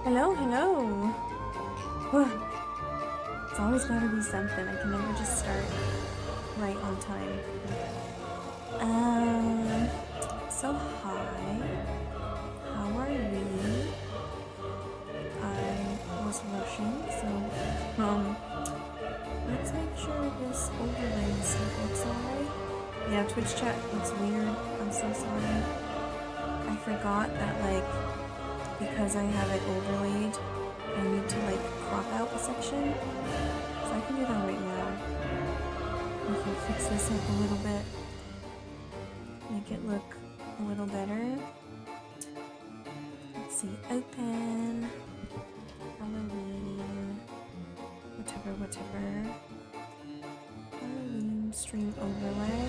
Hello, hello. It's always gotta be something. I can never just start right on time. So hi. How are you? I was rushing, so let's make sure this overlay and stuff looks alright. Yeah, Twitch chat looks weird. I'm so sorry. I forgot that because I have it overlaid, I need to crop out a section. So I can do that right now. We can fix this up a little bit. Make it look a little better. Let's see, open. Halloween. Whatever. Halloween stream overlay.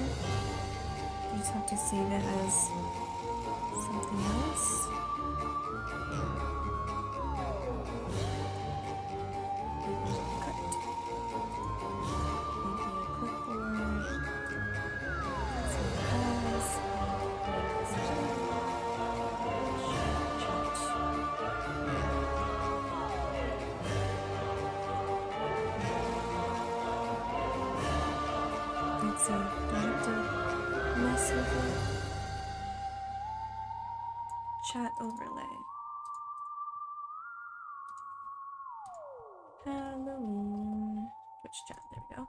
You just have to save it as something else. So don't have to mess with it. Chat overlay. Halloween. Twitch chat, there we go.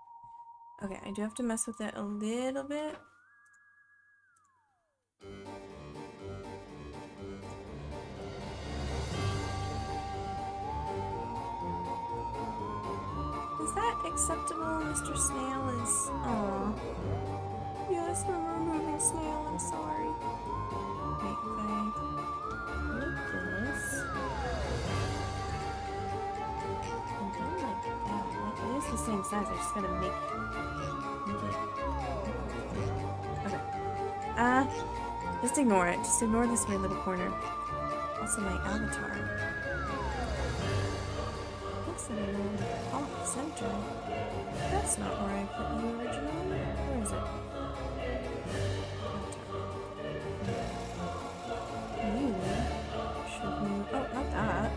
Okay, I do have to mess with it a little bit. Is that acceptable, Mr. Snail? Aw. Yes, we're removing Snail, I'm sorry. Wait, if I move this. And go like that. It is the same size, I just gotta make it. Okay. Just ignore it. Just ignore this weird little corner. Also my avatar. Looks a little off center. That's not where I put you originally. Where is it? You should move. Oh, not that.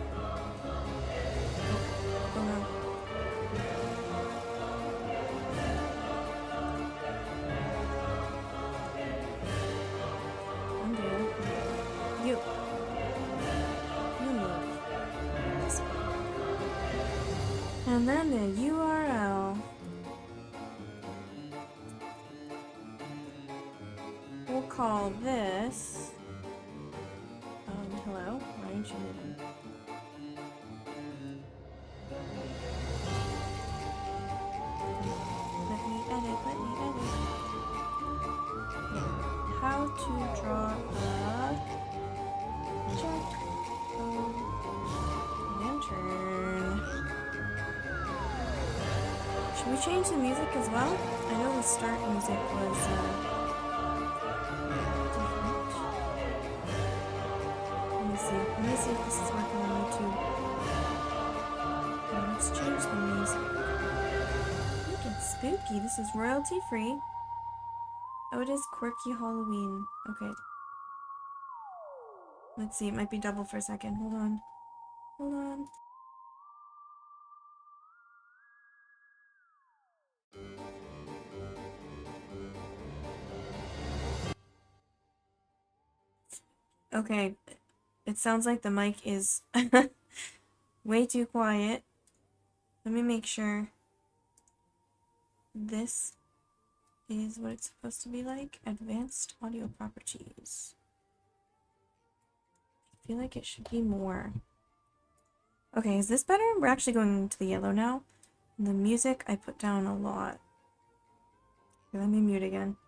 Oh no. Undo. You. You move. This way. And then the URL. We'll call this. Hello? Why aren't you moving? Let me edit. Okay. How to draw a jet lantern. Should we change the music as well? I know the start music was different. Let me see if this is working on YouTube. Okay, let's change the music. Look, it's spooky. This is royalty free. Oh, it is quirky Halloween. Okay. Let's see, it might be double for a second. Hold on. Okay. It sounds like the mic is way too quiet. Let me make sure this is what it's supposed to be like. Advanced audio properties. I feel like it should be more. Okay, is this better? We're actually going to the yellow now. And the music I put down a lot. Okay, let me mute again.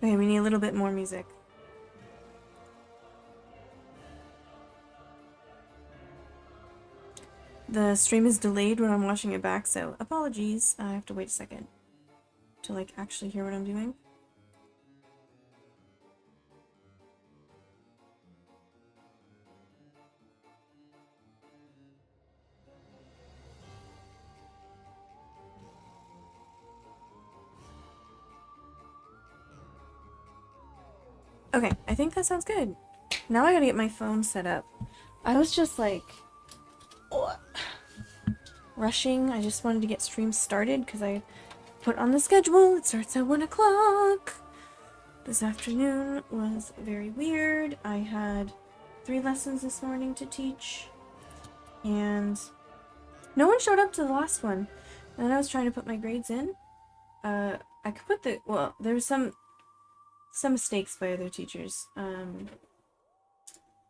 Okay, we need a little bit more music. the stream is delayed when I'm watching it back, so apologies. I have to wait a second to like actually hear what I'm doing. Okay, I think that sounds good. Now I gotta get my phone set up. I was just like rushing. I just wanted to get streams started because I put on the schedule. It starts at 1 o'clock. This afternoon was very weird. I had 3 lessons this morning to teach, and no one showed up to the last one. And then I was trying to put my grades in. I could put the, well, there was some mistakes by other teachers,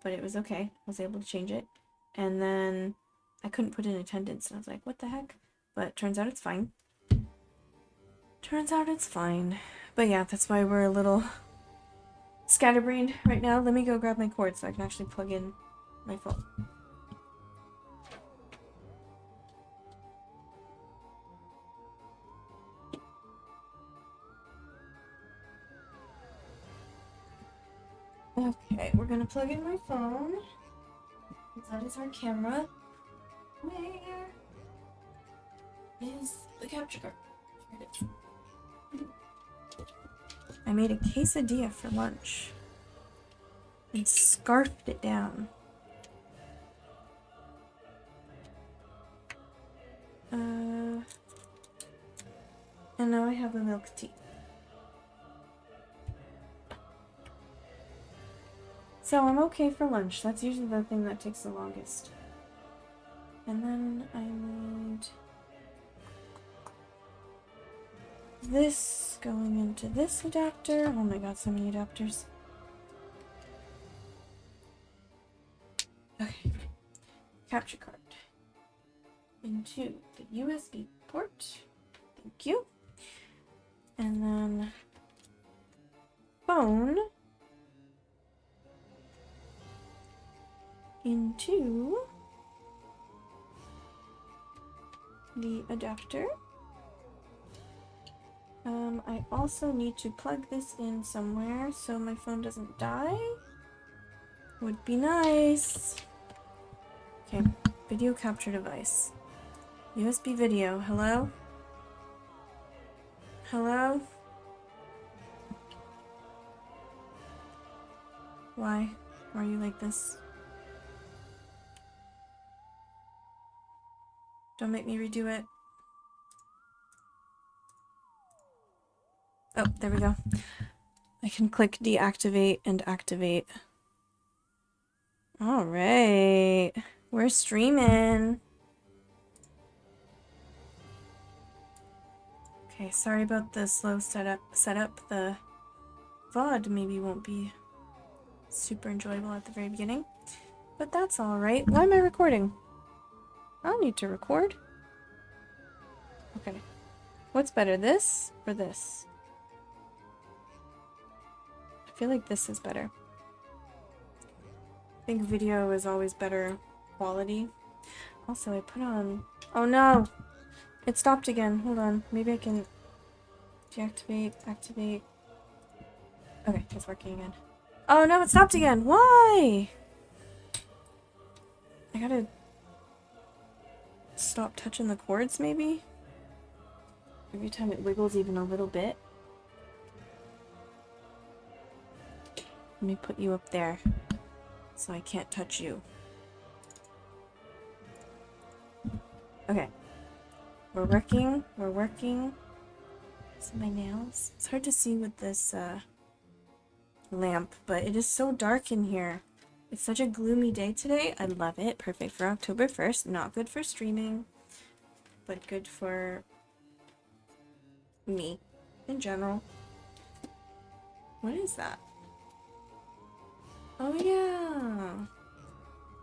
but it was okay. I was able to change it. And then I couldn't put in attendance, and I was like, what the heck? But turns out it's fine. Turns out it's fine. But yeah, that's why we're a little scatterbrained right now. Let me go grab my cord so I can actually plug in my phone. Okay, we're gonna plug in my phone. That is our camera. Where is the capture card? Here it is. I made a quesadilla for lunch and scarfed it down. And now I have a milk tea. So I'm okay for lunch. That's usually the thing that takes the longest. And then I need this going into this adapter. Oh my god, so many adapters. Okay. Capture card. Into the USB port. Thank you. And then phone into the adapter. I also need to plug this in somewhere so my phone doesn't die. Would be nice. Okay, video capture device. USB video. Hello? Hello? Why are you like this? Don't make me redo it. Oh, there we go. I can click deactivate and activate. Alright. We're streaming. Okay, sorry about the slow setup. The VOD maybe won't be super enjoyable at the very beginning. But that's alright. Why am I recording? I don't need to record. Okay. What's better, this or this? I feel like this is better. I think video is always better quality. Also, I put on... Oh no! It stopped again. Hold on. Maybe I can deactivate, activate. Okay, it's working again. Oh no, it stopped again! Why? I gotta stop touching the cords, maybe? Every time it wiggles even a little bit. Let me put you up there so I can't touch you. Okay. We're working. We're working. See my nails? It's hard to see with this lamp, but it is so dark in here. It's such a gloomy day today. I love it. Perfect for October 1st. Not good for streaming, but good for me in general. What is that? Oh yeah,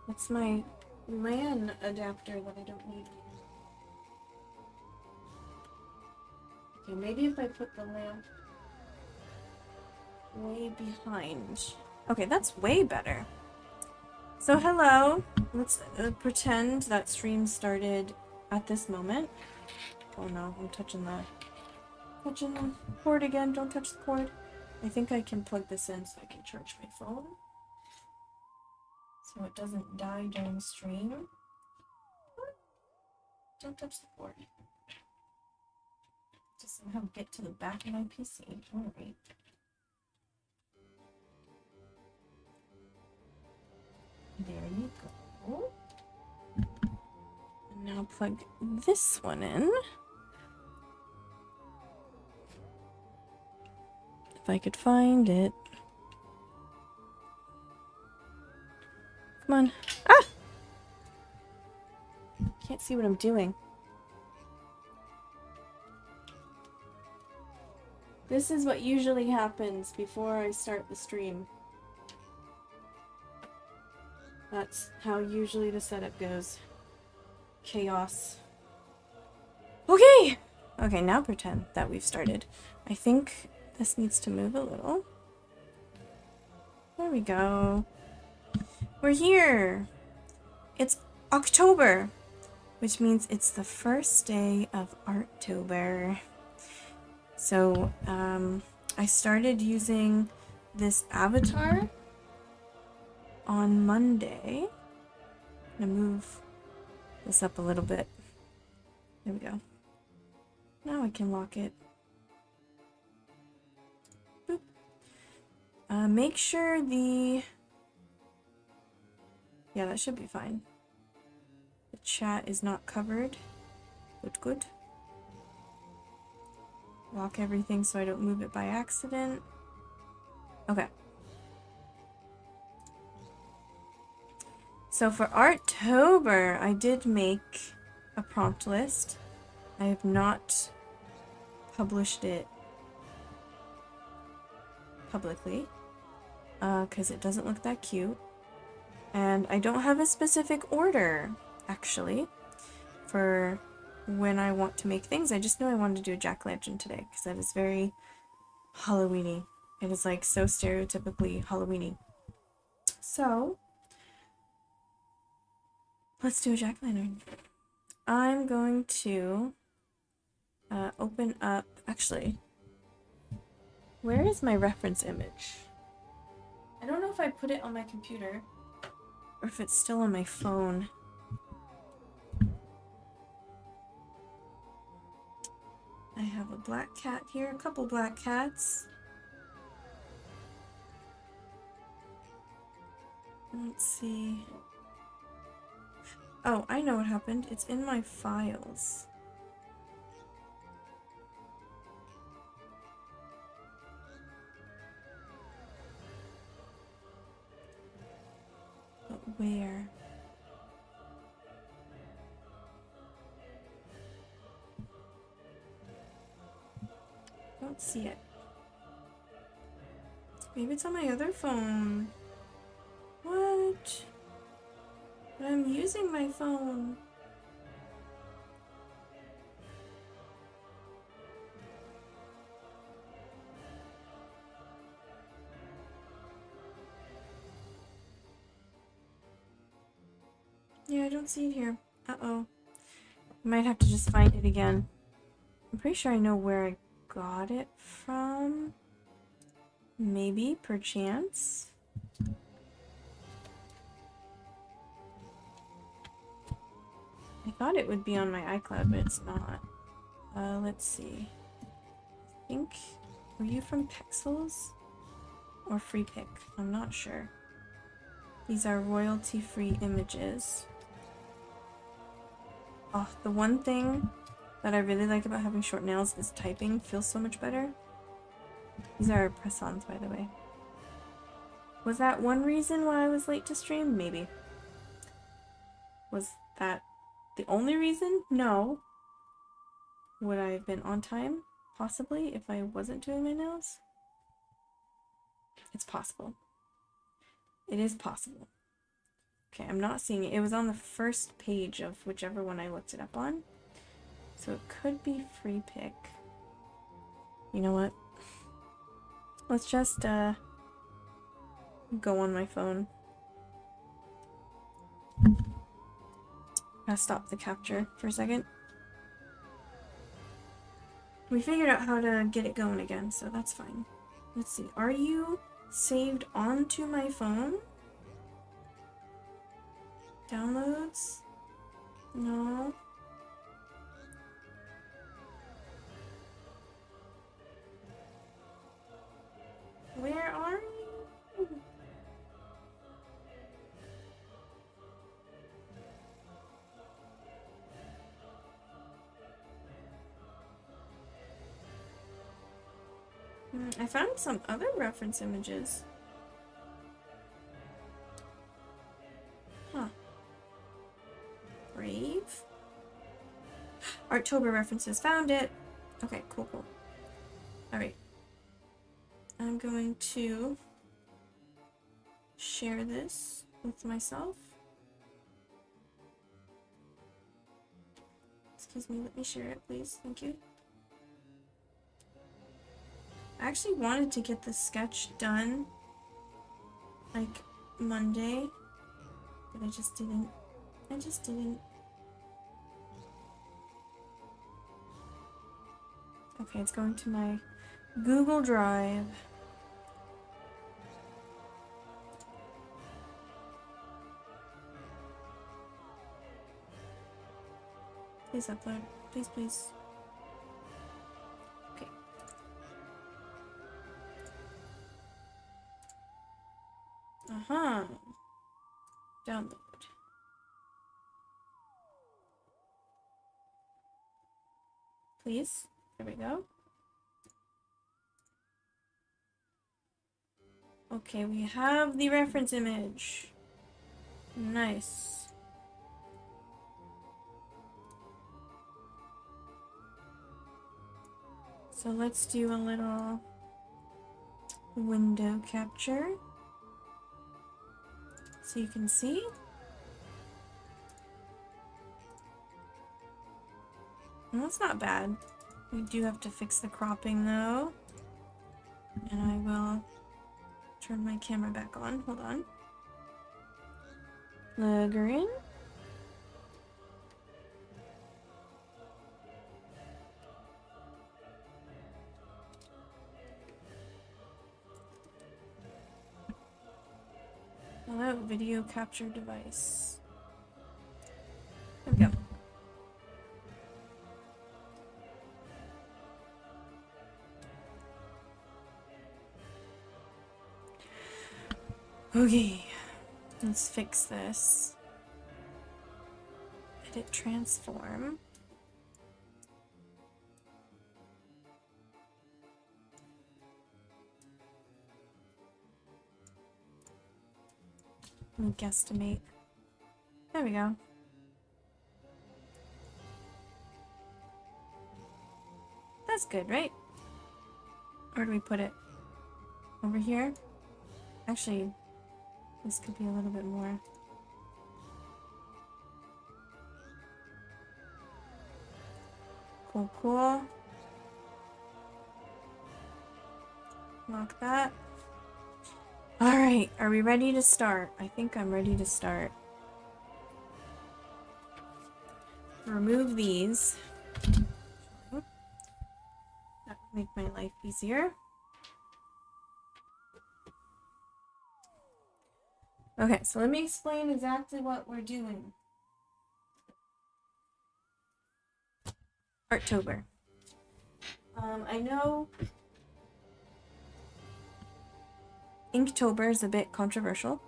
that's my LAN adapter that I don't need. Okay, maybe if I put the lamp way behind. Okay, that's way better. So hello, let's pretend that stream started at this moment. Oh no, I'm touching the cord again. Don't touch the cord. I think I can plug this in so I can charge my phone, so it doesn't die during stream. Don't touch the cord. Just somehow get to the back of my PC. Alright. There you go. And now plug this one in. If I could find it. Come on. Ah! Can't see what I'm doing. This is what usually happens before I start the stream. That's how usually the setup goes. Chaos. Okay! Okay, now pretend that we've started. I think this needs to move a little. There we go. We're here! It's October, which means it's the first day of Artober. So, I started using this avatar on Monday. I'm gonna move this up a little bit. There we go. Now I can lock it. Boop. Make sure the... Yeah, that should be fine. The chat is not covered. Good, good. Lock everything so I don't move it by accident. Okay. So for Artober, I did make a prompt list. I have not published it publicly because it doesn't look that cute. And I don't have a specific order, actually, for when I want to make things. I just know I wanted to do a jack-o'-lantern today because that is very Halloween-y. It is like so stereotypically Halloween-y. So let's do a jack-o'-lantern. I'm going to open up... Actually, where is my reference image? I don't know if I put it on my computer or if it's still on my phone. I have a black cat here, a couple black cats. Let's see. Oh, I know what happened. It's in my files. But where? Don't see it. Maybe it's on my other phone. What? But I'm using my phone. Yeah, I don't see it here. Uh-oh. Might have to just find it again. I'm pretty sure I know where I got it from. Maybe, perchance. I thought it would be on my iCloud, but it's not. Let's see. I think... Were you from Pexels? Or Free Pick? I'm not sure. These are royalty-free images. Oh, the one thing that I really like about having short nails is typing feels so much better. These are press-ons, by the way. Was that one reason why I was late to stream? Maybe. Was that the only reason? No. Would I have been on time? Possibly, if I wasn't doing my nails? It's possible. It is possible. Okay, I'm not seeing it. It was on the first page of whichever one I looked it up on. So it could be Free Pick. You know what? Let's just go on my phone. Gotta stop the capture for a second. We figured out how to get it going again, so that's fine. Let's see. Are you saved onto my phone? Downloads? No. Where are you? I found some other reference images. Huh. Brave? Artober references. Found it! Okay, cool, cool. Alright. I'm going to share this with myself. Excuse me, let me share it, please. Thank you. I actually wanted to get this sketch done like Monday, but I just didn't. Okay, it's going to my Google Drive. Please upload. Please, please. Okay. Download. Please. There we go. Okay, we have the reference image. Nice. So let's do a little window capture so you can see. Well, that's not bad. We do have to fix the cropping though. And I will turn my camera back on. Hold on. Plug her in. Allow video capture device. There we go. Okay, let's fix this. Edit transform. Let me guesstimate. There we go. That's good, right? Where do we put it? Over here? Actually, this could be a little bit more. Cool, cool. Lock that. Alright, are we ready to start? I think I'm ready to start. Remove these. That would make my life easier. Okay, so let me explain exactly what we're doing. Artober. I know Inktober is a bit controversial.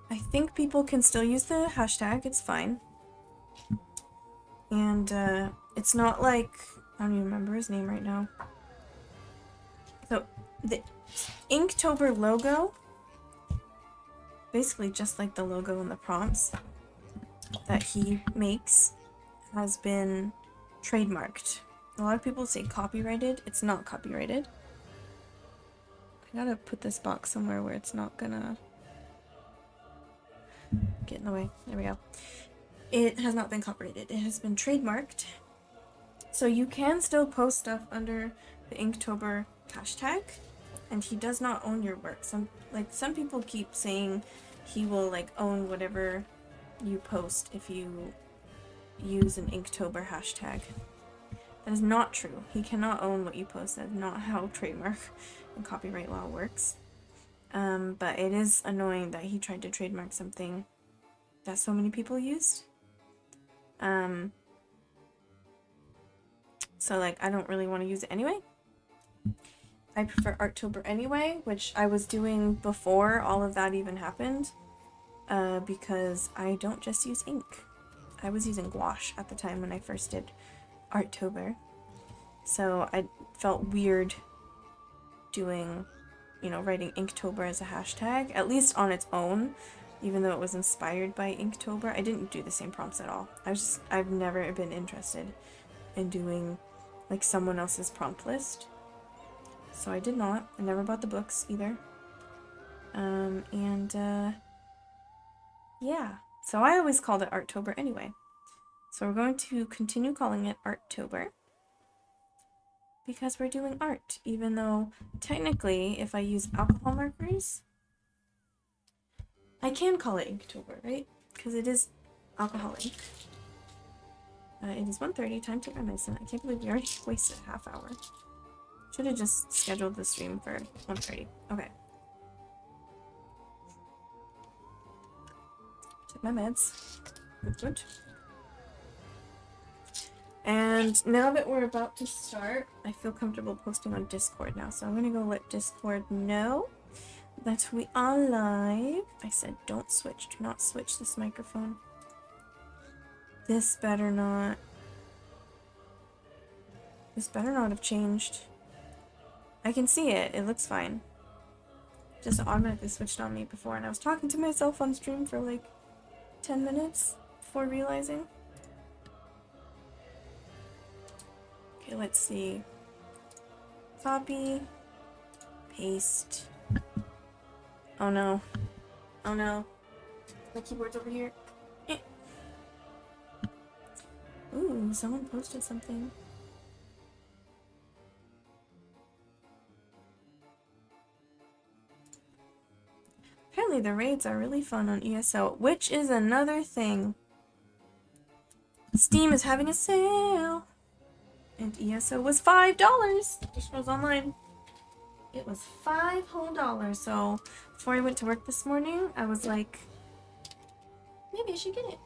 I think people can still use the hashtag, it's fine. And it's not like, I don't even remember his name right now. So the Inktober logo, basically just like the logo and the prompts that he makes, has been trademarked. A lot of people say copyrighted. It's not copyrighted. I gotta put this box somewhere where it's not gonna get in the way. There we go. It has not been copyrighted. It has been trademarked. So you can still post stuff under the Inktober hashtag, and he does not own your work. Some people keep saying he will like own whatever you post if you use an Inktober hashtag. That is not true. He cannot own what you post. That is not how trademark and copyright law works. But it is annoying that he tried to trademark something that so many people used. So like I don't really want to use it anyway. I prefer Artober anyway, which I was doing before all of that even happened, because I don't just use ink. I was using gouache at the time when I first did Artober, so I felt weird doing, you know, writing Inktober as a hashtag, at least on its own, even though it was inspired by Inktober. I didn't do the same prompts at all. I've never been interested in doing like someone else's prompt list. So I did not. I never bought the books either. Yeah. So I always called it Artober anyway. So we're going to continue calling it Artober because we're doing art, even though technically if I use alcohol markers, I can call it Inktober, right? Because it is alcohol ink. It is 1:30, time to take my medicine. I can't believe we already wasted a half hour. Should have just scheduled the stream for 1:30. Okay. Took my meds. Good. And now that we're about to start, I feel comfortable posting on Discord now. So I'm gonna go let Discord know that we are live. I said don't switch. Do not switch this microphone. This better not have changed. I can see it. It looks fine. Just automatically switched on me before, and I was talking to myself on stream for like 10 minutes before realizing. Okay, let's see. Copy. Paste. Oh no. Oh no. My keyboard's over here. Eh. Ooh, someone posted something. Apparently the raids are really fun on ESO, which is another thing. Steam is having a sale. And ESO was $5. Just was online. It was $5 whole. So before I went to work this morning, I was like, maybe I should get it.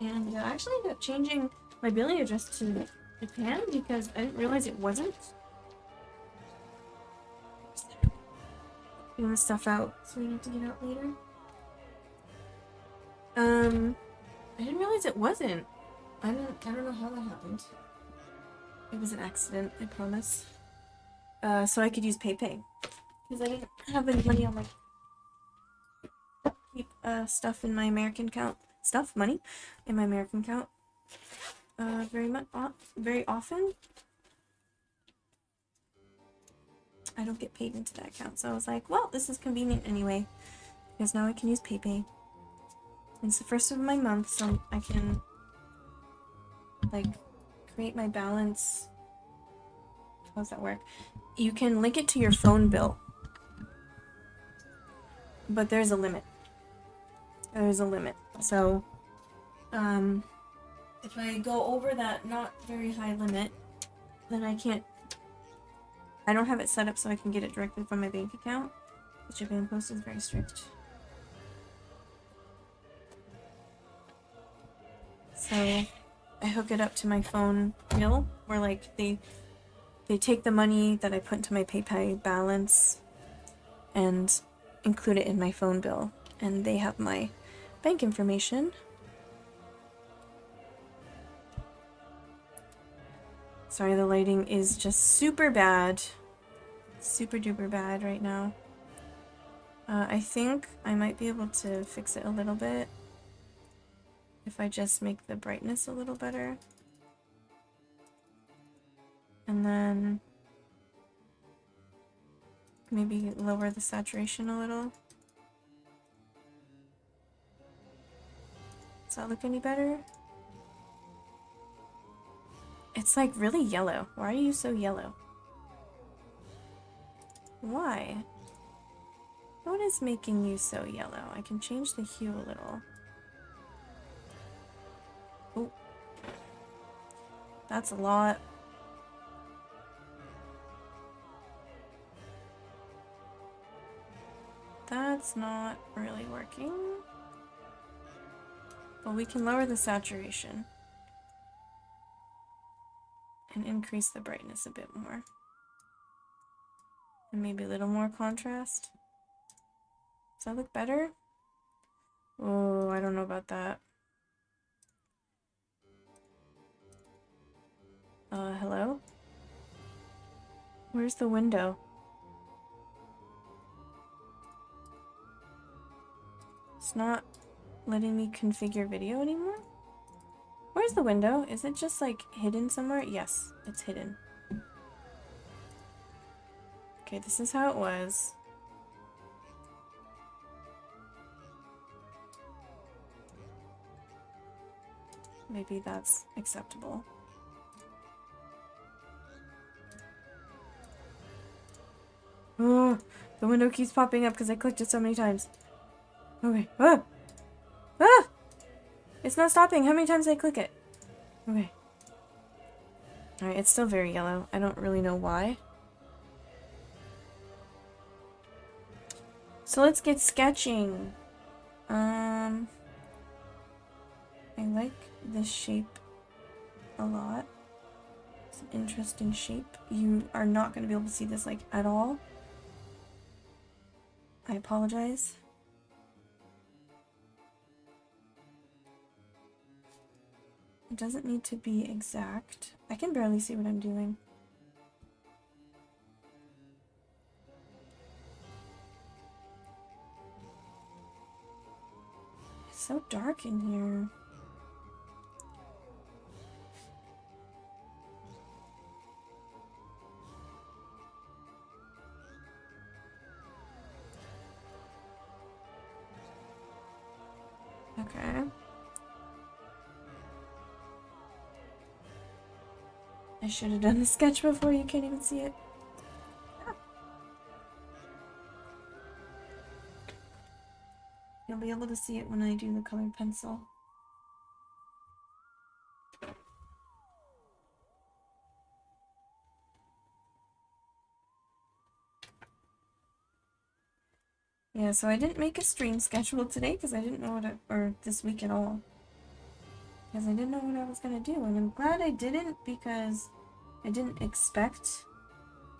And I actually ended up changing my billing address to Japan because I didn't realize it wasn't. Getting the stuff out so we don't have to get out later. I didn't realize it wasn't. I don't know how that happened. It was an accident, I promise. So I could use PayPay. Because I didn't have any money on my keep stuff in my American account. Money in my American account. Very often. I don't get paid into that account, so I was like, well, this is convenient anyway, because now I can use PayPay. It's the first of my month, so I can like create my balance. How does that work? You can link it to your phone bill, but there's a limit. So if I go over that not very high limit, then I don't have it set up so I can get it directly from my bank account. The Japan Post is very strict. So I hook it up to my phone bill, where like they take the money that I put into my PayPal balance and include it in my phone bill, and they have my bank information. Sorry, the lighting is just super bad. Super duper bad right now. I think I might be able to fix it a little bit if I just make the brightness a little better. And then maybe lower the saturation a little. Does that look any better? It's like really yellow. Why are you so yellow? Why? What is making you so yellow? I can change the hue a little. Oh, that's a lot. That's not really working. But we can lower the saturation and increase the brightness a bit more. And maybe a little more contrast. Does that look better? Oh, I don't know about that. Hello? Where's the window? It's not letting me configure video anymore? Where's the window? Is it just like hidden somewhere? Yes, it's hidden. Okay, this is how it was. Maybe that's acceptable. Oh, the window keeps popping up because I clicked it so many times. Okay. Ah! Ah! It's not stopping. How many times did I click it? Okay. Alright, it's still very yellow. I don't really know why. So let's get sketching. I like this shape a lot. It's an interesting shape. You are not going to be able to see this like at all. I apologize. It doesn't need to be exact. I can barely see what I'm doing. It's so dark in here. Okay. I should have done the sketch before. You can't even see it. Ah. You'll be able to see it when I do the colored pencil. Yeah, so I didn't make a stream schedule today because I didn't know what or this week at all. Because I didn't know what I was gonna do, and I'm glad I didn't because I didn't expect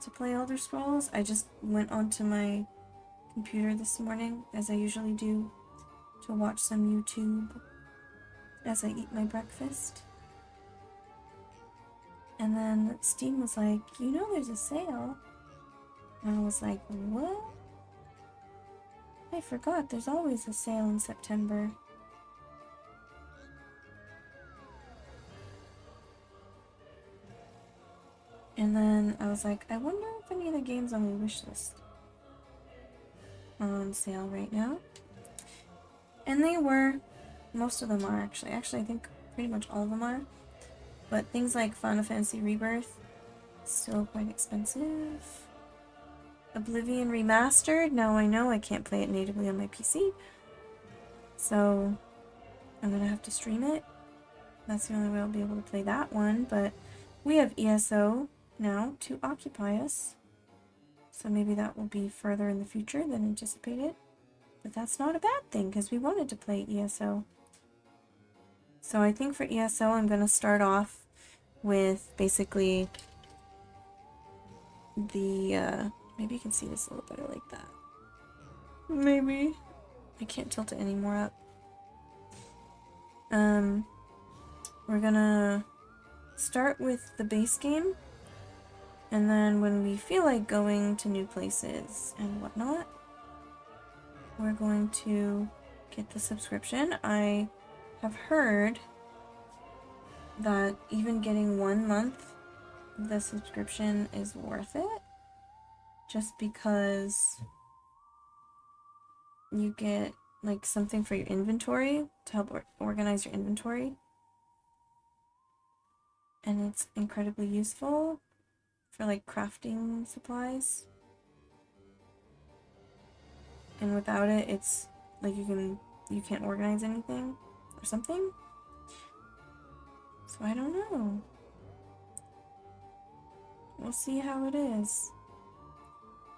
to play Elder Scrolls. I just went onto my computer this morning, as I usually do, to watch some YouTube as I eat my breakfast. And then Steam was like, you know there's a sale. And I was like, what? I forgot there's always a sale in September. And then I was like, I wonder if any of the games on my wishlist are on sale right now. And they were. Most of them are actually. Actually, I think pretty much all of them are. But things like Final Fantasy Rebirth, still quite expensive. Oblivion Remastered, now I know I can't play it natively on my PC. So I'm gonna have to stream it. That's the only way I'll be able to play that one. But we have ESO now to occupy us. So maybe that will be further in the future than anticipated. But that's not a bad thing because we wanted to play ESO. So I think for ESO I'm going to start off with basically the, maybe you can see this a little better like that. Maybe. I can't tilt it any more up. We're gonna start with the base game. And then when we feel like going to new places and whatnot, we're going to get the subscription. I have heard that even getting 1 month of the subscription is worth it. Just because you get like something for your inventory to help organize your inventory. And it's incredibly useful for like crafting supplies. and without it, it's like you can't organize anything or something. So I don't know. We'll see how it is.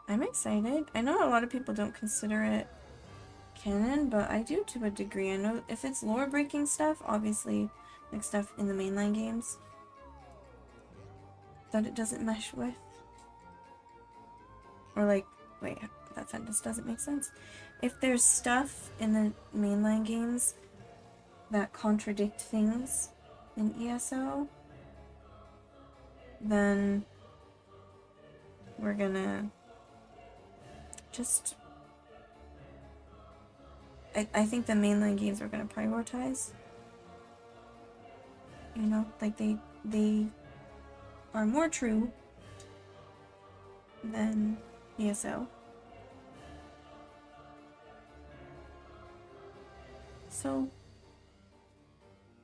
I'm excited. I know a lot of people don't consider it canon, but I do to a degree. I know if it's lore breaking stuff, obviously, like stuff in the mainline games that it doesn't mesh with. Or like, wait, that sentence doesn't make sense. If there's stuff in the mainline games that contradict things in ESO, then we're gonna just... I think the mainline games are gonna prioritize. You know, like they are more true than ESO. So,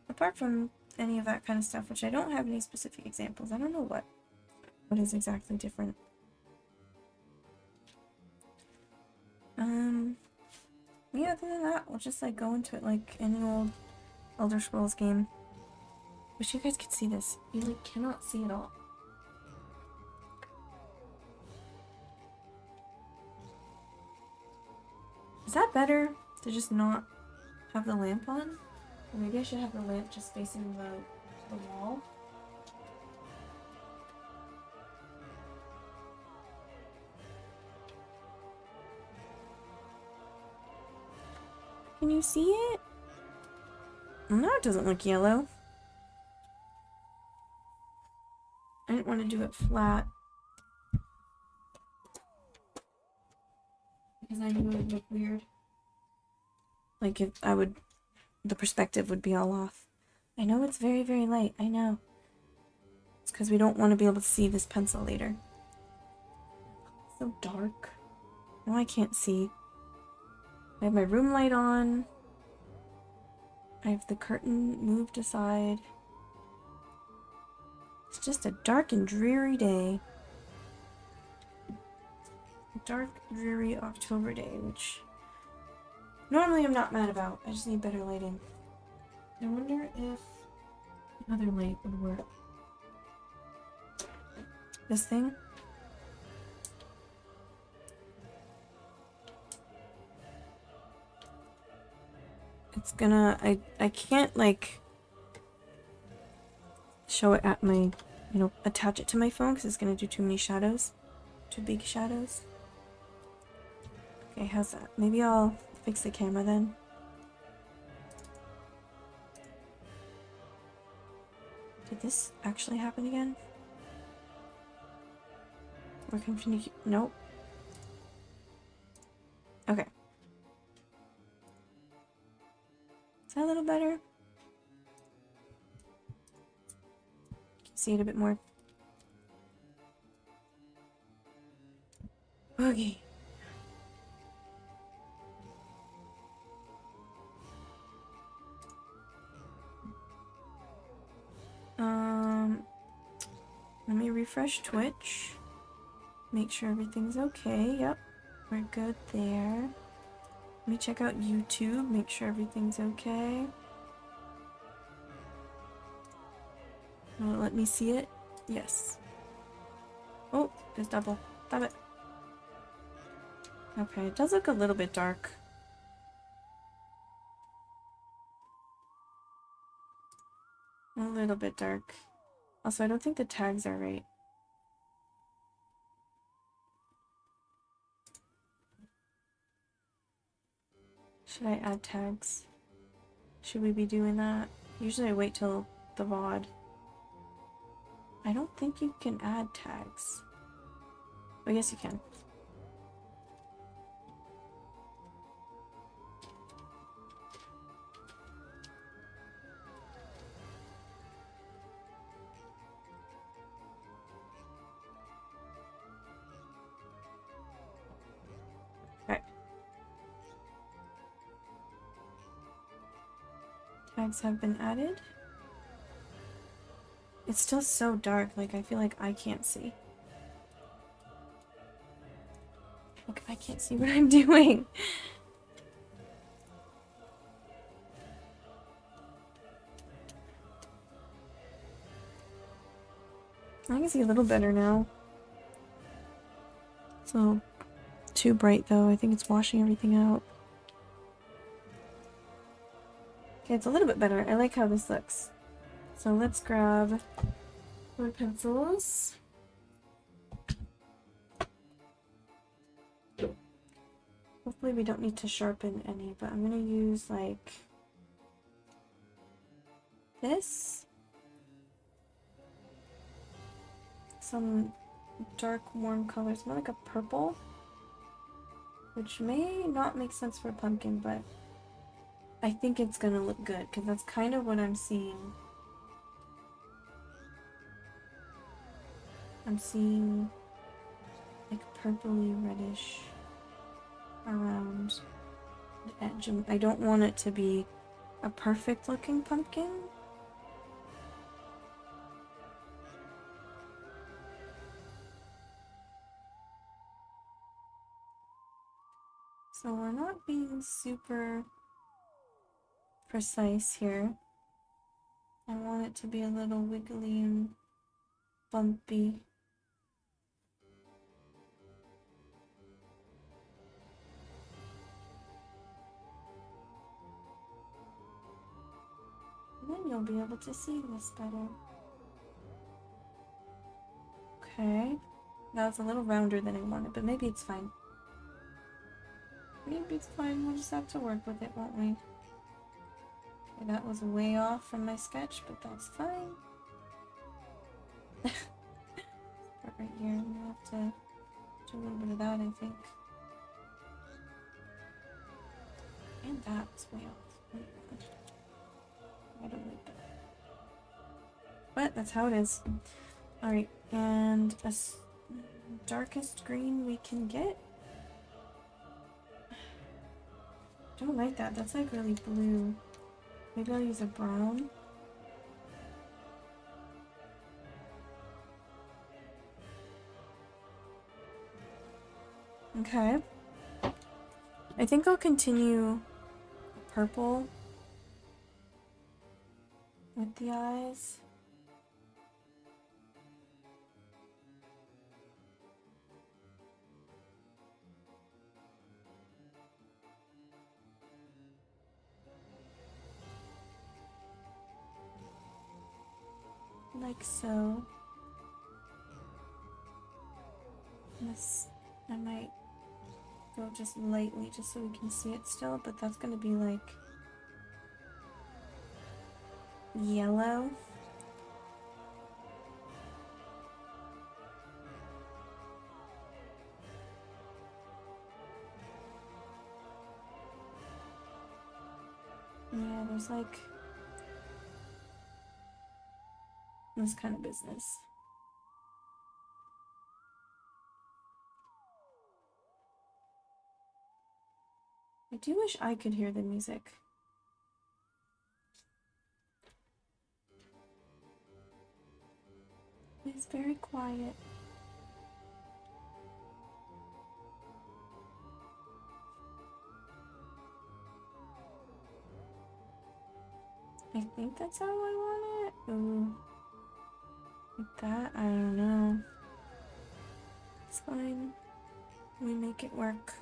apart from any of that kind of stuff, which I don't have any specific examples, I don't know what is exactly different. Yeah, other than that, we'll just like go into it like any old Elder Scrolls game. Wish you guys could see this. You like cannot see it all. Is that better to just not have the lamp on? Or maybe I should have the lamp just facing the wall. Can you see it? No, it doesn't look yellow. I didn't want to do it flat because I knew it would look weird. Like if I would, the perspective would be all off. I know it's very, very light. I know. It's because we don't want to be able to see this pencil later. It's so dark. Now I can't see. I have my room light on. I have the curtain moved aside. It's just a dark and dreary day. A dark, dreary October day, which normally I'm not mad about. I just need better lighting. I wonder if another light would work. This thing? It's gonna... I can't, like, show it at my... You know, attach it to my phone because it's gonna do too many shadows. Too big shadows. Okay, how's that? Maybe I'll fix the camera then. Did this actually happen again? Or continue? Nope. Okay. Is that a little better? Can you see it a bit more? Okay. Let me refresh Twitch. Make sure everything's okay. Yep, we're good there. Let me check out YouTube. Make sure everything's okay. Let me see it. Yes. Oh, there's double. Stop it. Okay, it does look a little bit dark. A little bit dark. Also, I don't think the tags are right. Should I add tags? Should we be doing that? Usually I wait till the VOD. I don't think you can add tags. Oh, yes you can. Tags have been added. It's still so dark, like I feel like I can't see. Look, I can't see what I'm doing. I can see a little better now. So, too bright though. I think it's washing everything out. Okay, it's a little bit better. I like how this looks. So let's grab wood pencils. Hopefully we don't need to sharpen any, but I'm gonna use like this. Some dark warm colors, more like a purple. Which may not make sense for a pumpkin, but I think it's gonna look good because that's kind of what I'm seeing. I'm seeing like purpley reddish around the edge. And I don't want it to be a perfect looking pumpkin. So we're not being super precise here. I want it to be a little wiggly and bumpy. And then you'll be able to see this better. Okay. That was a little rounder than I wanted, but maybe it's fine. Maybe it's fine. We'll just have to work with it, won't we? Okay, that was way off from my sketch, but that's fine. Part right here. I'm gonna have to do a little bit of that, I think. And that was way off. I don't like that. But that's how it is. Alright, and a darkest green we can get. Don't like that. That's like really blue. Maybe I'll use a brown. Okay. I think I'll continue purple with the eyes. Like so. This, I might go just lightly just so we can see it still, but that's gonna be like yellow. Yeah, there's like this kind of business. I do wish I could hear the music. It's very quiet. I think that's how I want it. Ooh. Like that? I don't know. It's fine. We make it work.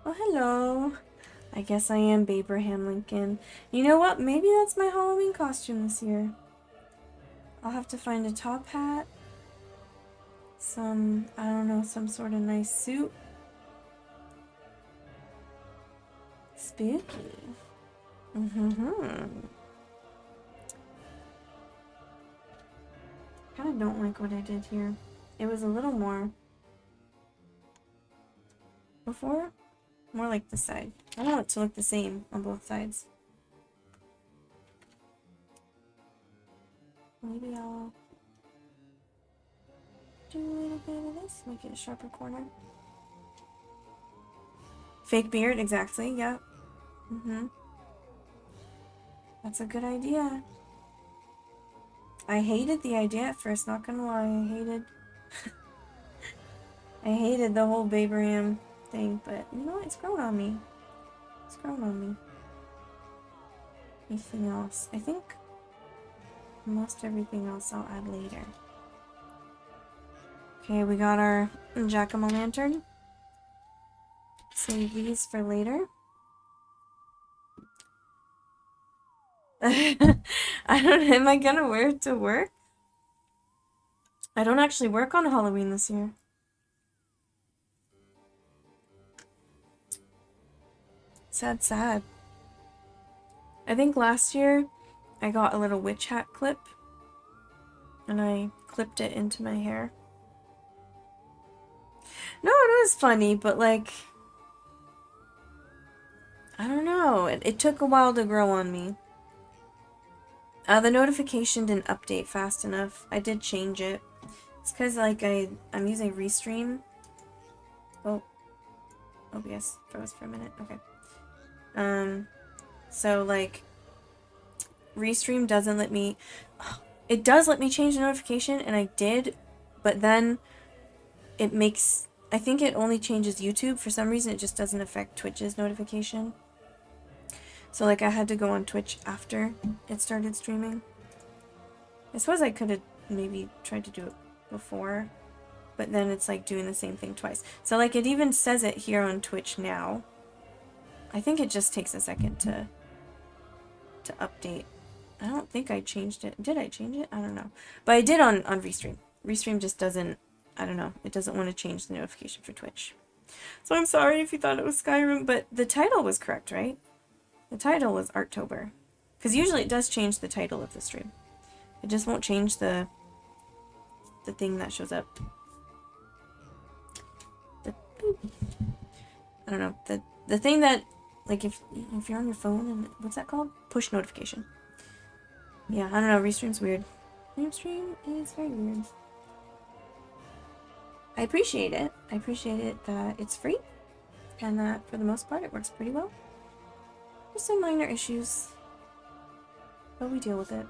Oh, hello. I guess I am Abraham Lincoln. You know what? Maybe that's my Halloween costume this year. I'll have to find a top hat. Some, I don't know, some sort of nice suit. Spooky. Kind of don't like what I did here. It was a little more before. More like this side. I want it to look the same on both sides. Maybe I'll Do a little bit of this, make it a sharper corner. Fake beard, exactly, yep. That's a good idea. I hated the idea at first, not gonna lie. I hated the whole Babarium thing, but you know what? It's grown on me. It's grown on me. Anything else? I think most everything else I'll add later. Okay, we got our jack-o'-lantern. Save these for later. I don't know, am I gonna wear it to work? I don't actually work on Halloween this year. Sad, sad. I think last year I got a little witch hat clip and I clipped it into my hair. No, it was funny, but like, I don't know. It took a while to grow on me. The notification didn't update fast enough. I did change it. It's because like I'm using Restream. Oh, OBS froze for a minute. Okay. So like Restream doesn't let me. It does let me change the notification, and I did, but then it makes. I think it only changes YouTube. For some reason, it just doesn't affect Twitch's notification. So like I had to go on Twitch after it started streaming. I suppose I could have maybe tried to do it before, but then it's like doing the same thing twice. So like it even says it here on Twitch now. I think it just takes a second to update. I don't think I changed it. Did I change it? I don't know. But I did on Restream. Restream just doesn't, I don't know. It doesn't want to change the notification for Twitch. So I'm sorry if you thought it was Skyrim, but the title was correct, right? The title was Artober. Because usually it does change the title of the stream. It just won't change the thing that shows up. I don't know. The thing that, like, if you're on your phone and what's that called? Push notification. Yeah, I don't know. Restream's weird. Restream is very weird. I appreciate it. I appreciate it that it's free, and that for the most part it works pretty well. There's some minor issues, but we deal with it.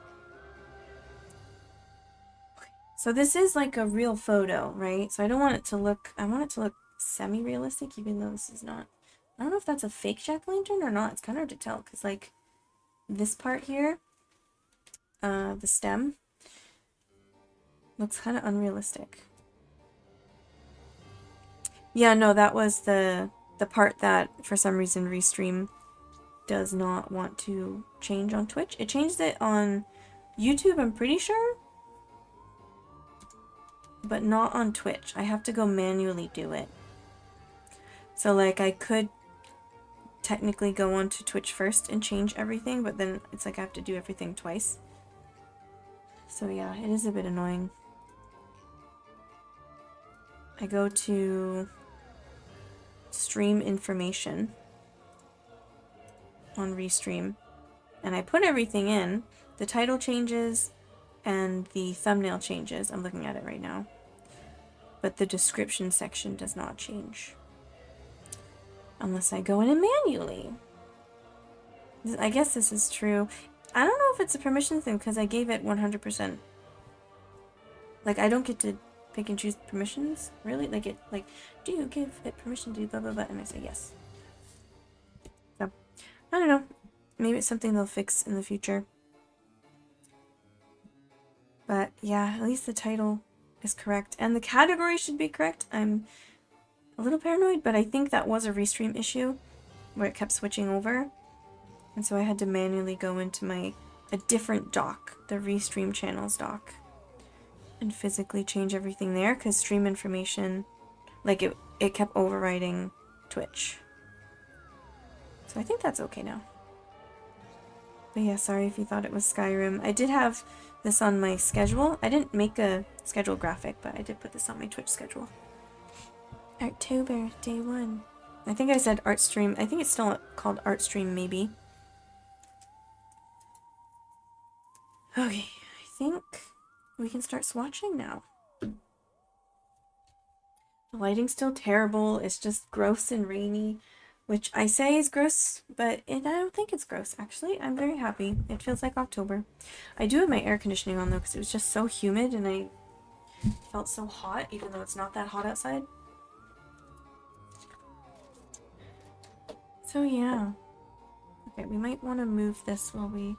Okay. So this is like a real photo, right? So I don't want it to look. I want it to look semi-realistic, even though this is not. I don't know if that's a fake jack-o'-lantern or not. It's kind of hard to tell because like this part here, the stem, looks kind of unrealistic. Yeah, no, that was the part that for some reason Restream does not want to change on Twitch. It changed it on YouTube, I'm pretty sure, but not on Twitch. I have to go manually do it. So like I could technically go onto Twitch first and change everything, but then it's like I have to do everything twice. So yeah, it is a bit annoying. I go to stream information on Restream, and I put everything in. The title changes and the thumbnail changes. I'm looking at it right now. But the description section does not change. Unless I go in and manually. I guess this is true. I don't know if it's a permission thing because I gave it 100%. Like, I don't get to pick and choose permissions, really? Like, do you give it permission to do blah blah blah? And I say yes. So, I don't know. Maybe it's something they'll fix in the future. But yeah, at least the title is correct. And the category should be correct. I'm a little paranoid, but I think that was a Restream issue where it kept switching over. And so I had to manually go into a different dock, the Restream channels dock, and physically change everything there because stream information, like it kept overriding Twitch. So I think that's okay now. But yeah, sorry if you thought it was Skyrim. I did have this on my schedule. I didn't make a schedule graphic, but I did put this on my Twitch schedule. Artober, day 1. I think I said Artstream. I think it's still called Artstream, maybe. Okay, I think we can start swatching now. The lighting's still terrible. It's just gross and rainy, which I say is gross, but I don't think it's gross, actually. I'm very happy. It feels like October. I do have my air conditioning on, though, because it was just so humid and I felt so hot, even though it's not that hot outside. So, yeah. Okay, we might want to move this while we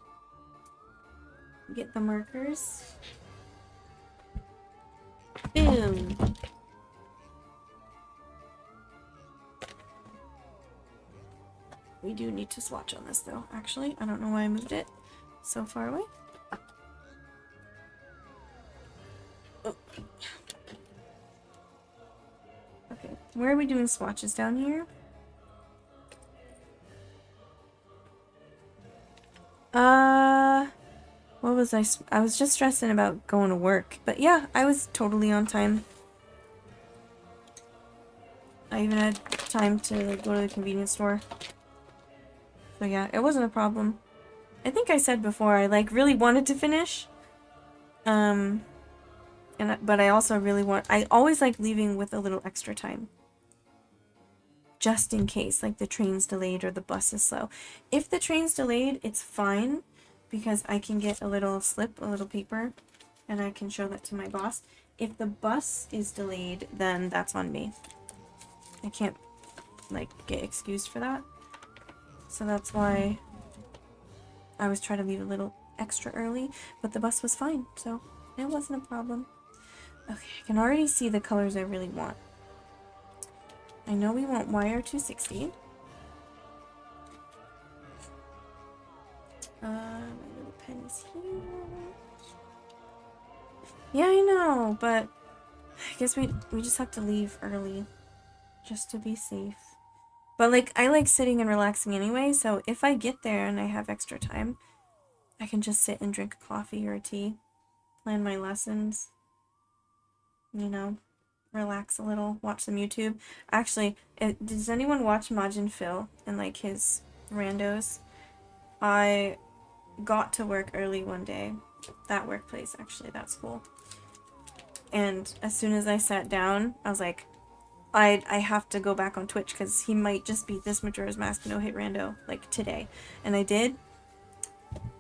get the markers. Boom! We do need to swatch on this, though, actually. I don't know why I moved it so far away. Oh. Okay, where are we doing swatches? Down here? What was I was just stressing about going to work. But yeah, I was totally on time. I even had time to like go to the convenience store. So yeah, it wasn't a problem. I think I said before I like really wanted to finish. But I also I always like leaving with a little extra time. Just in case, like the train's delayed or the bus is slow. If the train's delayed, it's fine because I can get a little slip, a little paper, and I can show that to my boss. If the bus is delayed, then that's on me. I can't like get excused for that. So that's why I was trying to leave a little extra early, but the bus was fine, so it wasn't a problem. Okay, I can already see the colors I really want. I know we want YR260. My little pen is here. Yeah, I know, but I guess we just have to leave early just to be safe. But like I like sitting and relaxing anyway, so if I get there and I have extra time, I can just sit and drink a coffee or a tea, plan my lessons, you know, relax a little, watch some YouTube. Actually, does anyone watch Majin Phil and like his randos? I got to work early one day. That workplace, actually, that school. And as soon as I sat down, I was like, I have to go back on Twitch because he might just beat this Majora's Mask no hit rando like today. And I did.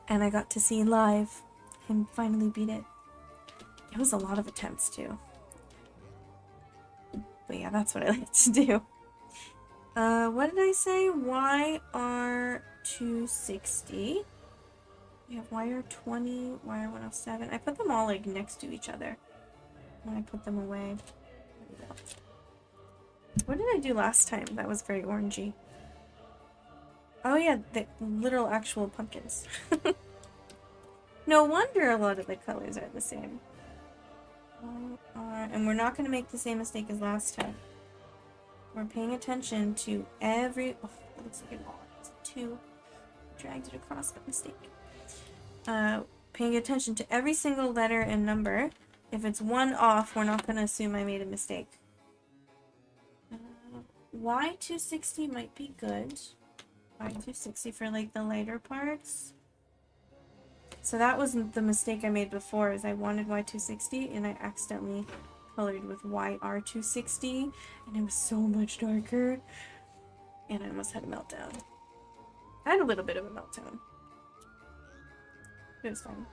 And I got to see live him finally beat it. It was a lot of attempts too. But yeah, that's what I like to do. What did I say? YR260. We have YR20, YR107. I put them all like next to each other. And I put them away. There we go. What did I do last time that was very orangey? Oh yeah, the literal actual pumpkins. No wonder a lot of the colors are the same. And we're not going to make the same mistake as last time. We're paying attention to every... Oh, it looks like it's 2. Dragged it across by mistake. Paying attention to every single letter and number. If it's one off, we're not going to assume I made a mistake. Y260 might be good. Y260 for like the lighter parts. So that wasn't the mistake I made before, is I wanted Y260 and I accidentally colored with YR260 and it was so much darker and I almost had a meltdown. I had a little bit of a meltdown. It was fine.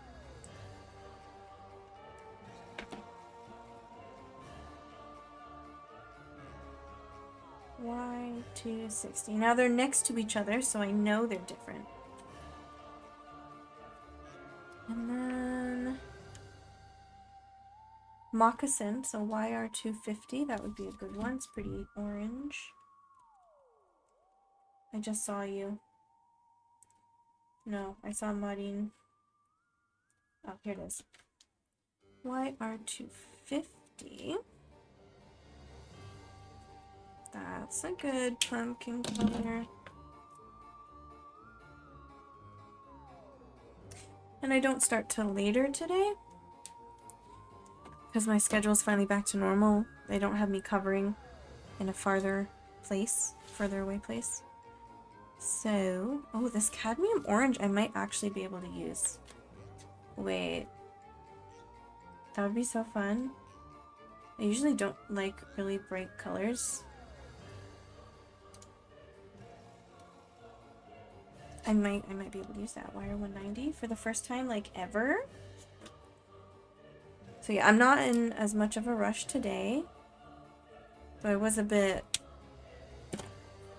Y260. Now they're next to each other, so I know they're different. And then moccasin, so YR250, that would be a good one. It's pretty orange. I just saw you. No, I saw Marin. Oh, here it is. YR250. That's a good pumpkin color. And I don't start till later today because my schedule is finally back to normal. They don't have me covering in a further away place. So, oh, this cadmium orange I might actually be able to use. Wait. That would be so fun. I usually don't like really bright colors. I might be able to use that wire 190 for the first time like ever. So yeah, I'm not in as much of a rush today. So I was a bit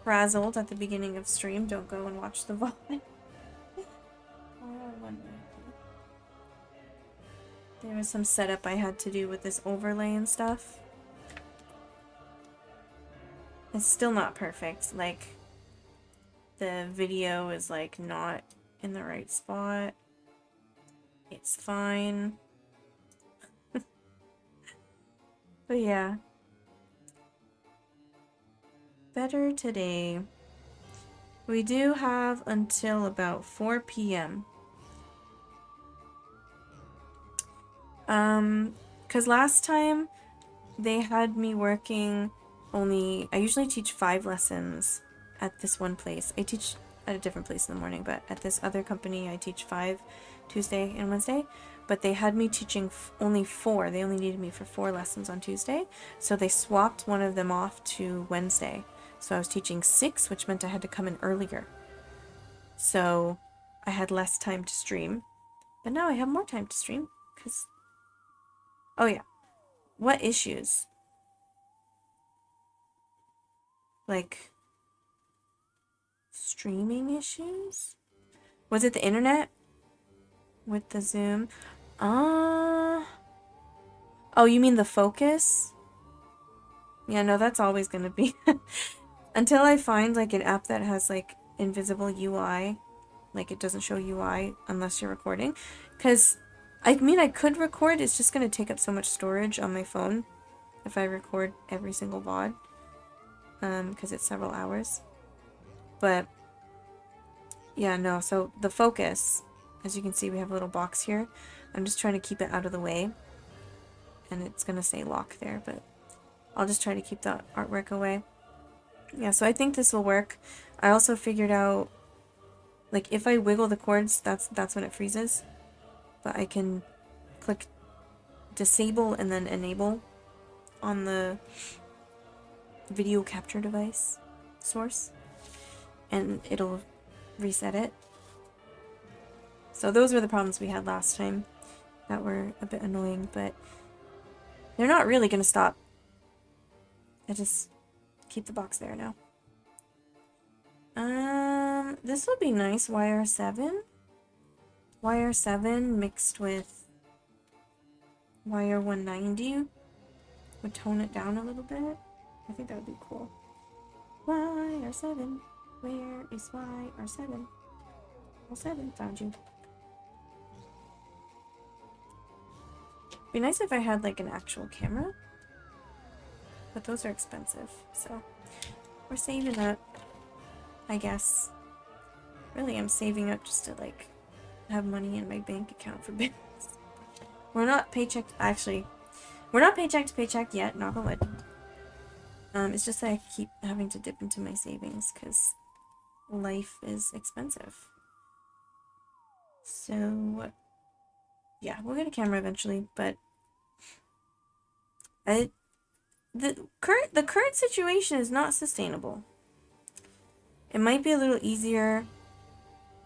frazzled at the beginning of stream. Don't go and watch the VOD. Wire 190. There was some setup I had to do with this overlay and stuff. It's still not perfect. Like, the video is like not in the right spot. It's fine. But yeah. Better today. We do have until about 4 p.m. Because last time they had me working only, I usually teach 5 lessons at this one place. I teach at a different place in the morning, but at this other company I teach 5 Tuesday and Wednesday, but they had me teaching only 4. They only needed me for 4 lessons on Tuesday, so they swapped one of them off to Wednesday. So I was teaching 6, which meant I had to come in earlier. So I had less time to stream, but now I have more time to stream because, oh yeah, what issues? Like, streaming issues? Was it the internet? With the Zoom? Oh, you mean the focus? Yeah, no, that's always gonna be. Until I find, like, an app that has, like, invisible UI. Like, it doesn't show UI unless you're recording. Because, I mean, I could record. It's just gonna take up so much storage on my phone if I record every single VOD. Because it's several hours. But, yeah, no, so the focus, as you can see, we have a little box here. I'm just trying to keep it out of the way. And it's gonna say lock there, but I'll just try to keep the artwork away. Yeah, so I think this will work. I also figured out, like, if I wiggle the cords, that's when it freezes. But I can click disable and then enable on the video capture device source, and it'll reset it. So those were the problems we had last time that were a bit annoying, but they're not really going to stop. I just keep the box there now. This would be nice, wire 7. Wire 7 mixed with wire 190 would tone it down a little bit. I think that would be cool. Wire 7, where is wire 7? Wire 7, found you. Be nice if I had like an actual camera, but those are expensive, so we're saving up, I guess. Really, I'm saving up just to like have money in my bank account for business. We're not paycheck, actually, we're not paycheck to paycheck yet, knock on wood. It's just that I keep having to dip into my savings because life is expensive. So, yeah, we'll get a camera eventually, but the current situation is not sustainable. It might be a little easier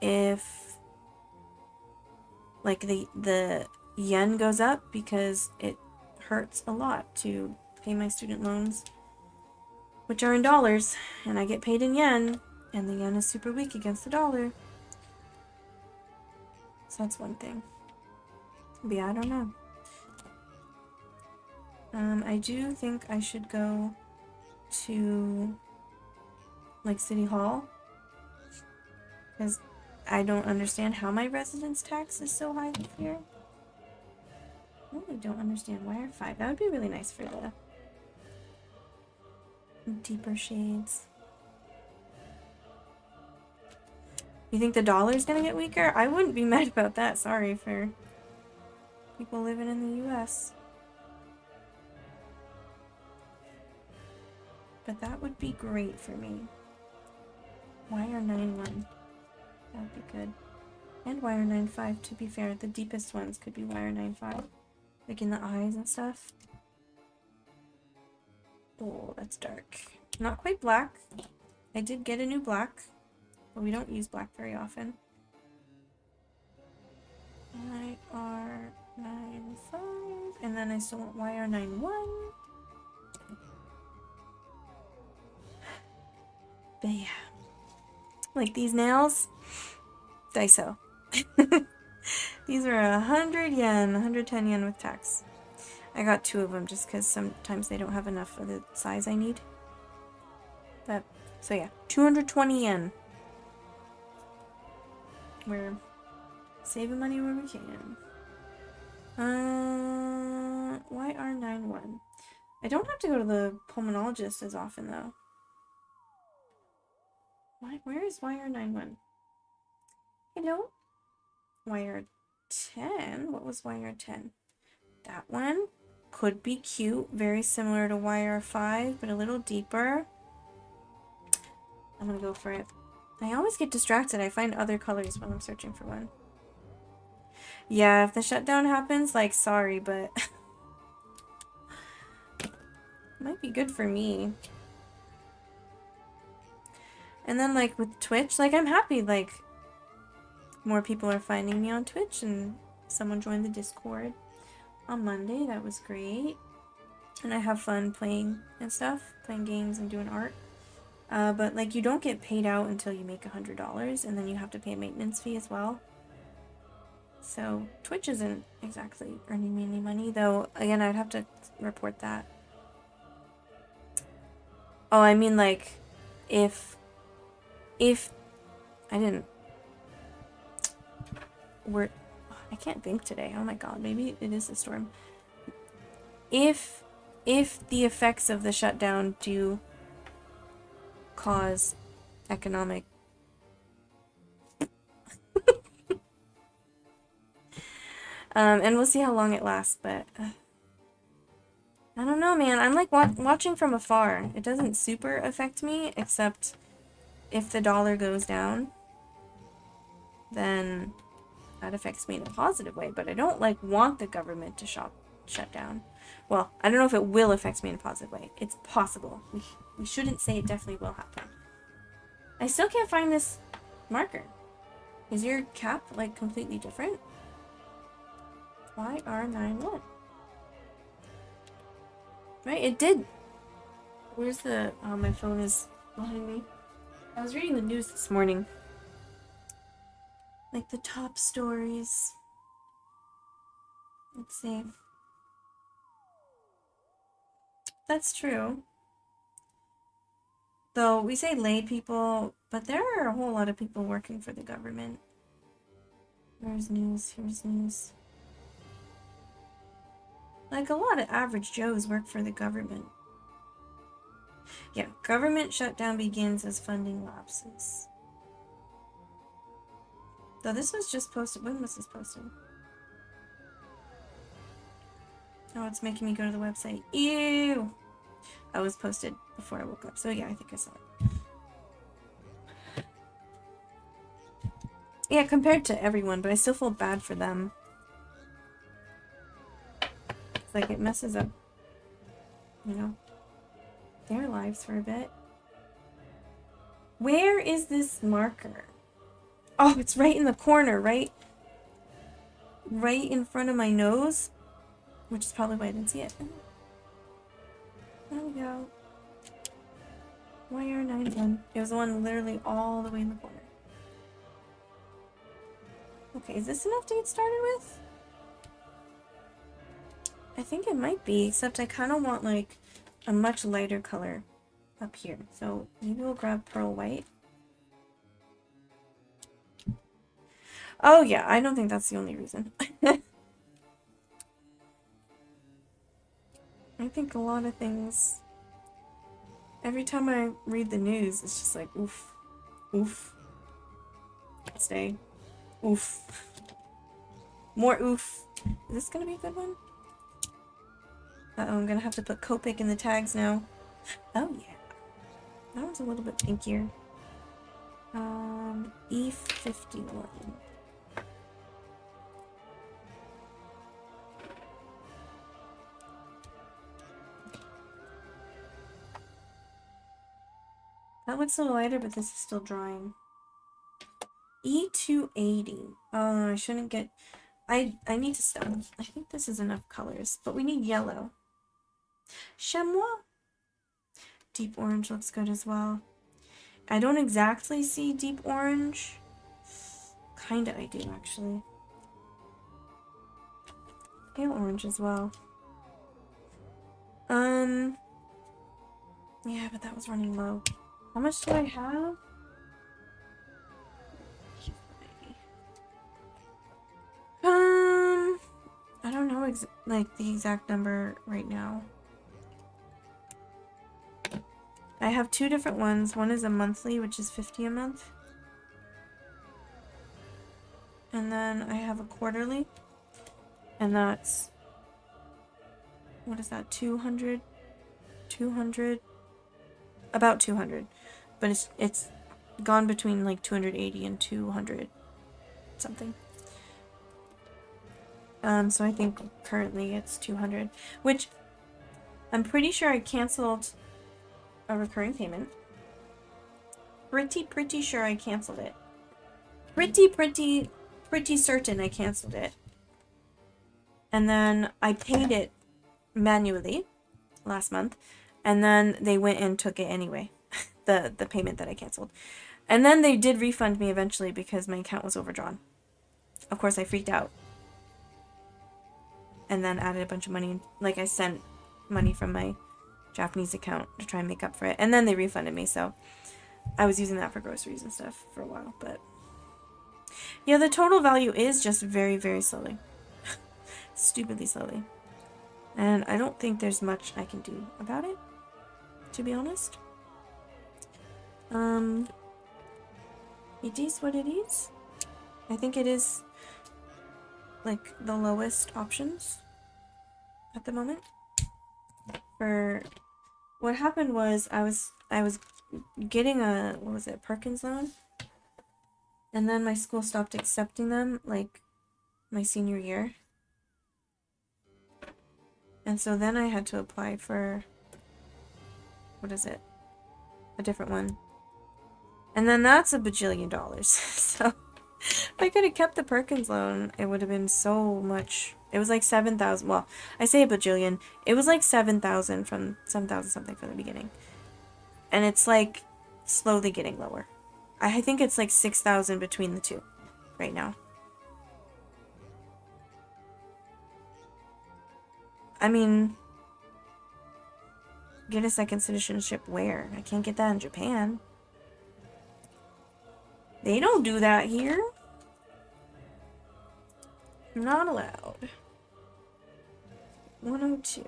if like the yen goes up, because it hurts a lot to pay my student loans, which are in dollars, and I get paid in yen, and the yen is super weak against the dollar. So that's one thing. But yeah, I don't know. I do think I should go to like City Hall, because I don't understand how my residence tax is so high this year. I really don't understand. Wire 5. That would be really nice for the deeper shades. You think the dollar's gonna get weaker? I wouldn't be mad about that. Sorry for people living in the US. But that would be great for me. Wire 9-1. That would be good. And wire 9-5, to be fair. The deepest ones could be wire 9-5. Like in the eyes and stuff. Oh, that's dark. Not quite black. I did get a new black, but we don't use black very often. YR95, and then I still want YR91. But yeah, like these nails, Daiso. These are 100 yen, 110 yen with tax. I got 2 of them just because sometimes they don't have enough for the size I need. But, so yeah, 220 yen. We're saving money where we can. YR91. I don't have to go to the pulmonologist as often though. Where is YR91? Hello? YR10? What was YR10? That one could be cute. Very similar to YR5, but a little deeper. I'm gonna go for it. I always get distracted. I find other colors when I'm searching for one. Yeah, if the shutdown happens, like, sorry, but... might be good for me. And then, like, with Twitch, like, I'm happy, like, more people are finding me on Twitch, and someone joined the Discord on Monday. That was great. And I have fun playing and stuff, playing games and doing art. But, like, you don't get paid out until you make $100, and then you have to pay a maintenance fee as well. So, Twitch isn't exactly earning me any money, though, again, I'd have to report that. Oh, I mean, like, if I didn't, I can't think today, oh my god, maybe it is a storm. If the effects of the shutdown do cause economic and we'll see how long it lasts, but I don't know, man. I'm like watching from afar. It doesn't super affect me, except if the dollar goes down, then that affects me in a positive way, but I don't like want the government to shut down. Well, I don't know if it will affect me in a positive way. It's possible. We shouldn't say it definitely will happen. I still can't find this marker. Is your cap like completely different? YR91. Right, it did. Where's the... oh, my phone is behind me. I was reading the news this morning. Like the top stories. Let's see. That's true. Though we say lay people, but there are a whole lot of people working for the government. Where's news? Here's news. Like a lot of average Joes work for the government. Yeah, government shutdown begins as funding lapses. Though this was just posted. When was this posted? Oh, it's making me go to the website. Ew! I was posted before I woke up, so yeah, I think I saw it. Yeah, compared to everyone, but I still feel bad for them. It's like it messes up, you know, their lives for a bit. Where is this marker? Oh, it's right in the corner, right in front of my nose, which is probably why I didn't see it. There we go. YR91. It was the one literally all the way in the corner. Okay, is this enough to get started with? I think it might be, except I kind of want like a much lighter color up here. So maybe we'll grab pearl white. Oh yeah, I don't think that's the only reason. I think a lot of things, every time I read the news, it's just like, oof, oof, stay, oof, more oof. Is this gonna be a good one? Uh-oh, I'm gonna have to put Copic in the tags now. Oh yeah, that one's a little bit pinkier. E51. That looks a little lighter, but this is still drying. E280. Oh, I shouldn't get... I need to stop. I think this is enough colors, but we need yellow. Chamois. Deep orange looks good as well. I don't exactly see deep orange. Kinda I do, actually. Pale orange as well. Yeah, but that was running low. How much do I have? I don't know like the exact number right now. I have two different ones. One is a monthly, which is 50 a month. And then I have a quarterly. And that's... What is that? 200? 200? About 200. But it's gone between like 280 and 200 something. So I think currently it's 200. Which I'm pretty sure I canceled a recurring payment. Pretty sure I canceled it. Pretty certain I canceled it. And then I paid it manually last month. And then they went and took it anyway. the payment that I canceled. And then they did refund me eventually because my account was overdrawn. Of course, I freaked out. And then added a bunch of money. Like, I sent money from my Japanese account to try and make up for it. And then they refunded me, so I was using that for groceries and stuff for a while. But yeah, the total value is just very, very slowly. Stupidly slowly. And I don't think there's much I can do about it, to be honest. It is what it is. I think it is like the lowest options at the moment. For what happened was I was getting a, what was it, Perkins loan, and then my school stopped accepting them like my senior year, and so then I had to apply for, what is it, a different one, and then that's $1 bajillion. So if I could have kept the Perkins loan, it would have been so much. It was like 7,000. Well, I say $1 bajillion. It was like 7,000 from 7,000 something from the beginning. And it's like slowly getting lower. I think it's like 6,000 between the two right now. I mean, get a second citizenship where? I can't get that in Japan. They don't do that here. Not allowed. 102.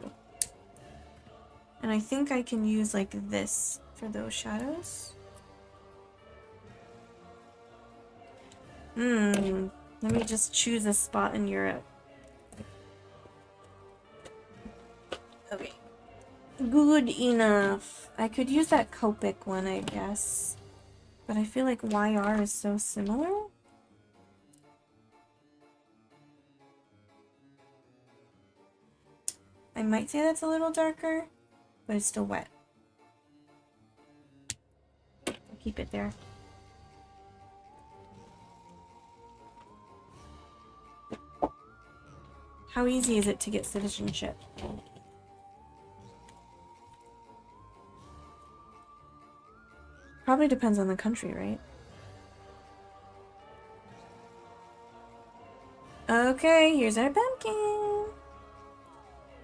And I think I can use like this for those shadows. Let me just choose a spot in Europe. Okay. Good enough. I could use that Copic one, I guess. But I feel like YR is so similar. I might say that's a little darker, but it's still wet. I'll keep it there. How easy is it to get citizenship? Probably depends on the country, right? Okay, here's our pumpkin.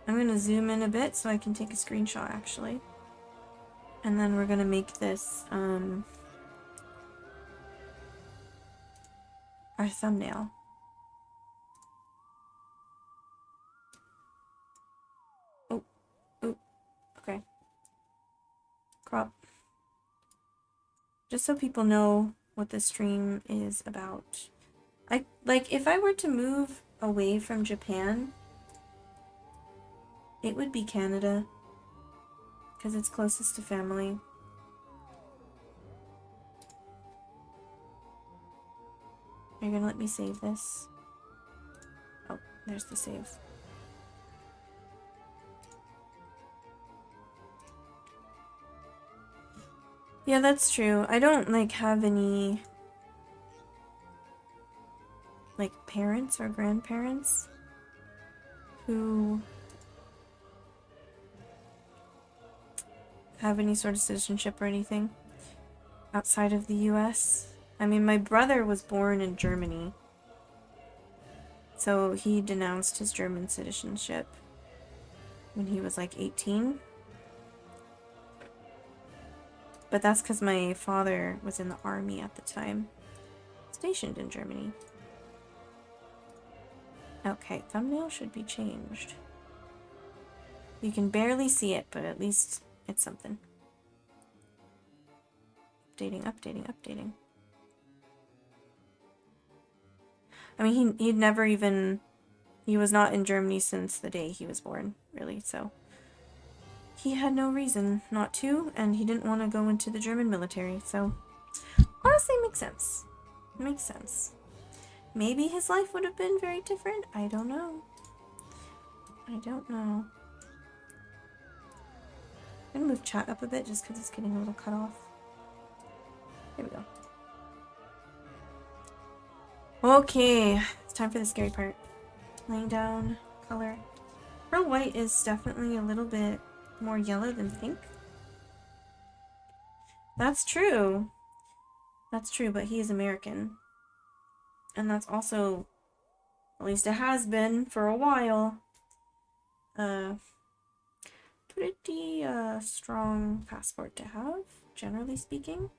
I'm gonna zoom in a bit so I can take a screenshot, actually. And then we're gonna make this, our thumbnail. Oh, okay. Crop. Just so people know what the stream is about. Like, if I were to move away from Japan, it would be Canada, because it's closest to family. Are you gonna let me save this? Oh, there's the save. Yeah, that's true. I don't, like, have any, like, parents or grandparents who have any sort of citizenship or anything outside of the US. I mean, my brother was born in Germany, so he denounced his German citizenship when he was like 18. But that's because my father was in the army at the time, stationed in Germany. Okay, thumbnail should be changed. You can barely see it, but at least it's something. Updating, updating, updating. I mean, he'd never even... He was not in Germany since the day he was born, really, so... He had no reason not to, and he didn't want to go into the German military, so... Honestly, makes sense. Makes sense. Maybe his life would have been very different. I don't know. I don't know. I'm gonna move chat up a bit just because it's getting a little cut off. There we go. Okay, it's time for the scary part. Laying down color. Pearl white is definitely a little bit more yellow than pink. That's true. That's true, but he is American. And that's also, at least it has been for a while, pretty strong passport to have, generally speaking.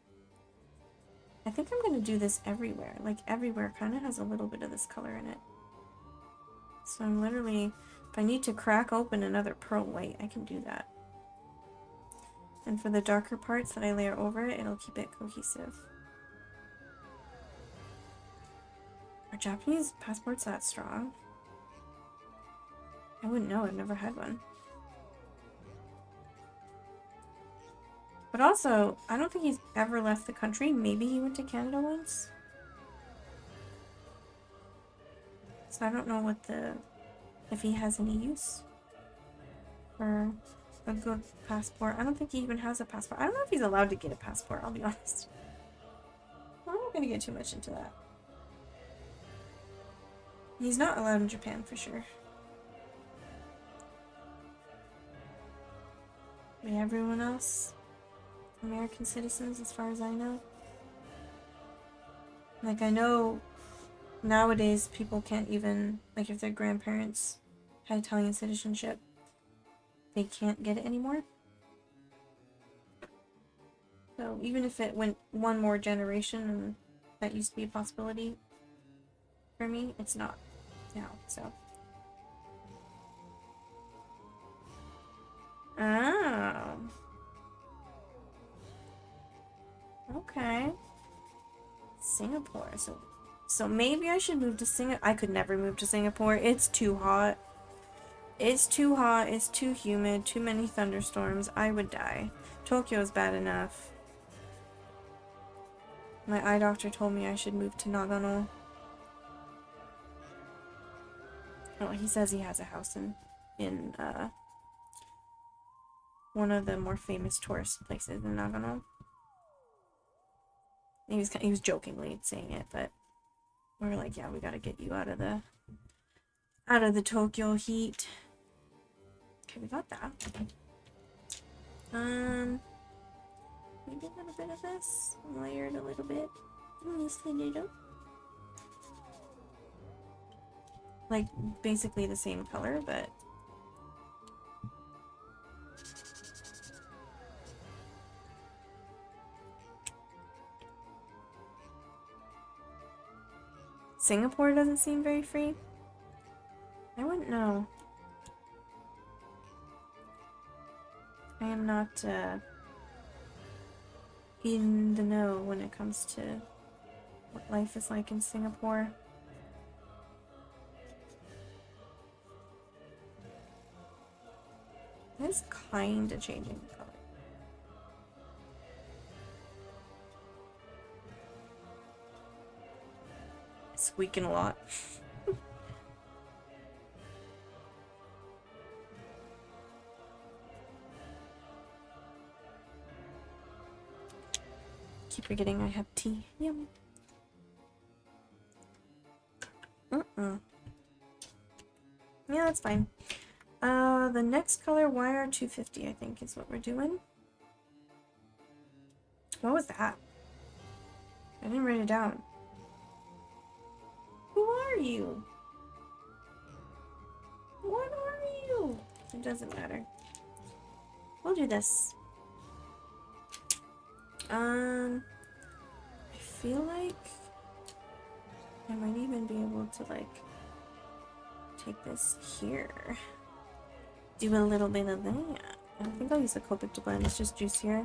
I think I'm gonna do this everywhere. Like, everywhere kind of has a little bit of this color in it. So I'm literally, if I need to crack open another pearl white, I can do that. And for the darker parts that I layer over it, it'll keep it cohesive. Are Japanese passports that strong? I wouldn't know, I've never had one. But also, I don't think he's ever left the country. Maybe he went to Canada once. So I don't know what if he has any use for a good passport. I don't think he even has a passport. I don't know if he's allowed to get a passport, I'll be honest. I'm not gonna get too much into that. He's not allowed in Japan for sure. But everyone else, American citizens as far as I know. Like, I know nowadays people can't even, like, if their grandparents had Italian citizenship, they can't get it anymore. So even if it went one more generation, and that used to be a possibility for me, it's not now, so. Oh. Okay. Singapore. So maybe I should move to Singapore. I could never move to Singapore. It's too hot. It's too hot. It's too humid. Too many thunderstorms. I would die. Tokyo's bad enough. My eye doctor told me I should move to Nagano. Oh, he says he has a house in one of the more famous tourist places in Nagano. He was jokingly saying it, but we were like, yeah, we gotta get you out of the Tokyo heat. Okay, we got that. Maybe a little bit of this. Layer it a little bit. Just a little. Like, basically the same color, but... Singapore doesn't seem very free. I wouldn't know. I am not, in the know when it comes to what life is like in Singapore. It is kind of changing the color. Squeaking a lot. keep forgetting I have tea. Yum. Yeah, that's fine. The next color, YR250, I think, is what we're doing. What was that? I didn't write it down. Who are you? What are you? It doesn't matter. We'll do this. I feel like I might even be able to, like, take this here. Do a little bit of that. I think I'll use the Copic to blend. It's just juicier.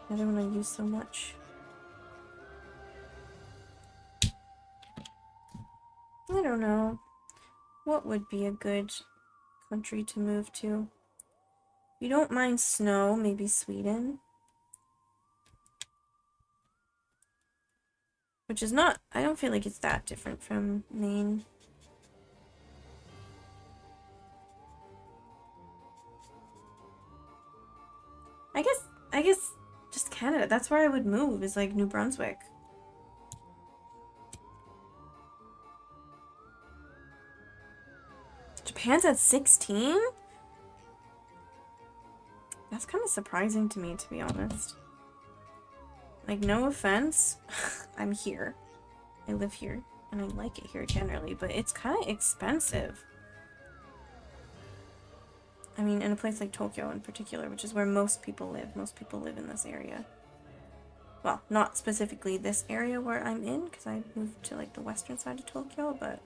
I don't want to use so much. I don't know. What would be a good country to move to? If you don't mind snow, maybe Sweden. Which is not, I don't feel like it's that different from Maine. I guess just Canada. That's where I would move, is like New Brunswick. Japan's at 16? That's kind of surprising to me, to be honest. Like, no offense, I'm here. I live here, and I like it here generally, but it's kind of expensive. I mean, in a place like Tokyo in particular, which is where most people live. Most people live in this area. Well, not specifically this area where I'm in, because I moved to, like, the western side of Tokyo, but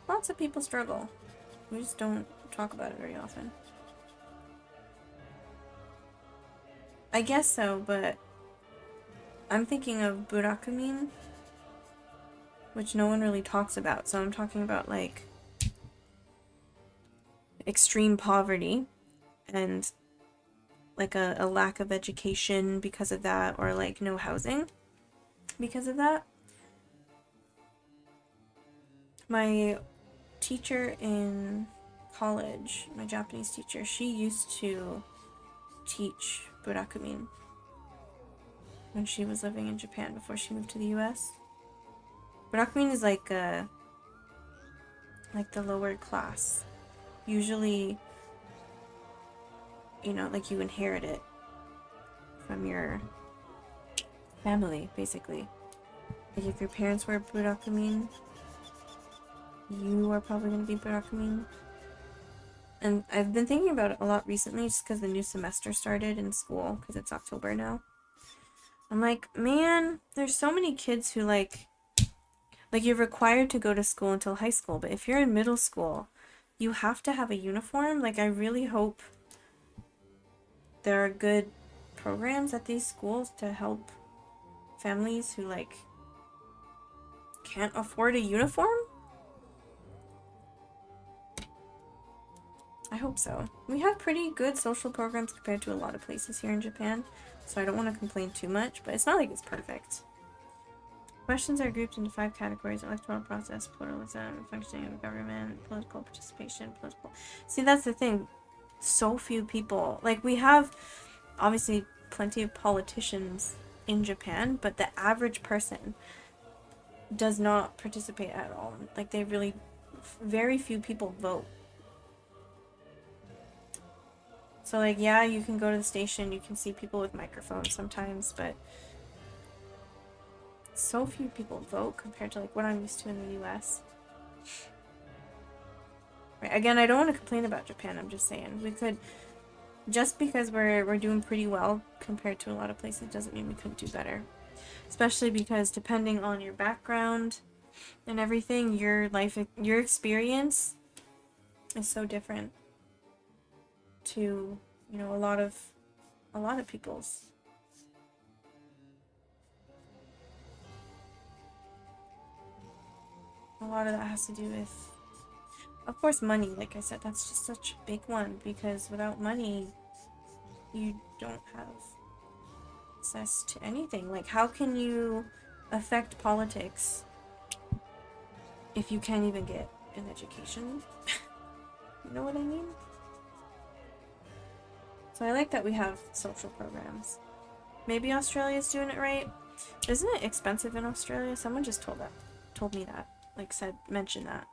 lots of people struggle. We just don't talk about it very often. I guess so, but I'm thinking of Burakumin, which no one really talks about. So I'm talking about, like, extreme poverty and, like, a lack of education because of that, or, like, no housing because of that. My teacher in college, my Japanese teacher, she used to teach Burakumin when she was living in Japan before she moved to the US. Burakumin is like the lower class. Usually, you know, like, you inherit it from your family, basically. Like, if your parents were Burakumin, you are probably going to be Burakumin. And I've been thinking about it a lot recently, just because the new semester started in school, because it's October now. I'm like, man, there's so many kids who, like, you're required to go to school until high school, but if you're in middle school, you have to have a uniform. Like, I really hope there are good programs at these schools to help families who, like, can't afford a uniform. I hope so. We have pretty good social programs compared to a lot of places here in Japan, so I don't want to complain too much, but it's not like it's perfect. Questions are grouped into 5 categories: electoral process, pluralism, functioning of government, political participation, political... See, that's the thing. So few people... Like, we have, obviously, plenty of politicians in Japan, but the average person does not participate at all. Like, they really... Very few people vote. So, like, yeah, you can go to the station, you can see people with microphones sometimes, but so few people vote compared to, like, what I'm used to in the US. Right, again, I don't want to complain about Japan, I'm just saying. We could, just because we're doing pretty well compared to a lot of places, doesn't mean we couldn't do better. Especially because depending on your background and everything, your life, your experience is so different to, you know, a lot of people's. A lot of that has to do with, of course, money. Like I said, that's just such a big one, because without money, you don't have access to anything. Like, how can you affect politics if you can't even get an education? You know what I mean? So I like that we have social programs. Maybe Australia's doing it right. Isn't it expensive in Australia? Someone just told me that. Like mentioned that.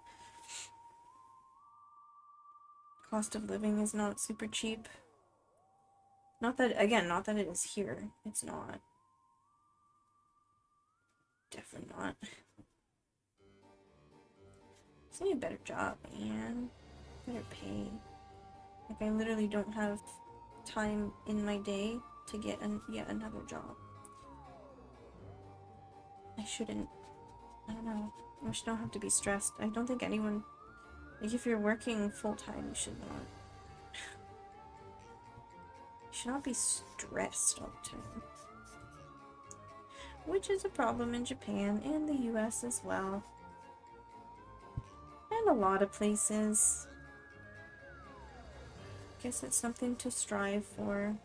Cost of living is not super cheap. Not that it is here. It's not. Definitely not. Just need a better job, man. Better pay. Like, I literally don't have time in my day to get yet another job. I shouldn't. I don't know. I should not have to be stressed. I don't think anyone... Like, if you're working full-time, you should not. You should not be stressed all the time. Which is a problem in Japan and the US as well. And a lot of places. Guess it's something to strive for.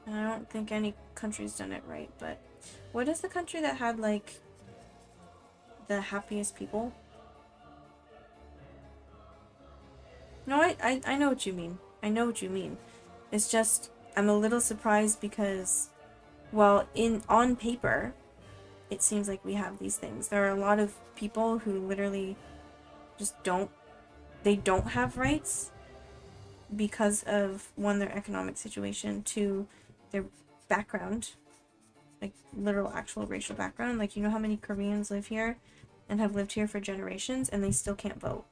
And I don't think any country's done it right, but... What is the country that had, like, the happiest people? No, I know what you mean. I know what you mean. It's just, I'm a little surprised because, well, on paper, it seems like we have these things. There are a lot of people who literally just don't have rights because of, one, their economic situation, two, their background, like literal actual racial background. Like, you know how many Koreans live here and have lived here for generations and they still can't vote.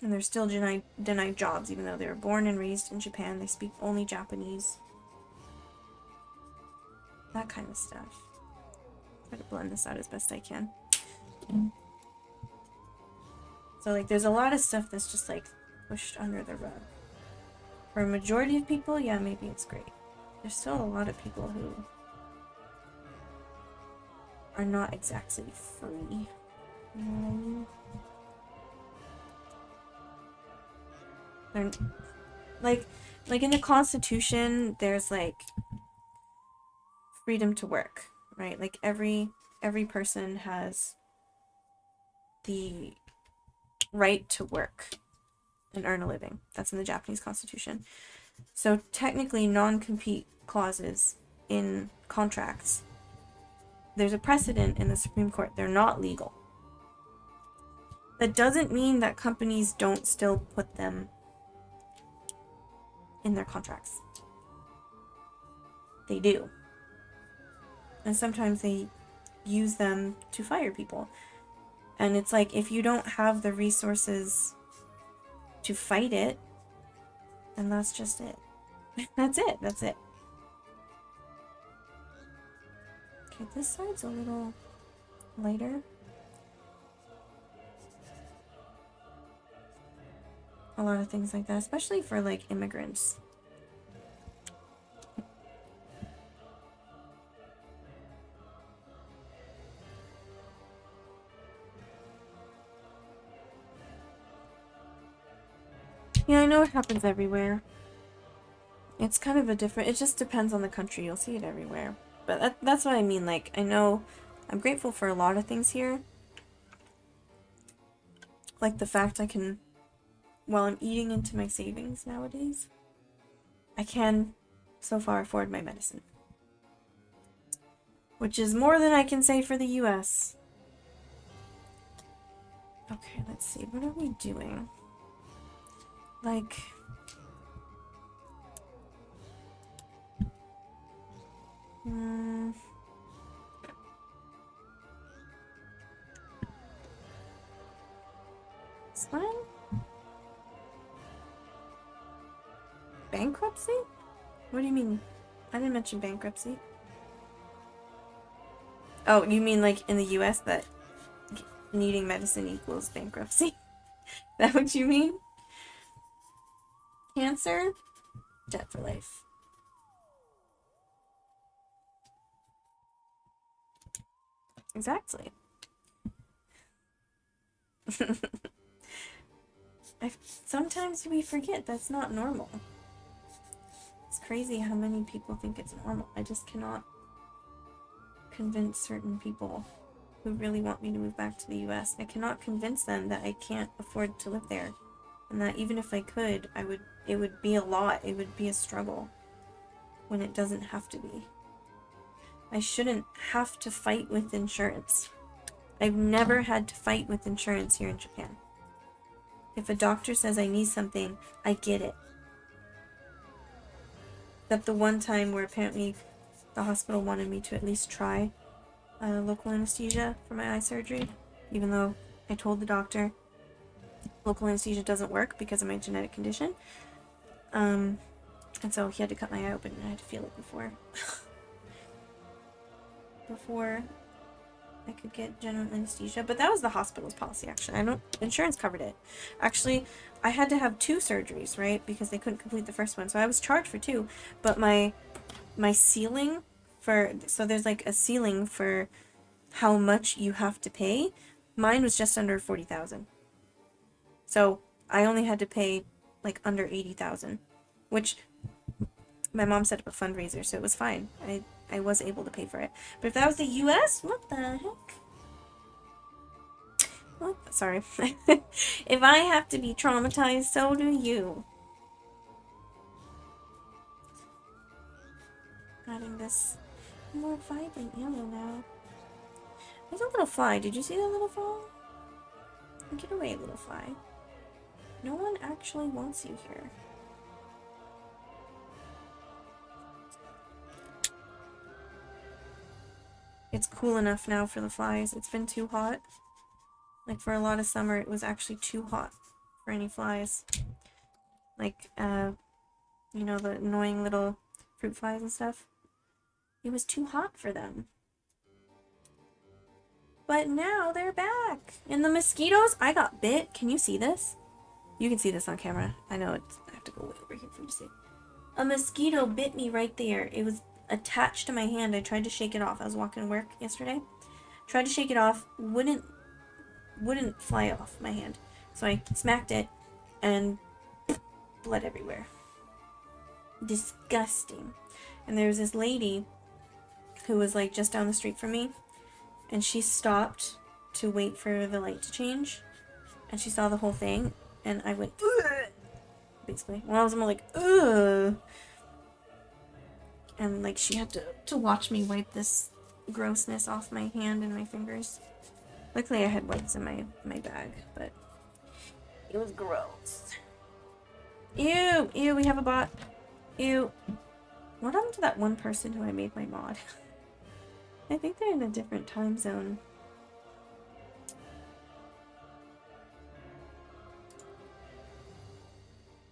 And they're still denied jobs even though they were born and raised in Japan. They speak only Japanese. That kind of stuff. Try to blend this out as best I can. So, like, there's a lot of stuff that's just, like, pushed under the rug. For a majority of people, yeah, maybe it's great. There's still a lot of people who are not exactly free. You know what I mean? They're, like in the Constitution, there's, like, freedom to work, right? Like, every person has the right to work and earn a living. That's in the Japanese Constitution. So technically, non-compete clauses in contracts, there's a precedent in the Supreme Court. They're not legal. That doesn't mean that companies don't still put them in their contracts. They do. And sometimes they use them to fire people. And it's like, if you don't have the resources to fight it, then that's just it. That's it. Okay, this side's a little lighter. A lot of things like that, especially for, like, immigrants. Yeah, I know it happens everywhere. It's kind of a different... It just depends on the country. You'll see it everywhere. But that's what I mean. Like, I know... I'm grateful for a lot of things here. Like the fact I can... While I'm eating into my savings nowadays, I can, so far, afford my medicine. Which is more than I can say for the US. Okay, let's see. What are we doing? Like... This one? Bankruptcy? What do you mean? I didn't mention bankruptcy. Oh, you mean like in the US that needing medicine equals bankruptcy? Is that what you mean? Cancer? Debt for life. Exactly. Sometimes we forget that's not normal. It's crazy how many people think it's normal. I just cannot convince certain people who really want me to move back to the US. I cannot convince them that I can't afford to live there And that even if I could, it would be a lot. It would be a struggle when it doesn't have to be. I shouldn't have to fight with insurance. I've never had to fight with insurance here in Japan. If a doctor says I need something, I get it. Except the one time where apparently the hospital wanted me to at least try local anesthesia for my eye surgery, even though I told the doctor local anesthesia doesn't work because of my genetic condition. And so he had to cut my eye open and I had to feel it before I could get general anesthesia. But that was the hospital's policy, actually. Insurance covered it. Actually, I had to have 2 surgeries, right? Because they couldn't complete the first one. So I was charged for 2. But my ceiling so there's like a ceiling for how much you have to pay. Mine was just under 40,000. So I only had to pay like under 80,000, which my mom set up a fundraiser, so it was fine. I was able to pay for it. But if that was the US, what the heck? Well, sorry. If I have to be traumatized, so do you. Adding this more vibrant yellow now. There's a little fly. Did you see that little fly? Get away, little fly. No one actually wants you here. It's cool enough now for the flies. It's been too hot. Like for a lot of summer, it was actually too hot for any flies. Like, you know, the annoying little fruit flies and stuff. It was too hot for them. But now they're back. And the mosquitoes, I got bit. Can you see this? You can see this on camera. I know I have to go way over here for you to see. A mosquito bit me right there. It was attached to my hand. I tried to shake it off. I was walking to work yesterday. Tried to shake it off. Wouldn't fly off my hand. So I smacked it and blood everywhere. Disgusting. And there was this lady who was like just down the street from me, and she stopped to wait for the light to change, and she saw the whole thing, and I went, ugh! Basically. Well, I was more like, ugh! And like she had to watch me wipe this grossness off my hand and my fingers. Luckily I had wipes in my bag, but it was gross. Ew! Ew, we have a bot. Ew. What happened to that one person who I made my mod? I think they're in a different time zone.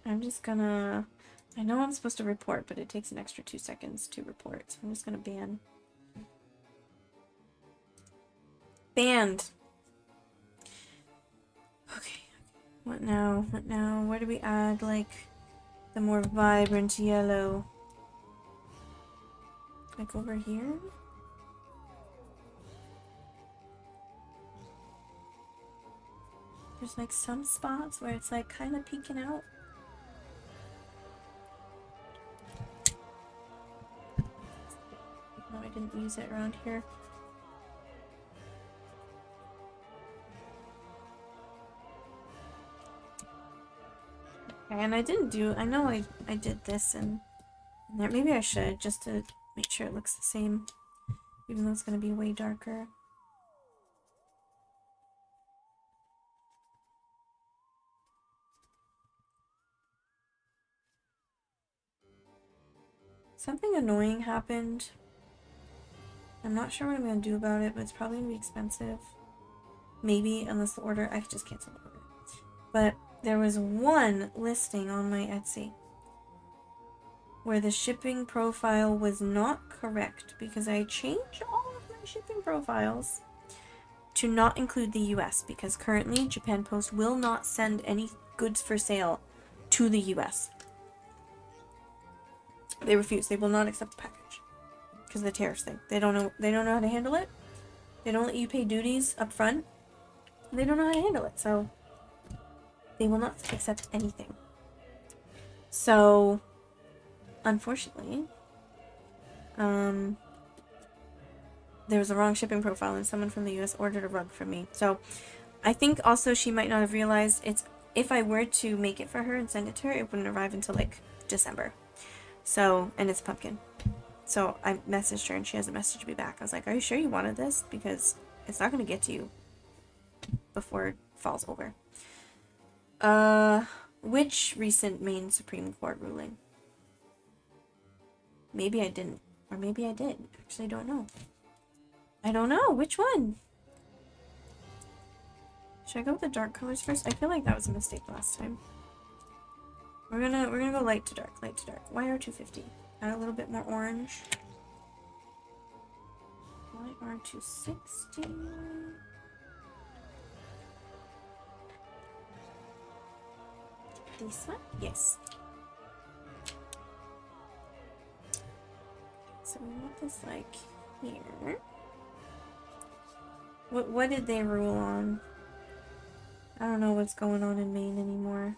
I'm just gonna... I know I'm supposed to report, but it takes an extra 2 seconds to report, so I'm just gonna ban. Banned! Okay. What now? What now? Where do we add, like, the more vibrant yellow? Like over here? There's like some spots where it's like kind of peeking out. No, I didn't use it around here. Okay, and I didn't do, I know I did this and there. Maybe I should, just to make sure it looks the same, even though it's going to be way darker. Something annoying happened. I'm not sure what I'm going to do about it, but it's probably going to be expensive. Maybe, unless the order, I could just cancel the order. But there was one listing on my Etsy where the shipping profile was not correct because I changed all of my shipping profiles to not include the US, because currently Japan Post will not send any goods for sale to the US. They refuse. They will not accept the package because of the tariffs thing. They don't know how to handle it. They don't let you pay duties up front. They don't know how to handle it, so they will not accept anything. So, unfortunately, there was a wrong shipping profile and someone from the US ordered a rug from me. So, I think also she might not have realized if I were to make it for her and send it to her, it wouldn't arrive until like December. So, and it's pumpkin. So I messaged her and she hasn't messaged me back. I was like, are you sure you wanted this? Because it's not going to get to you before fall's over. Which recent Maine Supreme Court ruling? Maybe I didn't. Or maybe I did. Actually, I don't know. I don't know. Which one? Should I go with the dark colors first? I feel like that was a mistake last time. We're gonna go light to dark, light to dark. YR250. Add a little bit more orange. YR260. This one? Yes. So we want this like here. What did they rule on? I don't know what's going on in Maine anymore.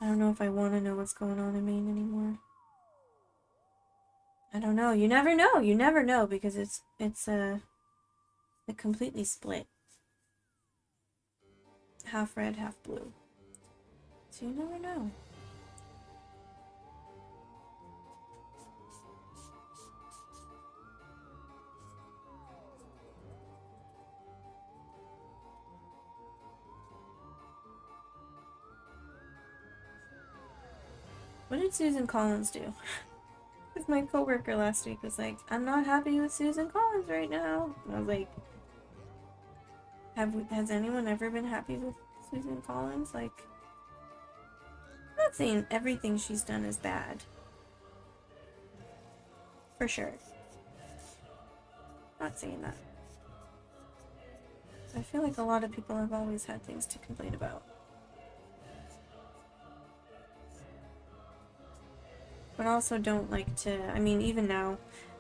I don't know if I want to know what's going on in Maine anymore. I don't know. You never know. You never know because it's completely split. Half red, half blue. So you never know. What did Susan Collins do? Because my coworker last week was like, I'm not happy with Susan Collins right now. And I was like, has anyone ever been happy with Susan Collins? Like, I'm not saying everything she's done is bad. For sure. Not saying that. I feel like a lot of people have always had things to complain about. But also don't like to, I mean, even now,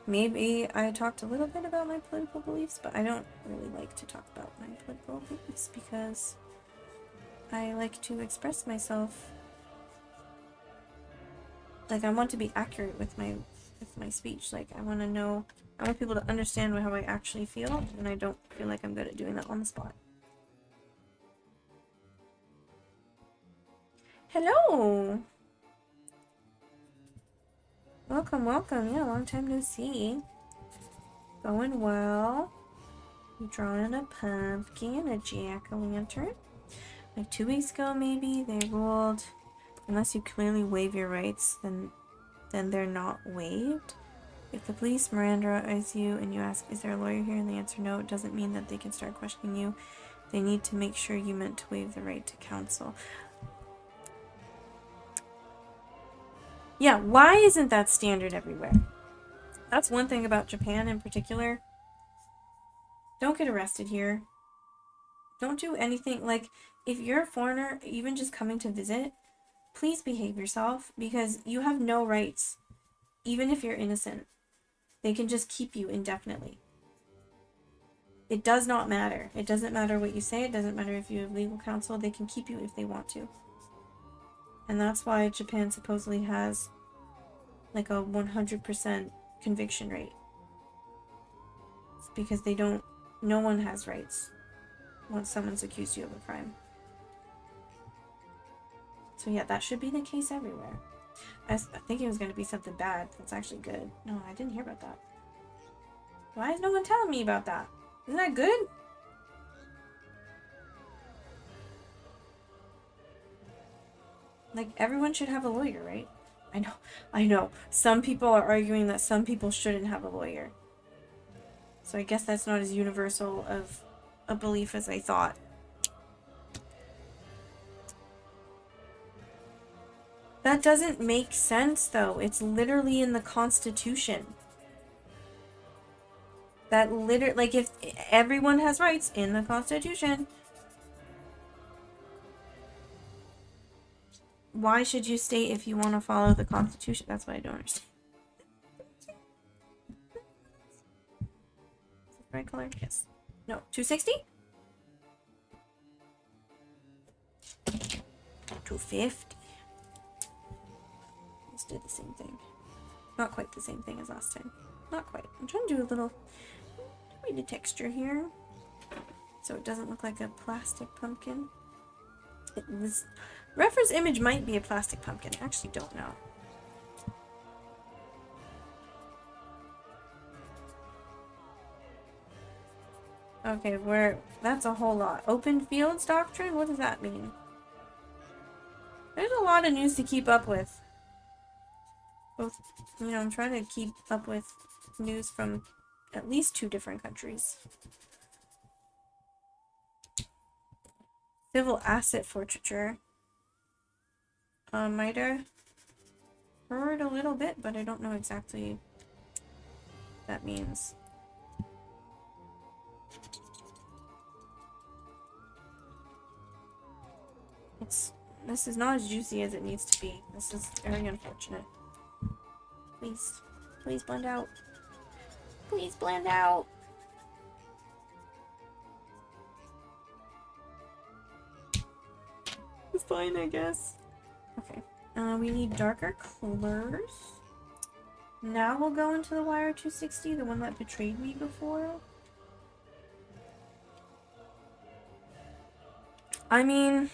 maybe I talked a little bit about my political beliefs, but I don't really like to talk about my political beliefs because I like to express myself. Like, I want to be accurate with my speech. Like, I want people to understand how I actually feel, and I don't feel like I'm good at doing that on the spot. Hello! Welcome, welcome. Yeah, long time no see. Going well. You drawing a pumpkin, a jack-o'-lantern. Like 2 weeks ago, maybe, they ruled, unless you clearly waive your rights, then they're not waived. If the police Mirandaize you and you ask, is there a lawyer here, and they answer no, it doesn't mean that they can start questioning you. They need to make sure you meant to waive the right to counsel. Yeah, why isn't that standard everywhere? That's one thing about Japan in particular. Don't get arrested here. Don't do anything. Like, if you're a foreigner, even just coming to visit, please behave yourself because you have no rights. Even if you're innocent, they can just keep you indefinitely. It does not matter. It doesn't matter what you say. It doesn't matter if you have legal counsel. They can keep you if they want to. And that's why Japan supposedly has like a 100% conviction rate. It's because no one has rights once someone's accused you of a crime. So yeah, that should be the case everywhere. I think it was going to be something bad. That's actually good. No, I didn't hear about that. Why is no one telling me about that? Isn't that good? Like, everyone should have a lawyer, right? I know. Some people are arguing that some people shouldn't have a lawyer. So I guess that's not as universal of a belief as I thought. That doesn't make sense, though. It's literally in the Constitution. Like, if everyone has rights in the Constitution, why should you state if you want to follow the Constitution? That's what I don't understand. Is it the right color? Yes. No. 260? 250. Let's do the same thing. Not quite the same thing as last time. Not quite. I'm trying to do a little bit of texture here so it doesn't look like a plastic pumpkin. This reference image might be a plastic pumpkin. I actually don't know. Okay, that's a whole lot. Open fields doctrine? What does that mean? There's a lot of news to keep up with. Both, I'm trying to keep up with news from at least 2 different countries. Civil asset forfeiture. Might have heard a little bit, but I don't know exactly what that means. This is not as juicy as it needs to be. This is very unfortunate. Please. Please blend out. Please blend out. It's fine, I guess. Okay. We need darker colors. Now we'll go into the wire 260, the one that betrayed me before. I mean,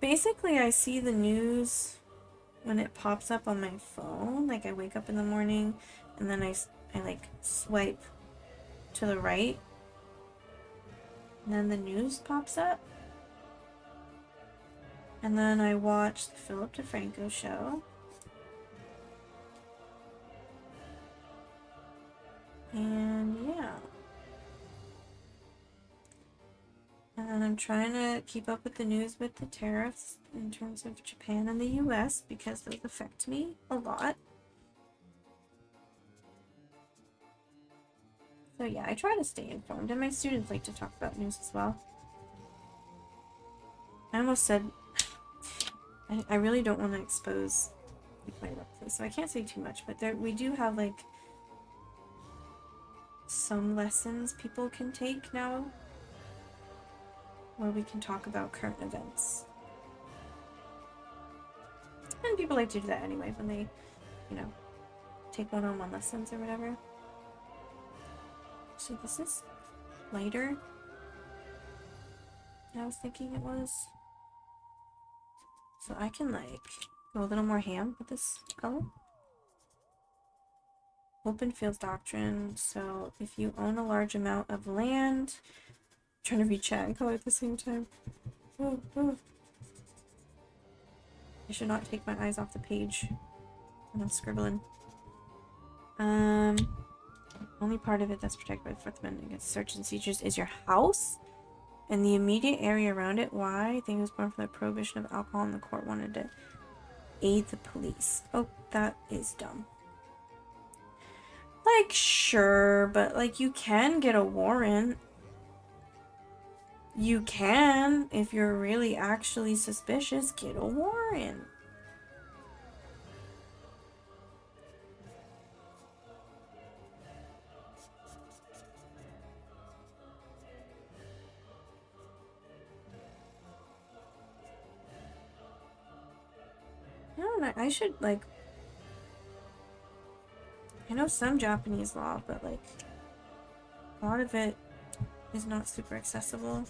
basically I see the news when it pops up on my phone. Like, I wake up in the morning and then I like swipe to the right and then the news pops up. And then I watch the Philip DeFranco show. And yeah. And then I'm trying to keep up with the news with the tariffs in terms of Japan and the US because those affect me a lot. So yeah, I try to stay informed, and my students like to talk about news as well. I almost said I really don't want to expose my workplace, so I can't say too much, but we do have like some lessons people can take now where we can talk about current events. And people like to do that anyway when they, take one-on-one lessons or whatever. So this is lighter than I was thinking it was. So I can like go a little more ham with this color. Open fields doctrine. So if you own a large amount of land, I'm trying to read chat and color at the same time. Oh. I should not take my eyes off the page when I'm scribbling. Only part of it that's protected by the Fourth Amendment against search and seizures is your house and the immediate area around it. Why? I think it was born from the prohibition of alcohol, and the court wanted to aid the police. Oh, that is dumb. Like, sure, but like, you can get a warrant. You can, if you're really actually suspicious, get a warrant. I don't know, I should, like, I know some Japanese law, but like, a lot of it is not super accessible.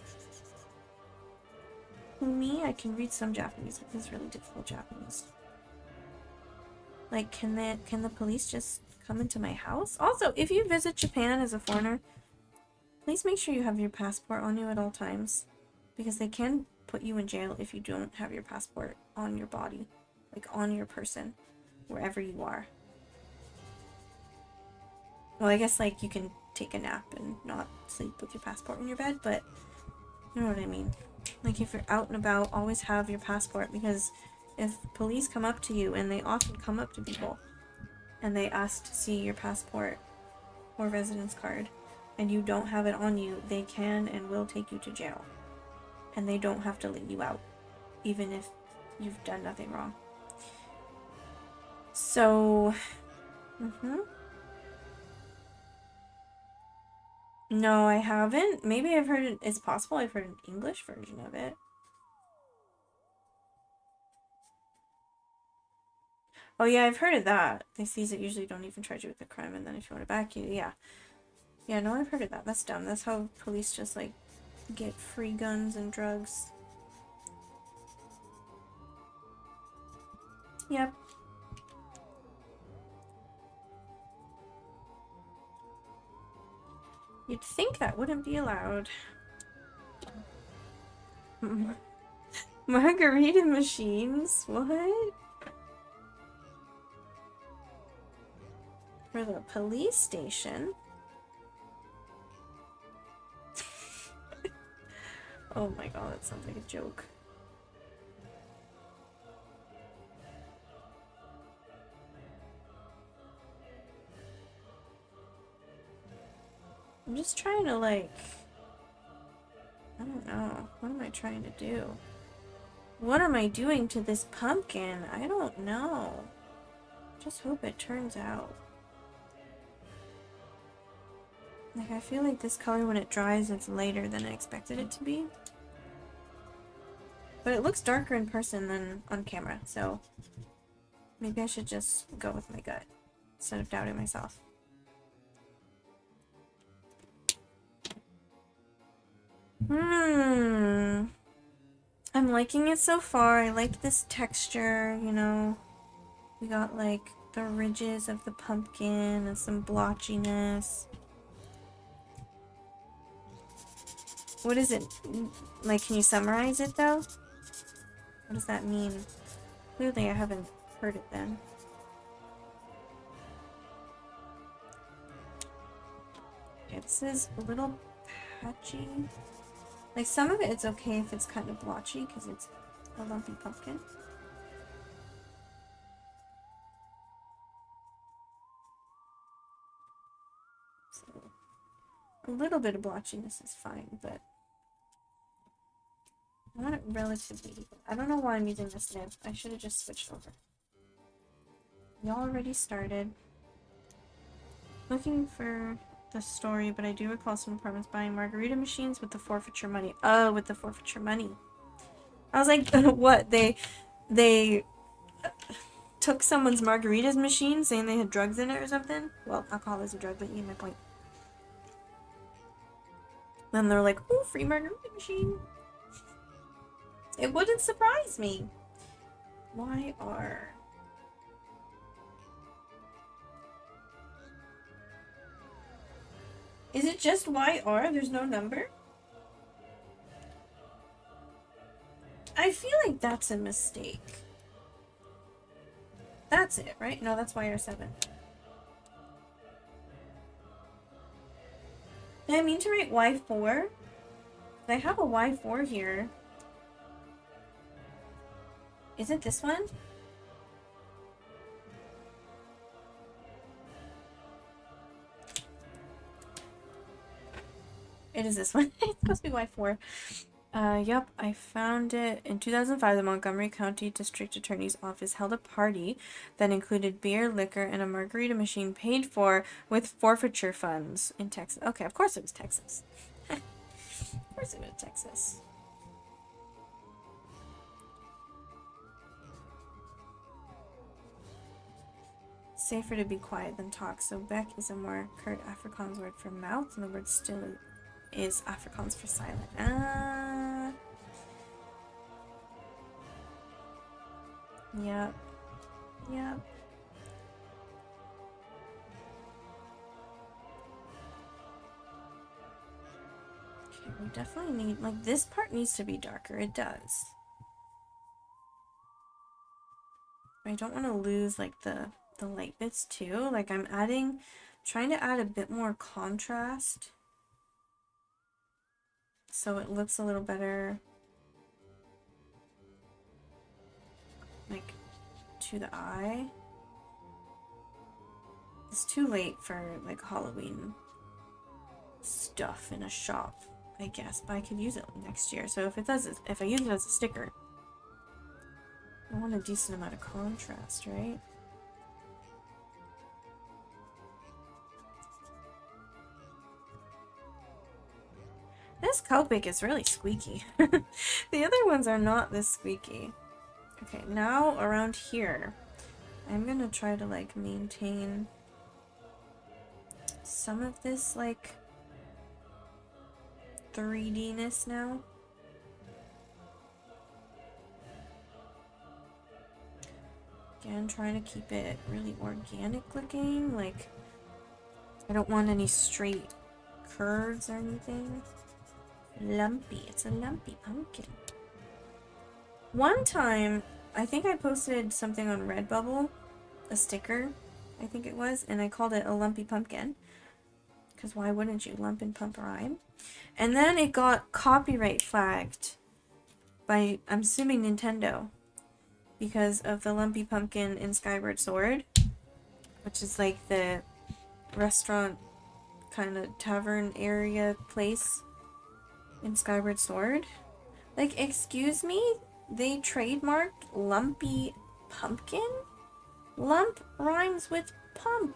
Me, I can read some Japanese, but it's really difficult Japanese. Like, can the police just come into my house? Also, if you visit Japan as a foreigner, please make sure you have your passport on you at all times, because they can put you in jail if you don't have your passport on your body, like on your person, wherever you are. Well, I guess like you can take a nap and not sleep with your passport in your bed, but you know what I mean. Like, if you're out and about, always have your passport, because if police come up to you, and they often come up to people, and they ask to see your passport or residence card, and you don't have it on you, they can and will take you to jail. And they don't have to let you out, even if you've done nothing wrong. So, No, I haven't. Maybe I've heard it. It's possible I've heard an English version of it. Oh yeah, I've heard of that. They seize it, usually don't even charge you with the crime, and then if you want it back, yeah. Yeah, no, I've heard of that. That's dumb. That's how police just, like, get free guns and drugs. Yep. You'd think that wouldn't be allowed. Margarita machines? What? For the police station? Oh my god, that sounds like a joke. I'm just trying to, like... I don't know. What am I trying to do? What am I doing to this pumpkin? I don't know. Just hope it turns out. Like, I feel like this color, when it dries, it's lighter than I expected it to be. But it looks darker in person than on camera, so maybe I should just go with my gut instead of doubting myself. I'm liking it so far. I like this texture, you know. We got like the ridges of the pumpkin and some blotchiness. What is it? Like, can you summarize it though? What does that mean? Clearly I haven't heard it then. Okay, this is a little patchy. Like, some of it's okay if it's kind of blotchy because it's a lumpy pumpkin. So, a little bit of blotchiness is fine, but I want it relatively even. I don't know why I'm using this nib. I should have just switched over. We already started. Looking for the story, but I do recall some apartments buying margarita machines with the forfeiture money. Oh, with the forfeiture money. I was like, what? They took someone's margaritas machine saying they had drugs in it or something? Well, alcohol is a drug, but you get my point. Then they're like, oh, free margarita machine. It wouldn't surprise me. YR. Is it just YR? There's no number? I feel like that's a mistake. That's it, right? No, that's YR7. Did I mean to write Y4? I have a Y4 here. Is it this one? It is this one. It's supposed to be Y4. Yep, I found it. In 2005, the Montgomery County District Attorney's Office held a party that included beer, liquor, and a margarita machine paid for with forfeiture funds in Texas. Okay, of course it was Texas. Of course it was Texas. Safer to be quiet than talk, so Beck is a more curt Afrikaans word for mouth, and the word still is Afrikaans for silent. Yep. Yep. Okay, we definitely need, like, this part needs to be darker. It does. I don't want to lose, like, the light bits too. Like, I'm trying to add a bit more contrast so it looks a little better, like, to the eye. It's too late for, like, Halloween stuff in a shop, I guess, but I could use it next year. So if I use it as a sticker, I want a decent amount of contrast, right? This Copic is really squeaky. The other ones are not this squeaky. Okay, now around here, I'm gonna try to, like, maintain some of this, like, 3D-ness now. Again, trying to keep it really organic looking. Like, I don't want any straight curves or anything. Lumpy. It's a lumpy pumpkin. One time, I think I posted something on Redbubble, a sticker, I think it was, and I called it a lumpy pumpkin. Because why wouldn't you? Lump and pump rhyme. And then it got copyright flagged by, I'm assuming, Nintendo. Because of the lumpy pumpkin in Skyward Sword. Which is like the restaurant kind of tavern area place in Skyward Sword. Like, excuse me? They trademarked lumpy pumpkin? Lump rhymes with pump.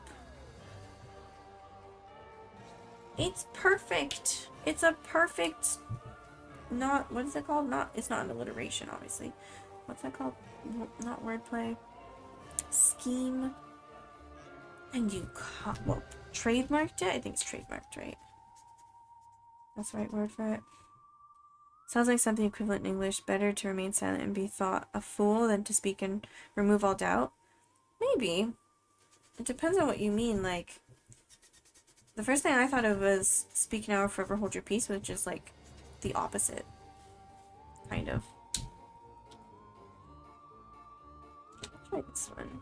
It's perfect. It's a perfect, not, what is it called? Not, it's not an alliteration, obviously. What's that called? Not wordplay. Scheme. And you, well, trademarked it? I think it's trademarked, right? That's the right word for it. Sounds like something equivalent in English. Better to remain silent and be thought a fool than to speak and remove all doubt. Maybe. It depends on what you mean, like, the first thing I thought of was speak now or forever hold your peace, which is like the opposite. Kind of. I'll try this one.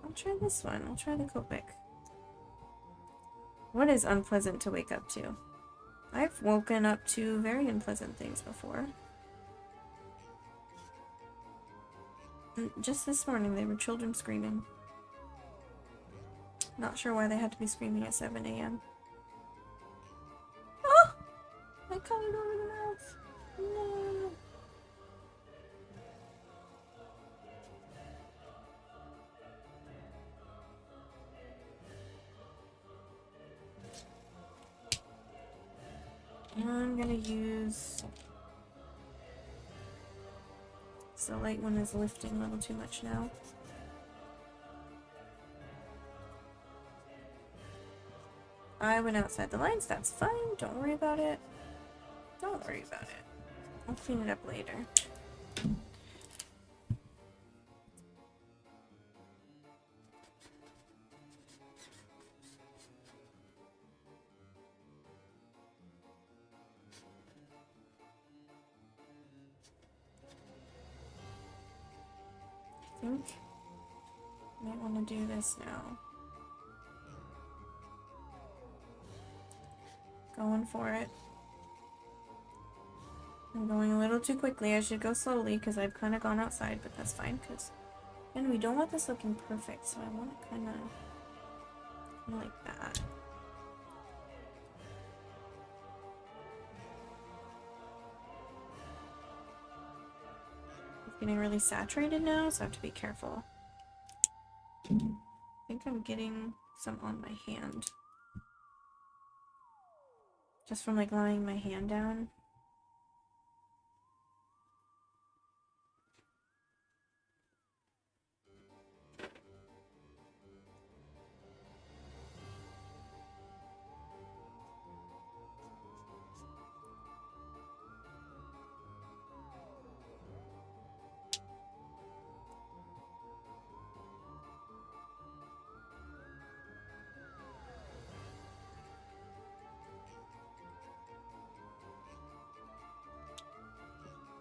I'll try this one. I'll try the Copic. What is unpleasant to wake up to? I've woken up to very unpleasant things before. Just this morning, there were children screaming. Not sure why they had to be screaming at 7 a.m. Oh! I cut it over the mouth. No. I'm gonna use... The light one is lifting a little too much now. I went outside the lines, that's fine. Don't worry about it. Don't worry about it. I'll clean it up later. I think I might want to do this now. Going for it. I'm going a little too quickly. I should go slowly because I've kind of gone outside, but that's fine because, and we don't want this looking perfect, so I want it kind of like that. It's getting really saturated now, so I have to be careful. I think I'm getting some on my hand. Just from like lying my hand down.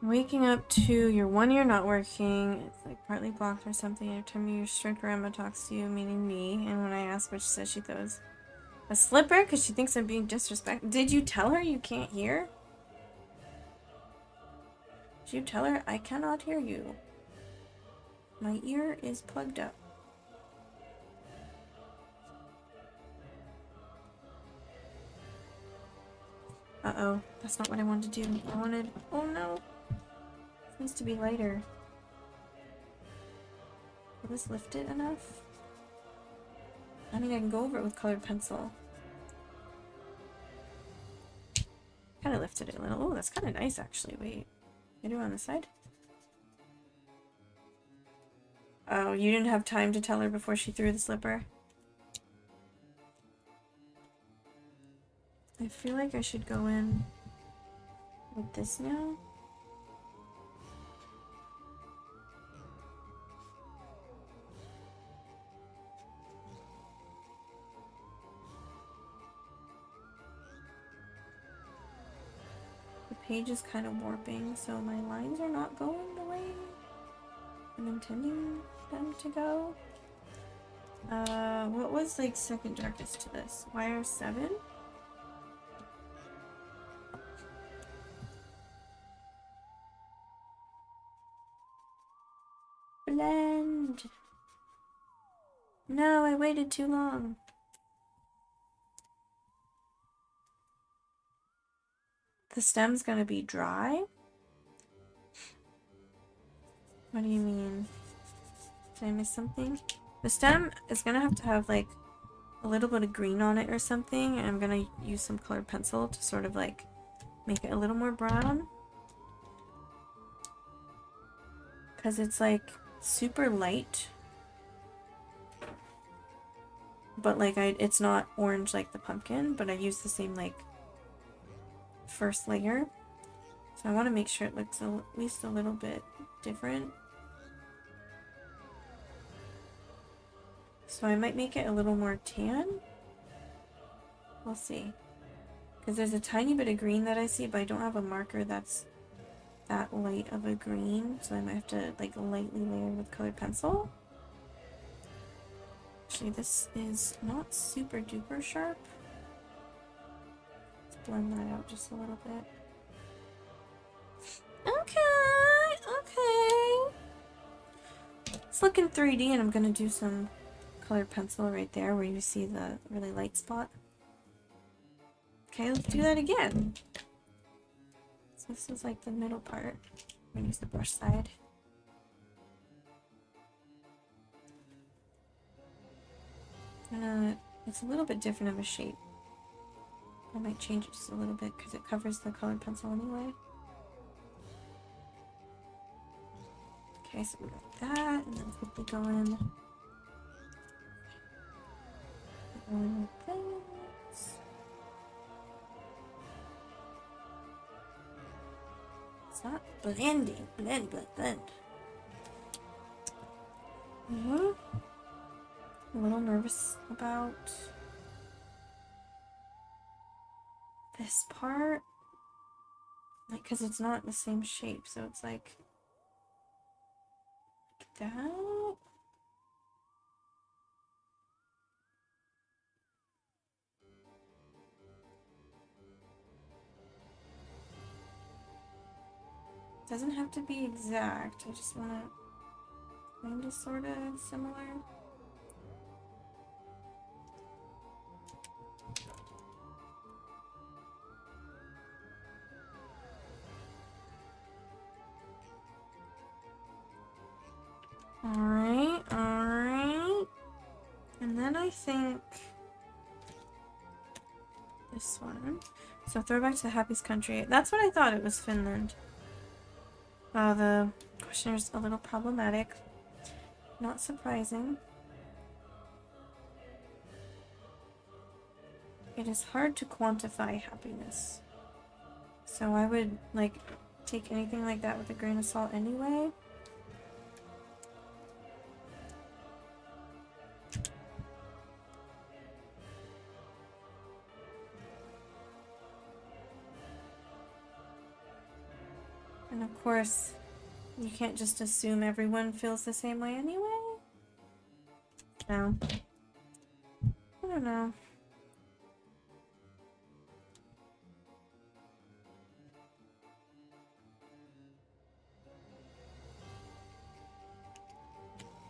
Waking up to your 1 ear not working, it's like partly blocked or something. Every time your strict grandma talks to you, meaning me, and when I ask what she says, she throws a slipper because she thinks I'm being disrespectful. Did you tell her you can't hear? Did you tell her I cannot hear you? My ear is plugged up. Uh-oh, that's not what I wanted to do. I wanted, oh no. Needs to be lighter. Will this lift it enough? I mean, I can go over it with colored pencil. Kind of lifted it a little. Oh, that's kind of nice, actually. Wait. Can I do it on this side? Oh, you didn't have time to tell her before she threw the slipper? I feel like I should go in with this now. page is kind of warping, so my lines are not going the way I'm intending them to go. What was like second darkest to this? Wire 7? Blend! No, I waited too long. The stem's gonna be dry? What do you mean? Did I miss something? The stem is gonna have to have like a little bit of green on it or something, and I'm gonna use some colored pencil to sort of like make it a little more brown. Because it's like super light. But like it's not orange like the pumpkin, but I use the same like first layer. So I want to make sure it looks at least a little bit different. So I might make it a little more tan. We'll see. Because there's a tiny bit of green that I see, but I don't have a marker that's that light of a green. So I might have to like lightly layer with colored pencil. Actually, this is not super duper sharp. Let's blend that out just a little bit. Okay. It's looking 3D, and I'm gonna do some colored pencil right there where you see the really light spot. Okay, let's do that again. So this is like the middle part. I'm gonna use the brush side. It's a little bit different of a shape. I might change it just a little bit because it covers the colored pencil anyway. Okay, so we got that, and then quickly go in with this. It's not blending. Blend. A little nervous about this part, like, because it's not the same shape, so it's like that. Doesn't have to be exact. I just want to kind of sort of similar. Alright. And then I think this one. So throwback to the happiest country. That's what I thought it was, Finland. Oh, the questionnaire a little problematic. Not surprising. It is hard to quantify happiness. So I would, like, take anything like that with a grain of salt anyway. And of course, you can't just assume everyone feels the same way anyway. No. I don't know.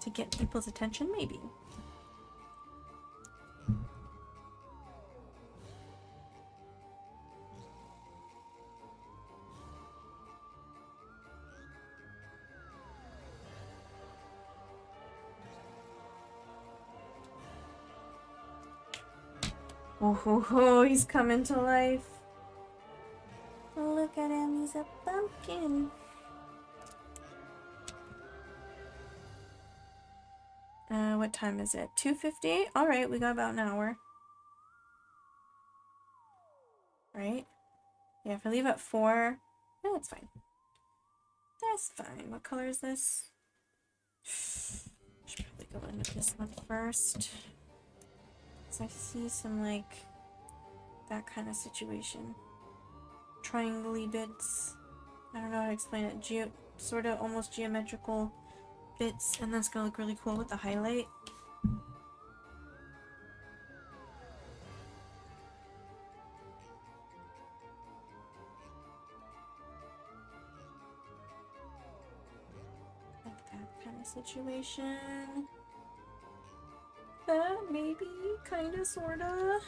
To get people's attention, maybe. Oh ho ho, he's coming to life. Look at him, he's a pumpkin. What time is it? 2:58? Alright, we got about an hour. Right? Yeah, if I leave at 4, no, that's fine. That's fine. What color is this? Should probably go in with this one first. So I see some, like, that kind of situation. triangle-y bits. I don't know how to explain it. Sort of almost geometrical bits, and that's gonna look really cool with the highlight. Like that kind of situation. Maybe, kinda, sorta.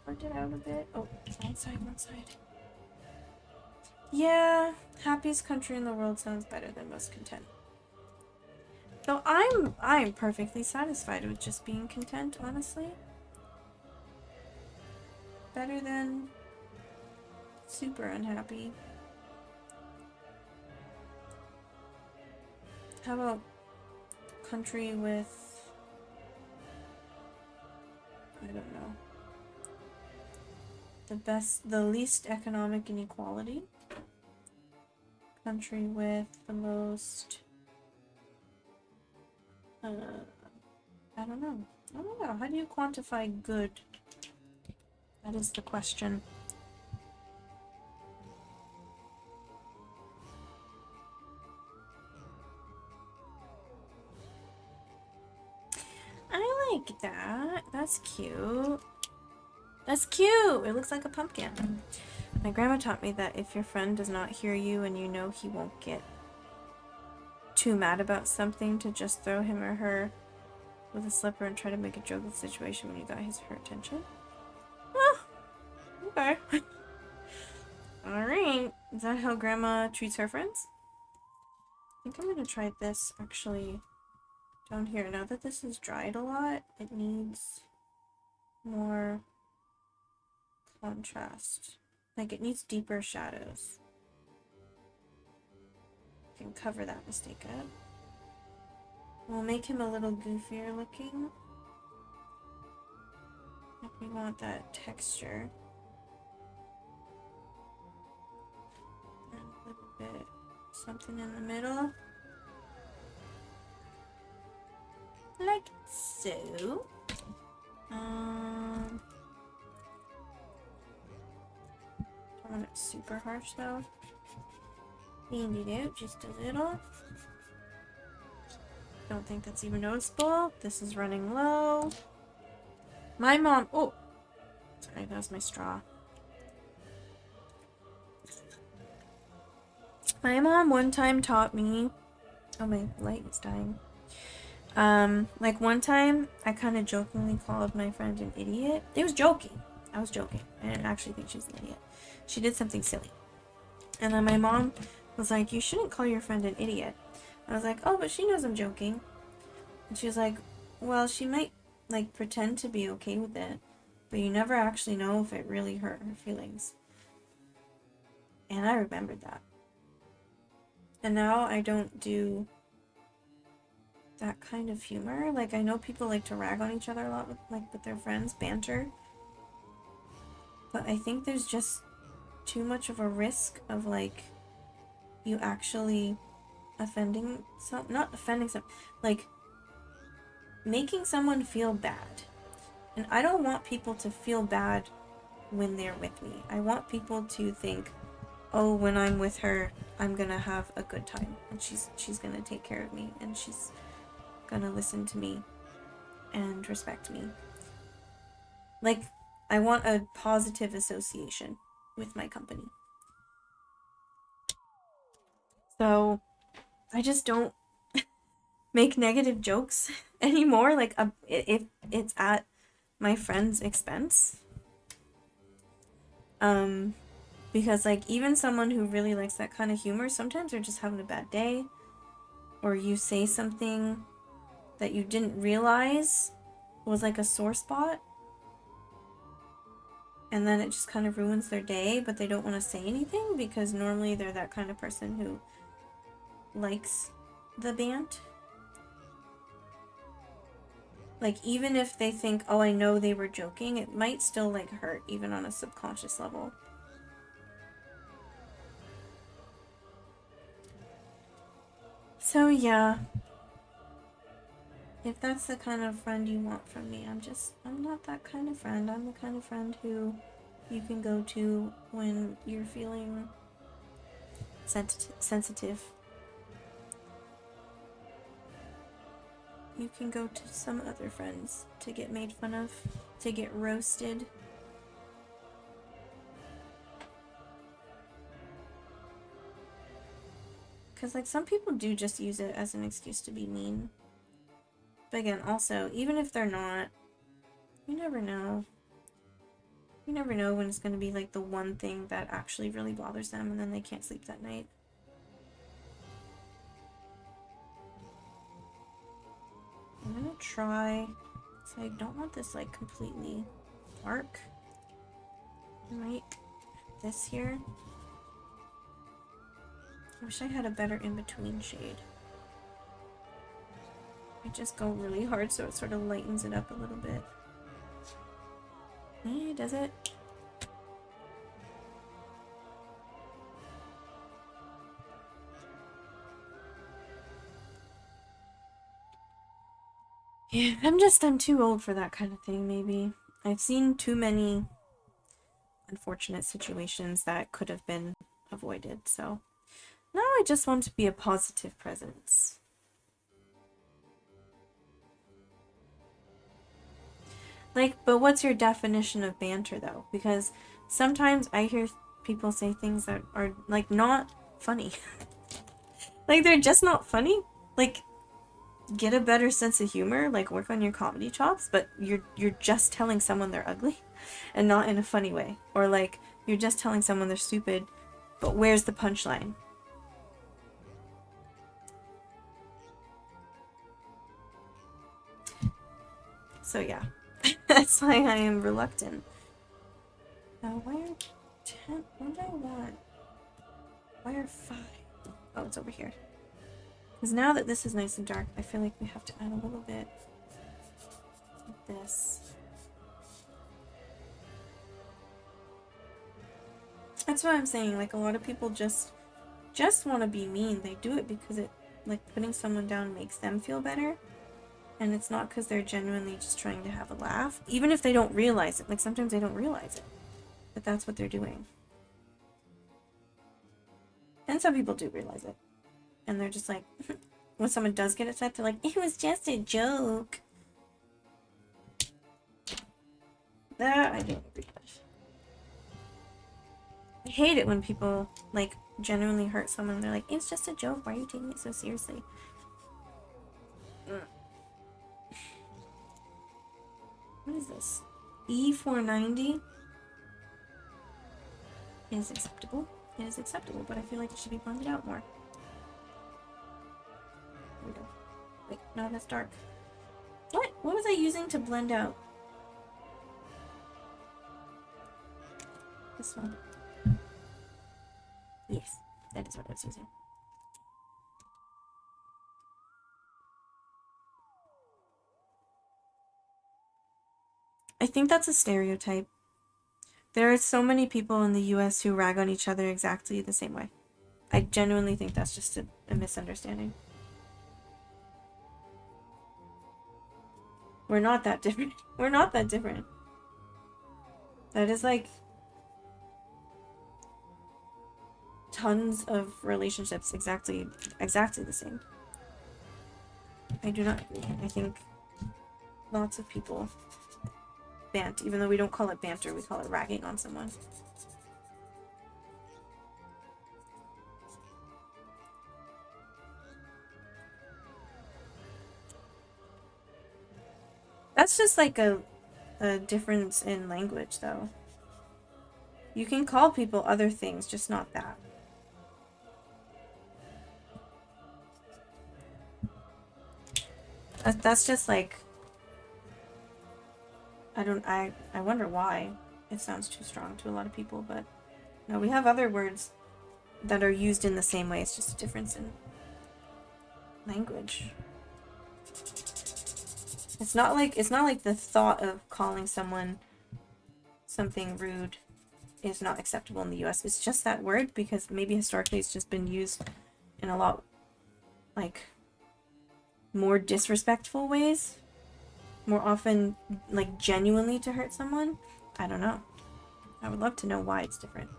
Worked it out a bit. Oh, one side. Yeah, happiest country in the world sounds better than most content. Though I'm perfectly satisfied with just being content, honestly. Better than super unhappy. How about country with, I don't know, the least economic inequality? Country with the most, I don't know. How do you quantify good? That is the question. I like that. That's cute. That's cute! It looks like a pumpkin. My grandma taught me that if your friend does not hear you and you know he won't get too mad about something, to just throw him or her with a slipper and try to make a joke of the situation when you got his or her attention. Oh, okay. Alright. Is that how grandma treats her friends? I think I'm gonna try this actually down here. Now that this is dried a lot, it needs more contrast. Like, it needs deeper shadows. I can cover that mistake up. We'll make him a little goofier looking. If we want that texture. And a little bit something in the middle. Like so. Don't want it super harsh though. Cleaned it out just a little. Don't think that's even noticeable. This is running low. My mom. Oh, sorry, that was my straw. My mom one time taught me. Oh, my light is dying. Like one time, I kind of jokingly called my friend an idiot. It was joking. I was joking. I didn't actually think she was an idiot. She did something silly. And then my mom was like, you shouldn't call your friend an idiot. I was like, oh, but she knows I'm joking. And she was like, well, she might, like, pretend to be okay with it, but you never actually know if it really hurt her feelings. And I remembered that. And now I don't do that kind of humor. Like, I know people like to rag on each other a lot with their friends, banter. But I think there's just too much of a risk of, like, you actually offending not offending some, like, making someone feel bad. And I don't want people to feel bad when they're with me. I want people to think, oh, when I'm with her, I'm gonna have a good time, and she's gonna take care of me, and she's gonna listen to me and respect me. Like, I want a positive association with my company. So I just don't make negative jokes anymore, like, if it's at my friend's expense. Because, like, even someone who really likes that kind of humor, sometimes they're just having a bad day, or you say something that you didn't realize was like a sore spot, and then it just kind of ruins their day, but they don't want to say anything because normally they're that kind of person who likes the bant. Like, even if they think, oh, I know they were joking, it might still, like, hurt, even on a subconscious level. So, yeah. If that's the kind of friend you want from me, I'm not that kind of friend. I'm the kind of friend who you can go to when you're feeling sensitive. You can go to some other friends to get made fun of, to get roasted. Because, like, some people do just use it as an excuse to be mean. But again, also, even if they're not, you never know. You never know when it's going to be, like, the one thing that actually really bothers them and then they can't sleep that night. I'm gonna try, so I don't want this, like, completely dark. I might this here. I wish I had a better in-between shade. I just go really hard so it sort of lightens it up a little bit. Does it? Yeah, I'm too old for that kind of thing, maybe. I've seen too many unfortunate situations that could have been avoided, so now I just want to be a positive presence. Like, but what's your definition of banter, though? Because sometimes I hear people say things that are, like, not funny. Like, they're just not funny. Like, get a better sense of humor, like, work on your comedy chops, but you're just telling someone they're ugly and not in a funny way. Or, like, you're just telling someone they're stupid, but where's the punchline? So, yeah. That's why I am reluctant. Wire 10? What do I want? Wire 5. Oh, it's over here. Because now that this is nice and dark, I feel like we have to add a little bit of this. That's what I'm saying. Like, a lot of people just want to be mean. They do it because it, like, putting someone down makes them feel better. And it's not because they're genuinely just trying to have a laugh. Even if they don't realize it. Like, sometimes they don't realize it. But that's what they're doing. And some people do realize it. And they're just like, when someone does get upset, they're like, it was just a joke. That I don't agree with. I hate it when people, like, genuinely hurt someone. They're like, it's just a joke. Why are you taking it so seriously? What is this? E490 is acceptable. It is acceptable, but I feel like it should be blended out more. There we go. Wait, no, that's dark. What? What was I using to blend out? This one. Yes, that is what I was using. I think that's a stereotype. There are so many people in the US who rag on each other exactly the same way. I genuinely think that's just a misunderstanding. We're not that different. We're not that different. That is like tons of relationships exactly the same. I do not agree. I think lots of people bant, even though we don't call it banter, we call it ragging on someone. That's just like a difference in language, though. You can call people other things, just not that. That's just like, I wonder why it sounds too strong to a lot of people, but no, we have other words that are used in the same way. It's just a difference in language. It's not like the thought of calling someone something rude is not acceptable in the US. It's just that word because maybe historically it's just been used in a lot, like, more disrespectful ways. More often, like, genuinely to hurt someone. I don't know. I would love to know why it's different.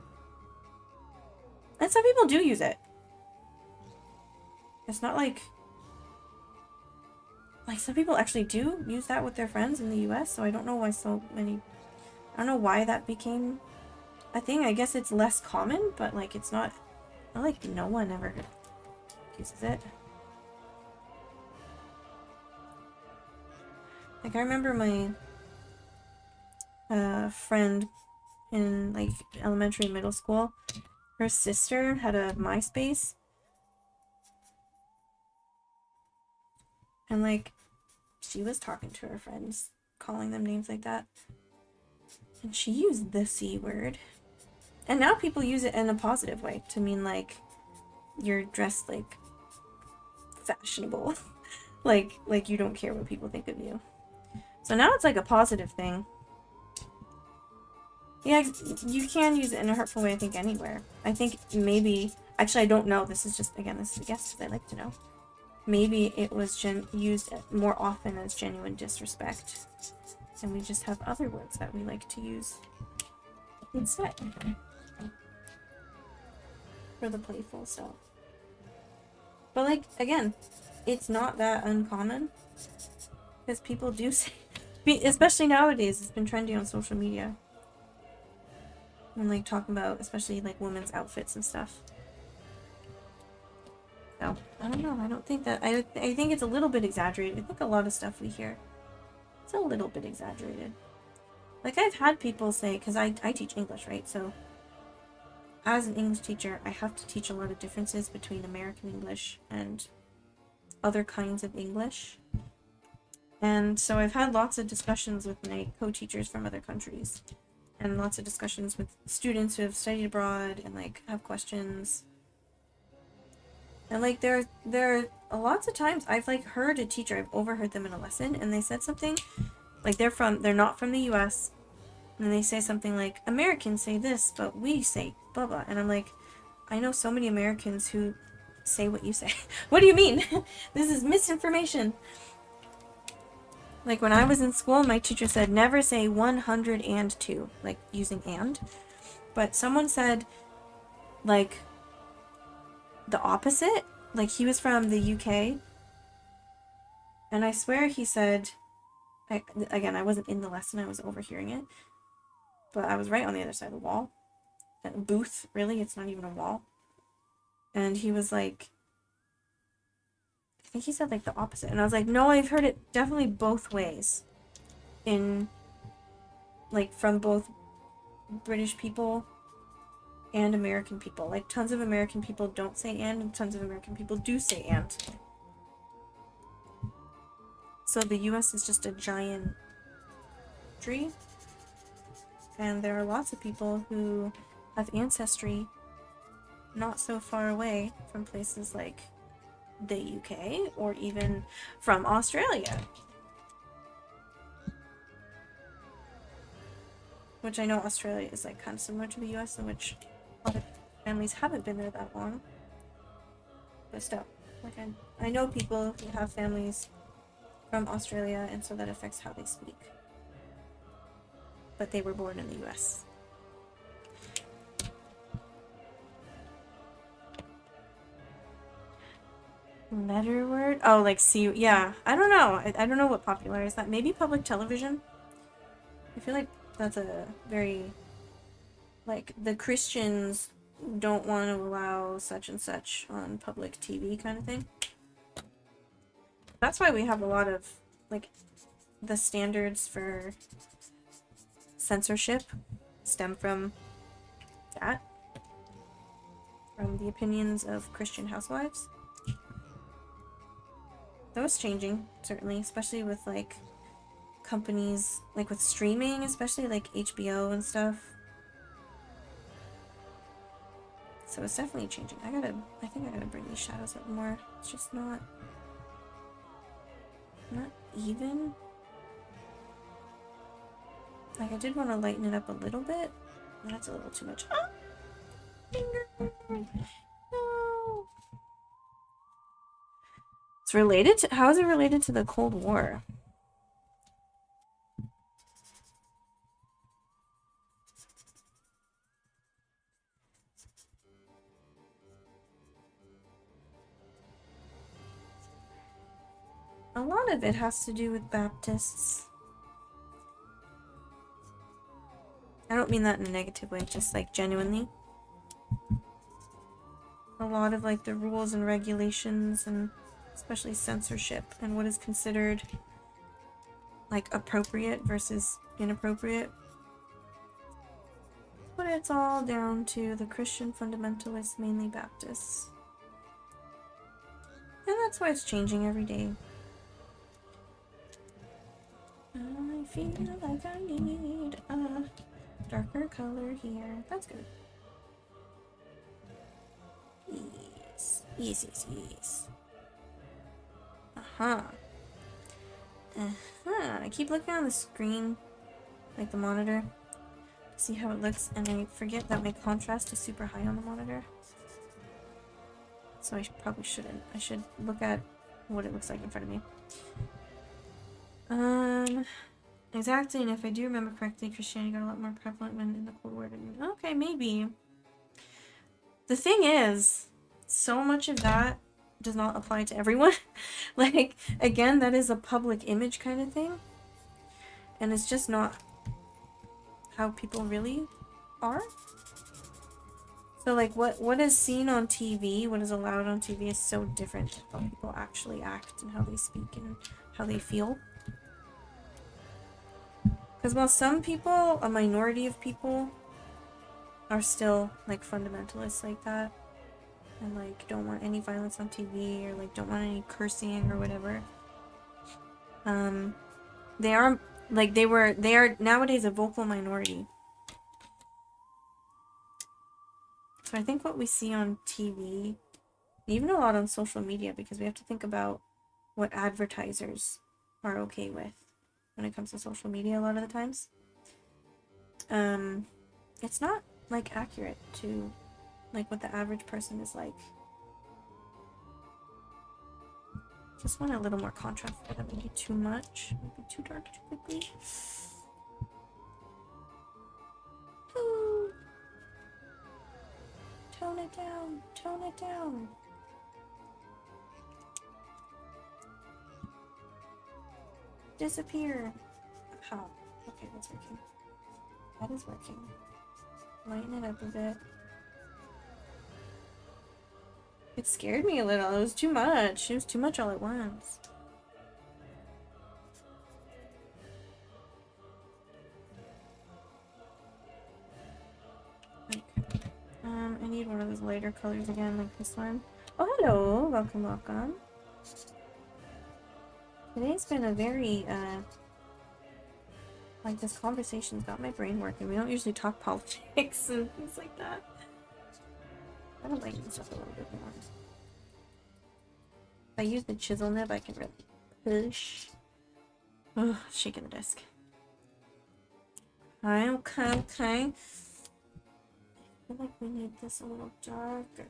And some people do use it. It's not like some people actually do use that with their friends in the US, so I don't know why so many, I don't know why that became a thing. I guess it's less common, but like it's not like no one ever uses it. Like I remember my friend in like elementary and middle school, her sister had a MySpace, and like she was talking to her friends, calling them names like that, and she used the C word. And now people use it in a positive way to mean like you're dressed like fashionable. like you don't care what people think of you. So now it's like a positive thing. Yeah, you can use it in a hurtful way, I think, anywhere. I think maybe, actually I don't know, this is just, again, this is a guess because I like to know. Maybe it was used more often as genuine disrespect. And we just have other words that we like to use instead. For the playful stuff. But like, again, it's not that uncommon. Because people do say, especially nowadays, it's been trendy on social media. And like talking about, especially like women's outfits and stuff. So, I don't know, I don't think that, I think it's a little bit exaggerated. I think a lot of stuff we hear, it's a little bit exaggerated. Like I've had people say, because I teach English, right? So as an English teacher, I have to teach a lot of differences between American English and other kinds of English. And so I've had lots of discussions with my co-teachers from other countries. And lots of discussions with students who have studied abroad and like have questions. And like there are lots of times I've like heard a teacher, I've overheard them in a lesson, and they said something like they're not from the US, and they say something like, Americans say this, but we say blah blah. And I'm like, I know so many Americans who say what you say. What do you mean? This is misinformation. Like when I was in school, my teacher said never say 102, like using and. But someone said like the opposite. Like he was from the UK. And I swear he said, again, I wasn't in the lesson, I was overhearing it. But I was right on the other side of the wall. A booth, really, it's not even a wall. And he was like, I think he said like the opposite. And I was like, no, I've heard it definitely both ways. In, like, from both British people and American people. Like, tons of American people don't say and tons of American people do say and. So the US is just a giant tree. And there are lots of people who have ancestry not so far away from places like the UK or even from Australia. Which I know Australia is like kind of similar to the US, in which a lot of families haven't been there that long. But still, like I know people who have families from Australia, and so that affects how they speak. But they were born in the US. Letter word? Oh, like see, yeah. I don't know. I don't know what popularized that. Maybe public television? I feel like that's a very, like, the Christians don't want to allow such and such on public TV kind of thing. That's why we have a lot of, like, the standards for censorship stem from that. From the opinions of Christian housewives. That was changing, certainly, especially with, like, companies, like, with streaming, especially, like, HBO and stuff. So it's definitely changing. I think I gotta bring these shadows up more. It's just not even. Like, I did want to lighten it up a little bit. That's a little too much. Ah! Finger! No! It's related to, how is it related to the Cold War? lot of it has to do with Baptists. I don't mean that in a negative way, just like genuinely. A lot of like the rules and regulations and especially censorship and what is considered like appropriate versus inappropriate. But it's all down to the Christian fundamentalists, mainly Baptists. And that's why it's changing every day. I feel like I need a darker color here. That's good. Yes. Yes, yes, yes. Uh-huh. Uh-huh. I keep looking on the screen, like the monitor, to see how it looks, and I forget that my contrast is super high on the monitor. So I probably shouldn't. I should look at what it looks like in front of me. Exactly, and if I do remember correctly, Christianity got a lot more prevalent when in the Cold War. Okay, maybe. The thing is, so much of that does not apply to everyone. Like, again, that is a public image kind of thing. And it's just not how people really are. So, like, what is seen on TV, what is allowed on TV is so different to how people actually act and how they speak and how they feel. Because while some people, a minority of people, are still, like, fundamentalists like that, and, like, don't want any violence on TV, or, like, don't want any cursing or whatever, they are, like, they are nowadays a vocal minority. So I think what we see on TV, even a lot on social media, because we have to think about what advertisers are okay with when it comes to social media a lot of the times. It's not, like, accurate to, like, what the average person is like. Just want a little more contrast. That would be too much. It would be too dark too quickly. Ooh. Tone it down. Tone it down. Disappear. How? Okay, that's working. That is working. Lighten it up a bit. It scared me a little. It was too much. It was too much all at once. Okay. I need one of those lighter colors again, like this one. Oh, hello. Welcome, welcome. Today's been a very, like, this conversation's got my brain working. We don't usually talk politics and things like that. I don't like this stuff a little bit more. If I use the chisel nib, I can really push. Oh, shaking the desk. Okay, okay. I feel like we need this a little darker.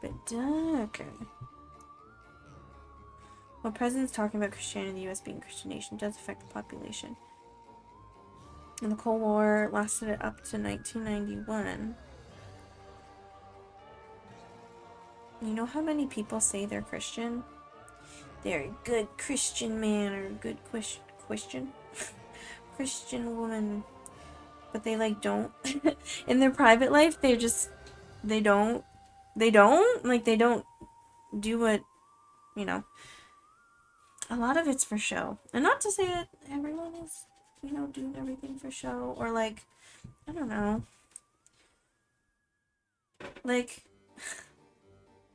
Bit darker. While presidents talking about Christianity and the U.S. being a Christian nation does affect the population. And the Cold War lasted up to 1991. You know how many people say they're Christian? They're a good Christian man or a good Christian woman. But they, like, don't. In their private life, they don't do what, you know. A lot of it's for show. And not to say that everyone is, you know, doing everything for show. Or, like, I don't know. Like,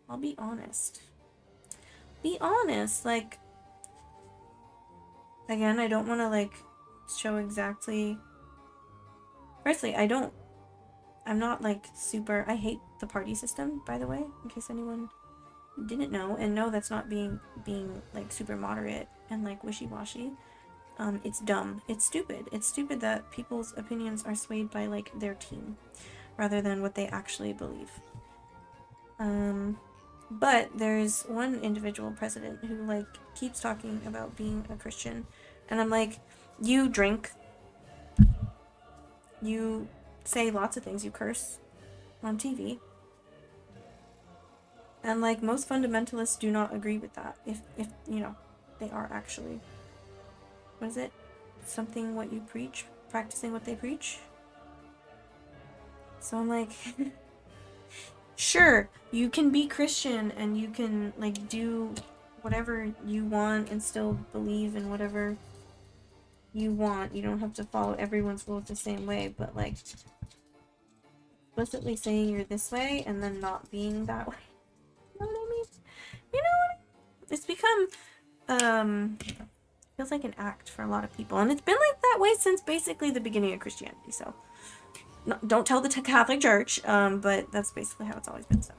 I'll be honest. Be honest. Like, again, I don't want to, like, show exactly. Firstly, I'm not, like, super. I hate the party system, by the way, in case anyone didn't know. And no, that's not being like super moderate and like wishy-washy. It's dumb. It's stupid. It's stupid that people's opinions are swayed by like their team rather than what they actually believe. But there's one individual president who like keeps talking about being a Christian, and I'm like, you drink, you say lots of things, you curse on TV. And like most fundamentalists do not agree with that. If you know, they are actually, what is it? Something what you preach, practicing what they preach. So I'm like, sure, you can be Christian and you can like do whatever you want and still believe in whatever you want. You don't have to follow everyone's rules the same way, but like explicitly saying you're this way and then not being that way. You know what I mean? You know what I mean? It's become feels like an act for a lot of people, and it's been like that way since basically the beginning of Christianity. So no, don't tell the Catholic Church, but that's basically how it's always been. So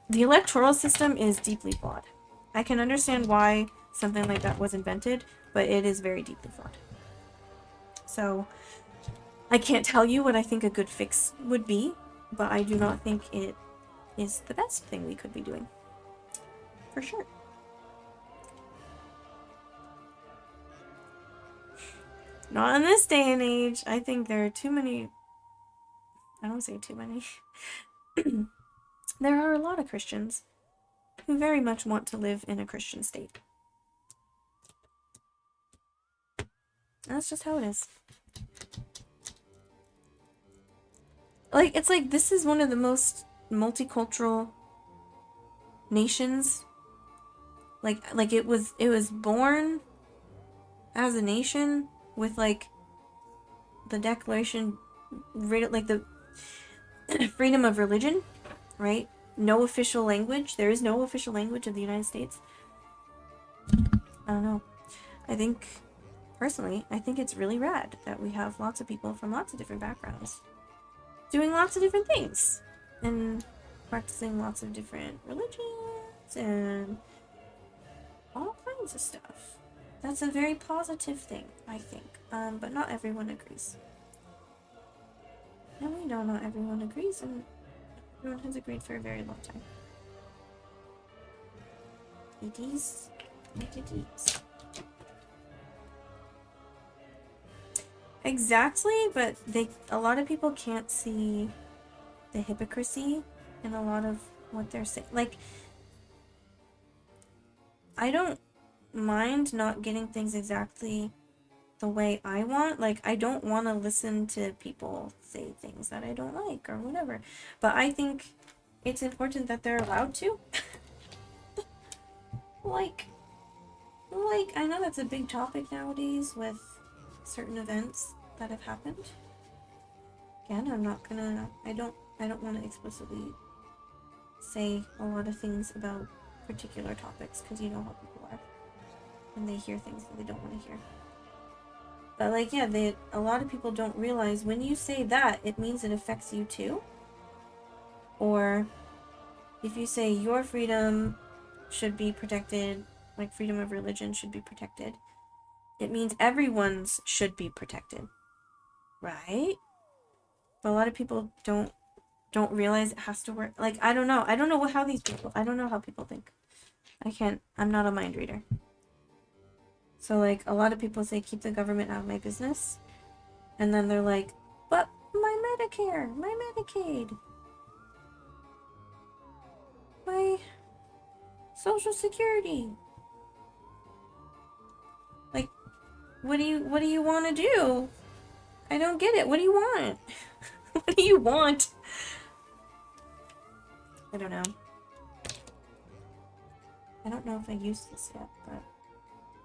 the electoral system is deeply flawed. I can understand why something like that was invented, but it is very deeply flawed. So I can't tell you what I think a good fix would be, but I do not think it is the best thing we could be doing. For sure. Not in this day and age. I think there are too many... I don't say too many. There are a lot of Christians who very much want to live in a Christian state. That's just how it is. Like, it's like this is one of the most multicultural nations. Like it was born as a nation with like the Declaration, like the freedom of religion, right? No official language. There is no official language of the United States. I don't know. Personally, I think it's really rad that we have lots of people from lots of different backgrounds doing lots of different things and practicing lots of different religions and all kinds of stuff. That's a very positive thing, I think. But not everyone agrees. And we know not everyone agrees, and everyone has agreed for a very long time. It is. Exactly, but a lot of people can't see the hypocrisy in a lot of what they're saying. Like, I don't mind not getting things exactly the way I want. Like, I don't want to listen to people say things that I don't like or whatever. But I think it's important that they're allowed to. like, I know that's a big topic nowadays with certain events that have happened. Again, I'm not gonna, I don't want to explicitly say a lot of things about particular topics, because you know how people are. And they hear things that they don't want to hear. But like, yeah, a lot of people don't realize when you say that, it means it affects you too. Or if you say your freedom should be protected, like freedom of religion should be protected, it means everyone's should be protected. Right? But a lot of people don't realize it has to work. Like, I don't know how people think. I'm not a mind reader. So like, a lot of people say keep the government out of my business, and then they're like, but my Medicare, my Medicaid, my Social Security. Like, what do you want to do? I don't get it. What do you want? What do you want? I don't know. I don't know if I used this yet, but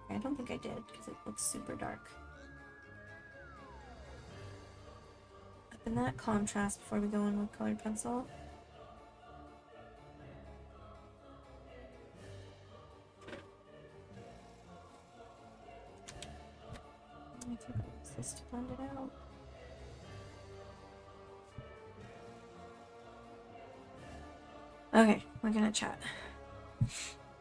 I don't think I did because it looks super dark. Up in that contrast before we go in with colored pencil. I think I'll use this to blend it out. Okay, we're gonna chat.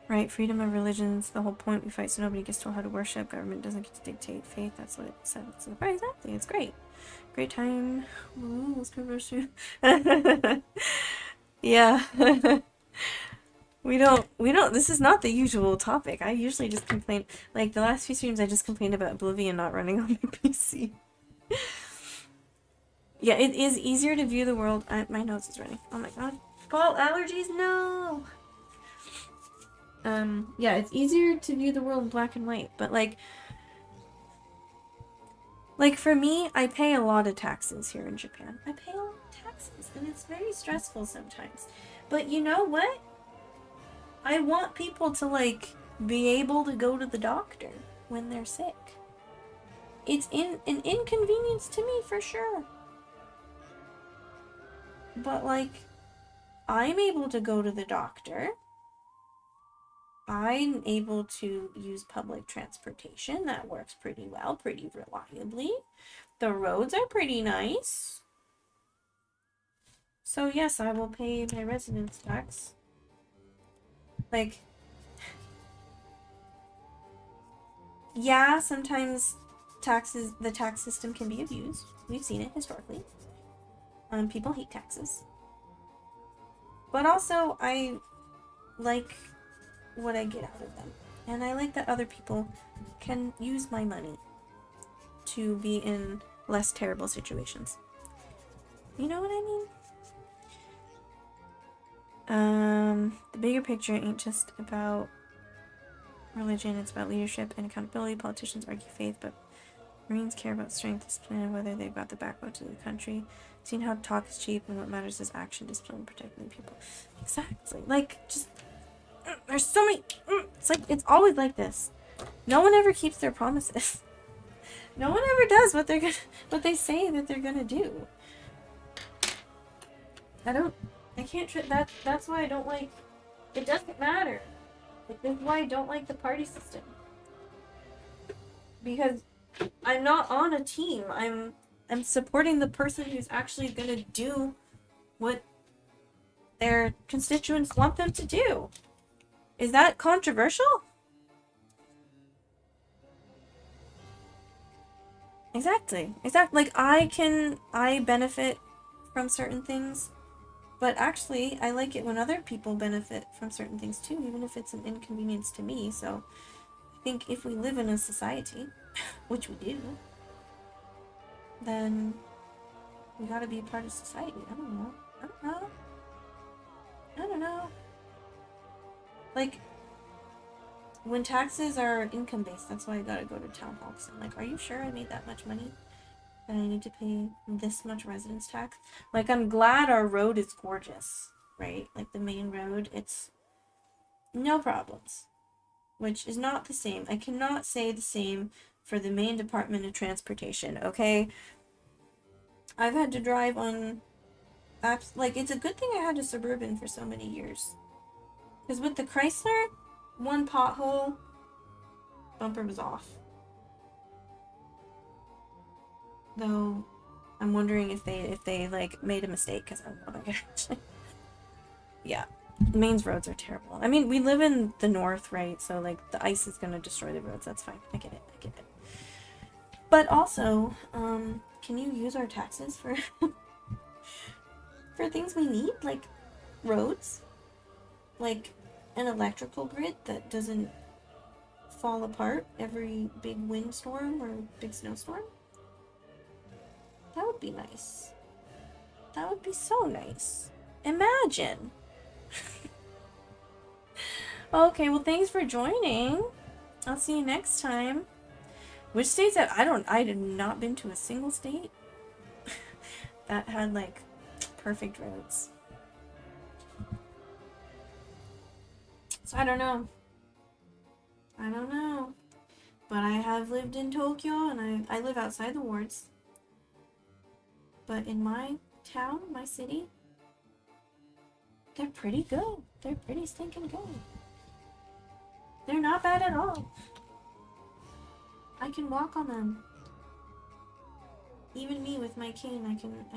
Right, freedom of religions, the whole point. We fight so nobody gets told how to worship. Government doesn't get to dictate faith. That's what it said. So, right, exactly. It's great. Great time. Ooh, let's converse. Yeah. We don't, this is not the usual topic. I usually just complain, like the last few streams I just complained about Oblivion not running on my PC. Yeah, it is easier to view the world. My nose is running. Oh my god. Fall allergies? No. Yeah, it's easier to view the world in black and white, but like for me, I pay a lot of taxes here in Japan. I pay a lot of taxes, and it's very stressful sometimes. But you know what? I want people to like be able to go to the doctor when they're sick. It's an inconvenience to me for sure. But like, I'm able to go to the doctor. I'm able to use public transportation that works pretty well, pretty reliably. The roads are pretty nice. So yes, I will pay my residence tax. Like, yeah, sometimes the tax system can be abused. We've seen it historically. People hate taxes. But also, I like what I get out of them. And I like that other people can use my money to be in less terrible situations. You know what I mean? The bigger picture ain't just about religion, it's about leadership and accountability. Politicians argue faith, but Marines care about strength, discipline, and whether they've got the backbone to the country. Seeing how talk is cheap and what matters is action, discipline, and protecting the people. Exactly. Like, just there's so many. It's like it's always like this. No one ever keeps their promises. No one ever does what they say that they're gonna do. I can't. That's why I don't like. It doesn't matter. Like, this is why I don't like the party system. Because I'm not on a team. I'm supporting the person who's actually gonna do what their constituents want them to do. Is that controversial? Exactly. Like, I benefit from certain things, but actually, I like it when other people benefit from certain things too, even if it's an inconvenience to me. So, I think if we live in a society, which we do, then we gotta be a part of society. I don't know. Like, when taxes are income-based, that's why I gotta go to town hall. Because I'm like, are you sure I made that much money? That I need to pay this much residence tax? Like, I'm glad our road is gorgeous, right? Like, the main road, it's no problems. Which is not the same. I cannot say the same for the Maine Department of Transportation, okay? I've had to drive on like, it's a good thing I had a Suburban for so many years. Because with the Chrysler, one pothole, bumper was off. Though, I'm wondering if they like made a mistake, because I'm not actually. Yeah, Maine's roads are terrible. I mean, we live in the north, right? So like the ice is gonna destroy the roads. That's fine. I get it. But also, can you use our taxes for for things we need, like roads, like an electrical grid that doesn't fall apart every big windstorm or big snowstorm? That would be nice. That would be so nice. Imagine. Okay, well, thanks for joining. I'll see you next time. Which states that I have not been to a single state that had like perfect roads. So I don't know. But I have lived in Tokyo, and I live outside the wards. But in my town, my city, they're pretty good. They're pretty stinking good. They're not bad at all. I can walk on them. Even me with my cane, I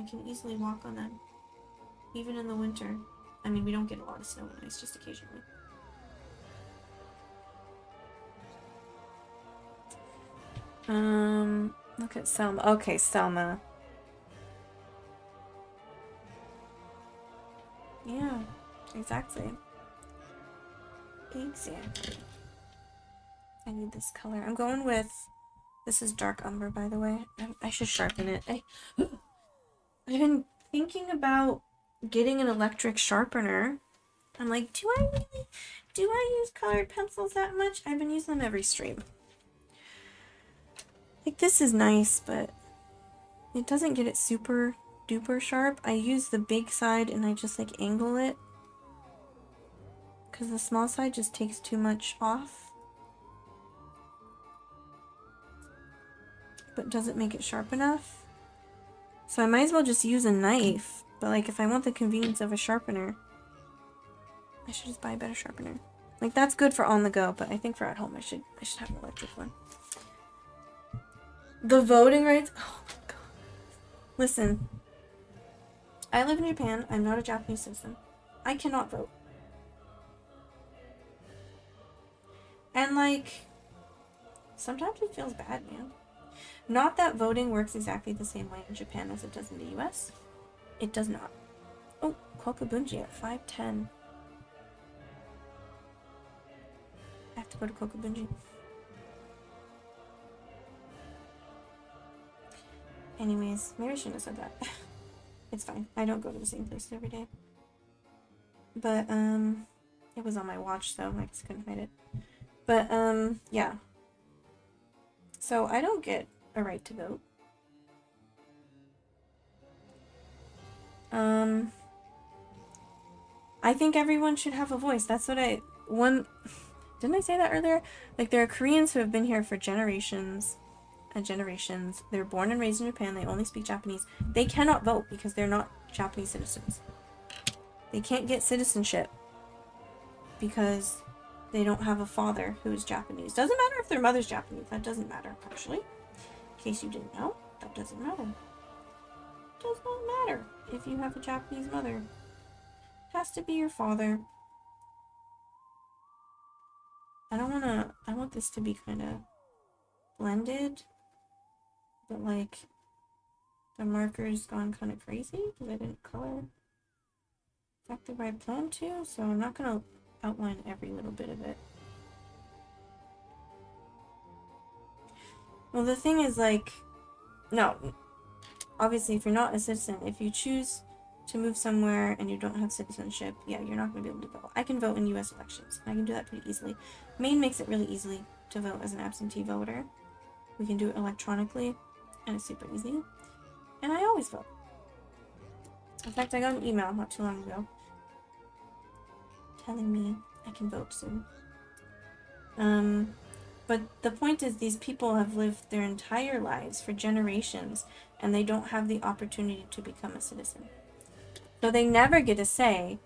can easily walk on them. Even in the winter. I mean, we don't get a lot of snow and ice, just occasionally. Look at Selma. Okay, Selma. Yeah, exactly. Exactly. I need this color. I'm going with... This is dark umber, by the way. I should sharpen it. I've been thinking about getting an electric sharpener. I'm like, do I use colored pencils that much? I've been using them every stream. Like, this is nice, but it doesn't get it super duper sharp. I use the big side and I just like angle it, because the small side just takes too much off, but doesn't make it sharp enough. So I might as well just use a knife, but like if I want the convenience of a sharpener, I should just buy a better sharpener. Like, that's good for on the go, but I think for at home I should have an electric one. The voting rights, oh my god. Listen, I live in Japan. I'm not a Japanese citizen. I cannot vote. And like, sometimes it feels bad, man. Not that voting works exactly the same way in Japan as it does in the US. It does not. Oh, Kokubunji at 5:10. I have to go to Kokubunji. Anyways, maybe I shouldn't have said that. It's fine. I don't go to the same place every day. But, it was on my watch, so I just couldn't hide it. But, yeah. So, I don't get a right to vote. I think everyone should have a voice. That's what didn't I say that earlier? Like, there are Koreans who have been here for generations and generations. They're born and raised in Japan. They only speak Japanese. They cannot vote because they're not Japanese citizens. They can't get citizenship because they don't have a father who is Japanese. Doesn't matter if their mother's Japanese. That doesn't matter, actually. In case you didn't know, that doesn't matter. It does not matter if you have a Japanese mother. It has to be your father. I want this to be kind of blended, but like the marker's gone kind of crazy because I didn't color exactly where I planned to, so I'm not going to outline every little bit of it. Well, the thing is, like, no, obviously if you're not a citizen, if you choose to move somewhere and you don't have citizenship, yeah, you're not going to be able to vote. I can vote in US elections, and I can do that pretty easily. Maine makes it really easy to vote as an absentee voter. We can do it electronically, and it's super easy. And I always vote. In fact, I got an email not too long ago telling me I can vote soon. But the point is, these people have lived their entire lives for generations, and they don't have the opportunity to become a citizen. So they never get a say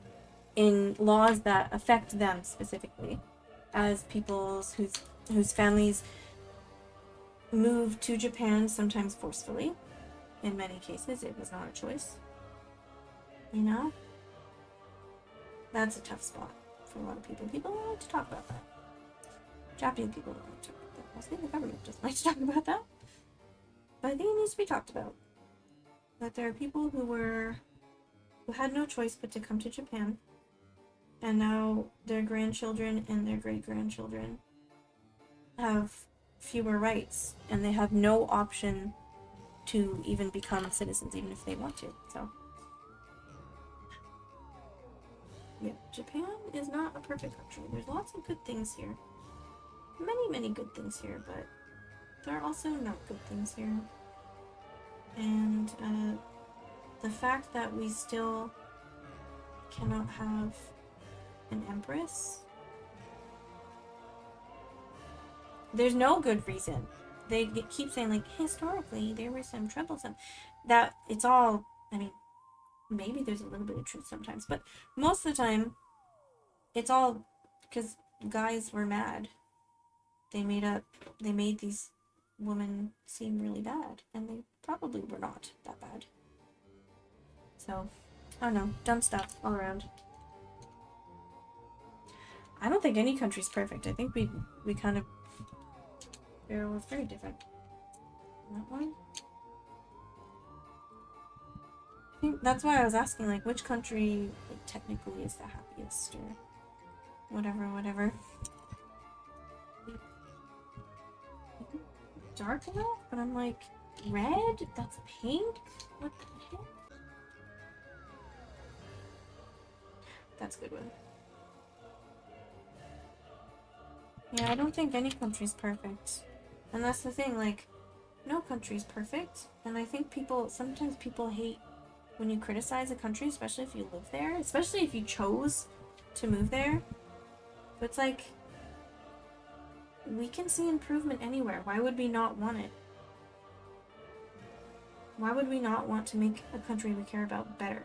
in laws that affect them specifically, as people whose families move to Japan, sometimes forcefully. In many cases, it was not a choice. You know? That's a tough spot for a lot of people. People don't like to talk about that. Japanese people don't like to talk about that. Mostly the government doesn't like to talk about that. But I think it needs to be talked about. That there are people who had no choice but to come to Japan, and now their grandchildren and their great-grandchildren have fewer rights, and they have no option to even become citizens, even if they want to. So, yeah, Japan is not a perfect country. There's lots of good things here. Many, many good things here, but there are also not good things here. And the fact that we still cannot have an empress, there's no good reason. They keep saying, like, historically there were some troublesome. That it's all, I mean, maybe there's a little bit of truth sometimes, but most of the time it's all because guys were mad. They made these women seem really bad, and they probably were not that bad. So, I don't know, dumb stuff all around. I don't think any country's perfect. I think we kind of, we're very different. That one? I think that's why I was asking, like, which country, like, technically is the happiest, or whatever. Dark enough, but I'm like, red? That's pink? What the heck? That's a good one. Yeah, I don't think any country's perfect. And that's the thing, like, no country's perfect. And I think sometimes people hate when you criticize a country, especially if you live there, especially if you chose to move there. But it's like, we can see improvement anywhere. Why would we not want it? Why would we not want to make a country we care about better?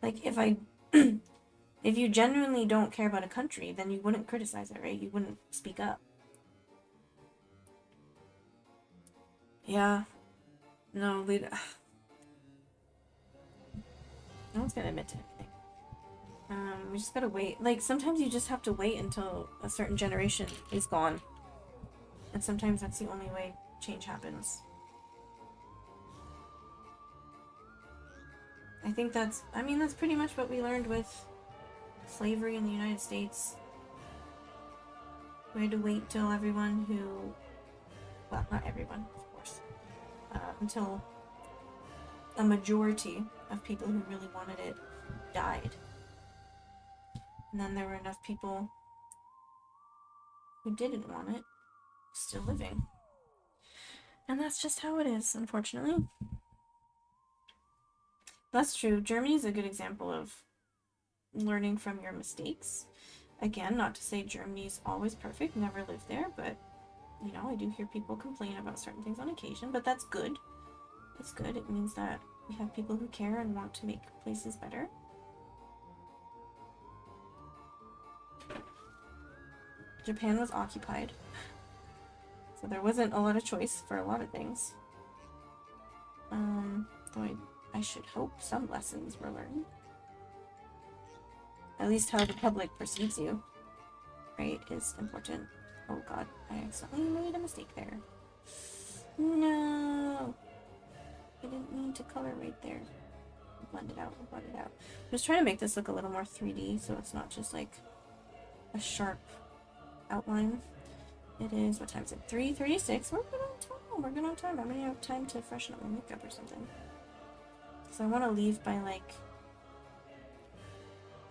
Like, if you genuinely don't care about a country, then you wouldn't criticize it, right? You wouldn't speak up. Yeah. No, no one's gonna admit to anything. We just gotta wait. Like, sometimes you just have to wait until a certain generation is gone. And sometimes that's the only way change happens. I think that's pretty much what we learned with slavery in the United States. We had to wait till everyone who, well, not everyone, of course, until a majority of people who really wanted it died. And then there were enough people who didn't want it still living. And that's just how it is, unfortunately. That's true. Germany's a good example of learning from your mistakes. Again, not to say Germany's always perfect, never lived there, but, you know, I do hear people complain about certain things on occasion, but that's good. It's good. It means that we have people who care and want to make places better. Japan was occupied, so there wasn't a lot of choice for a lot of things. Though I should hope some lessons were learned. At least how the public perceives you, right, is important. Oh god, I accidentally made a mistake there. No! I didn't mean to color right there. Blend it out, blend it out. I'm just trying to make this look a little more 3D, so it's not just like a sharp outline. It is, what time is it? 3:36. We're good on time. We're good on time. I'm gonna have time to freshen up my makeup or something. So I want to leave by like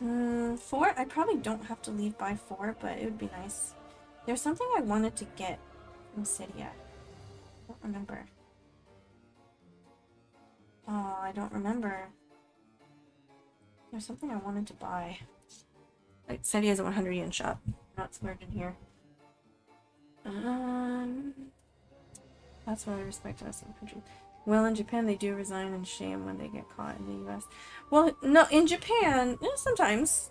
4. I probably don't have to leave by 4, but it would be nice. There's something I wanted to get from Cydia. I don't remember. Oh, I don't remember. There's something I wanted to buy. Like, Cydia is a 100 yen shop. Not splurging here. That's why I respect us in countries. Well, in Japan, they do resign in shame when they get caught. In the US, well, no, in Japan, sometimes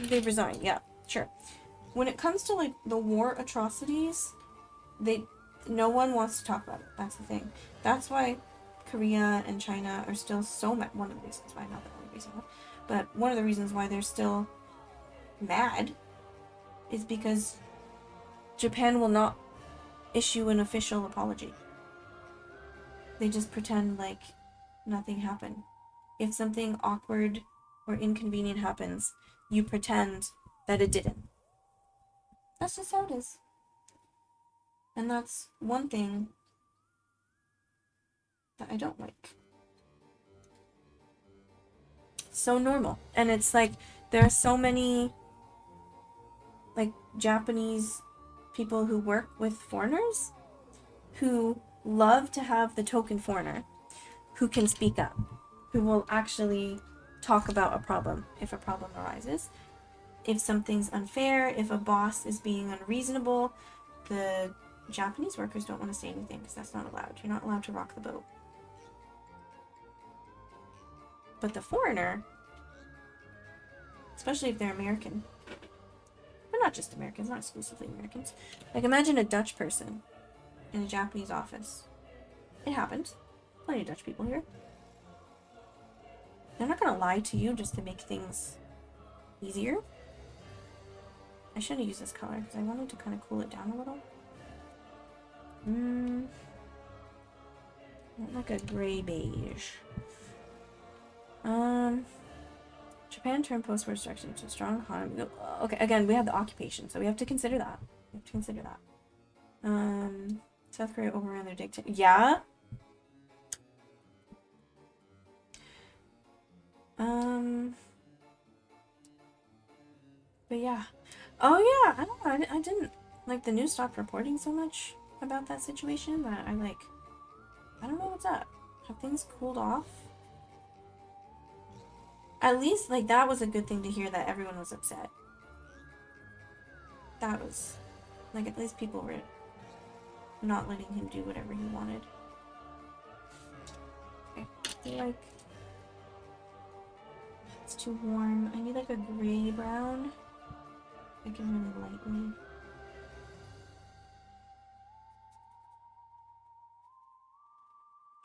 they resign. Yeah, sure. When it comes to like the war atrocities, no one wants to talk about it. That's the thing. That's why Korea and China are still so mad. One of the reasons why, not the only reason why, but one of the reasons why they're still mad is because Japan will not issue an official apology. They just pretend like nothing happened. If something awkward or inconvenient happens, you pretend that it didn't. That's just how it is. And that's one thing that I don't like. So normal. And it's like, there are so many like Japanese people who work with foreigners who love to have the token foreigner who can speak up, who will actually talk about a problem if a problem arises. If something's unfair, if a boss is being unreasonable, the Japanese workers don't want to say anything because that's not allowed. You're not allowed to rock the boat. But the foreigner, especially if they're American, but not just Americans, not exclusively Americans. Like, imagine a Dutch person in a Japanese office. It happens. Plenty of Dutch people here. They're not gonna lie to you just to make things easier. I should have used this color because I wanted to kind of cool it down a little. Like a gray beige. Japan turned post-war destruction to a strong economy. Okay, again, we have the occupation, so we have to consider that. South Korea overran their dictator. Yeah? But yeah. Oh yeah, I don't know. I didn't like the news stopped reporting so much about that situation that I don't know what's up. Have things cooled off? At least like that was a good thing to hear that everyone was upset. That was like at least people were not letting him do whatever he wanted. Okay. I feel like it's too warm. I need like a gray brown. I can really lightly.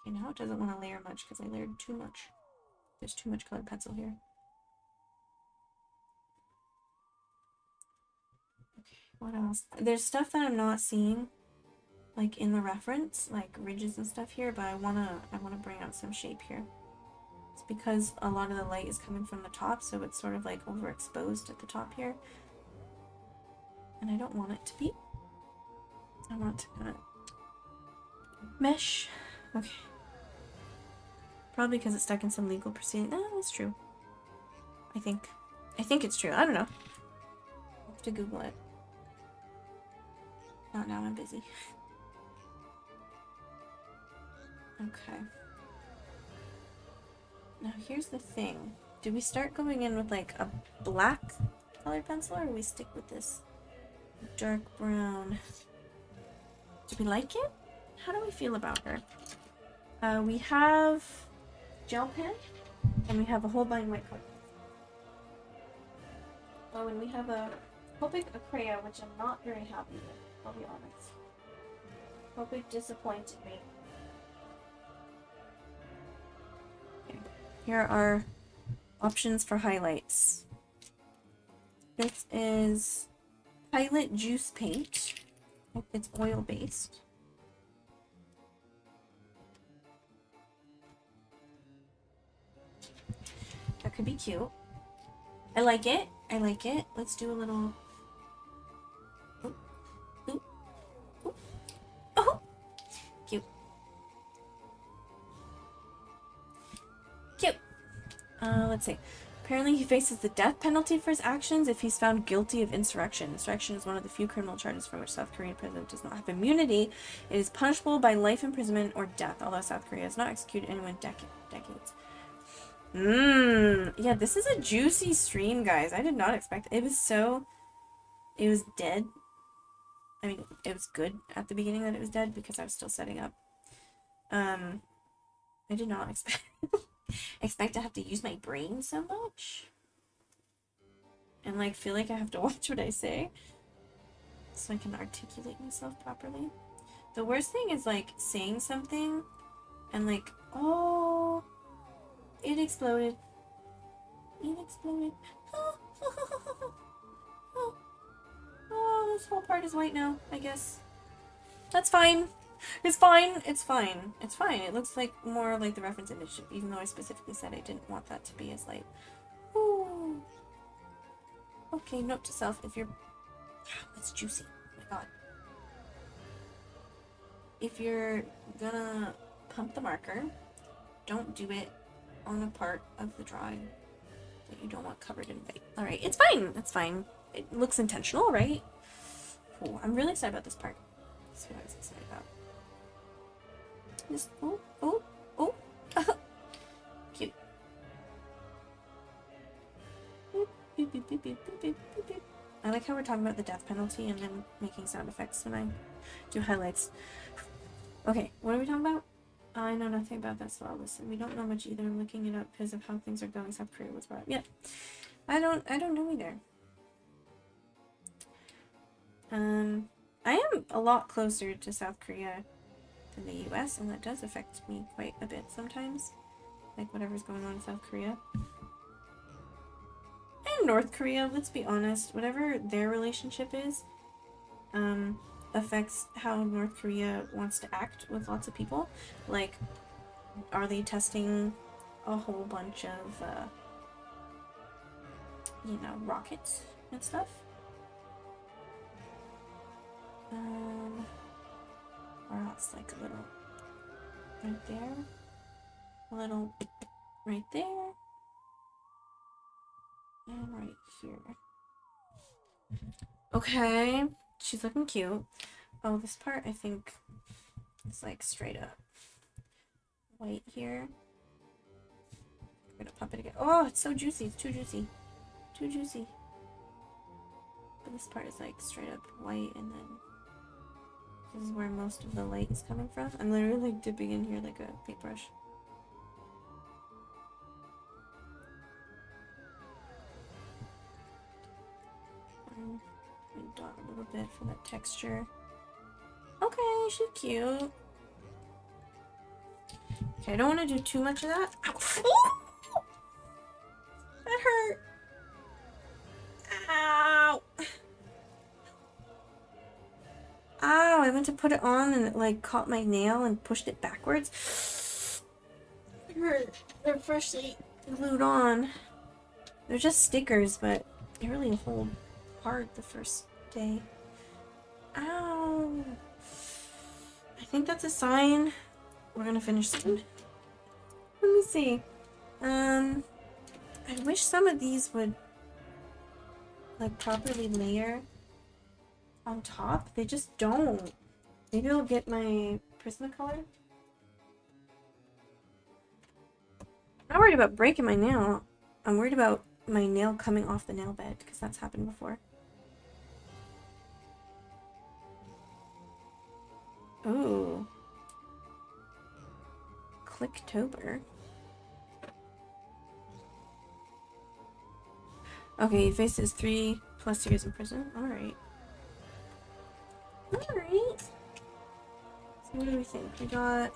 Okay, now it doesn't want to layer much because I layered too much. There's too much colored pencil here. Okay, what else? There's stuff that I'm not seeing, like in the reference, like ridges and stuff here, but I wanna bring out some shape here. It's because a lot of the light is coming from the top, so it's sort of like overexposed at the top here. And I don't want it to be. I want it to kind of mesh. Okay. Probably because it's stuck in some legal proceeding. No, that's true. I think it's true. I don't know. I'll have to Google it. Not now, I'm busy. Okay. Now here's the thing. Do we start going in with like a black colored pencil or do we stick with this dark brown? Do we like it? How do we feel about her? We have gel pen and we have a Holbein white color. Oh, and we have a Copic Acrea, which I'm not very happy with, I'll be honest. Copic disappointed me. Okay. Here are options for highlights. This is Pilot Juice Paint. It's oil based. That could be cute. I like it. I like it. Let's do a little. Ooh. Ooh. Ooh. Oh! Cute. Cute. Let's see. Apparently he faces the death penalty for his actions if he's found guilty of insurrection. Insurrection is one of the few criminal charges for which South Korean president does not have immunity. It is punishable by life imprisonment or death, although South Korea has not executed anyone in decades. Yeah, this is a juicy stream, guys. I did not expect it. It was dead. I mean, it was good at the beginning that it was dead because I was still setting up. I did not expect to have to use my brain so much. And like feel like I have to watch what I say so I can articulate myself properly. The worst thing is like saying something and like, oh, it exploded. It exploded. Oh, this whole part is white now, I guess. That's fine. It's fine. It's fine. It's fine. It looks like more like the reference image, even though I specifically said I didn't want that to be as light. Ooh. Okay, note to self, if you're... That's juicy. Oh my god. If you're gonna pump the marker, don't do it on a part of the drawing that you don't want covered in white. Alright, it's fine. It's fine. It looks intentional, right? Ooh, I'm really excited about this part. That's what I was excited about. Just, oh, oh, oh. Cute. Boop, boop, boop, boop, boop, boop, boop, boop. I like how we're talking about the death penalty and then making sound effects when I do highlights. Okay, what are we talking about? I know nothing about that, so I'll listen. We don't know much either. I'm looking it up because of how things are going. South Korea was brought up. Yeah, I don't know either. I am a lot closer to South Korea than the US, and that does affect me quite a bit sometimes. Like whatever's going on in South Korea. And North Korea, let's be honest, whatever their relationship is, affects how North Korea wants to act with lots of people. Like, are they testing a whole bunch of, you know, rockets and stuff? Or else, like a little right there, a little right there, And right here. Okay, she's looking cute. Oh, this part I think is like straight up white here. I'm gonna pop it again. Oh, it's so juicy. It's too juicy. Too juicy. But this part is like straight up white, and then this is where most of the light is coming from. I'm literally like dipping in here like a paintbrush. Dot a little bit for that texture. Okay, she's cute. Okay, I don't want to do too much of that. Ow. That hurt. Ow. Ow, I went to put it on and it like caught my nail and pushed it backwards. It hurt. They're freshly glued on. They're just stickers, but they really hold hard the first day. Ow. I think that's a sign we're gonna finish soon. Let me see. I wish some of these would like properly layer on top. They just don't. Maybe I'll get my Prismacolor. I'm not worried about breaking my nail. I'm worried about my nail coming off the nail bed because that's happened before. Ooh. Clicktober. Okay, he faces 3+ years in prison. Alright. Alright. So what do we think? We got...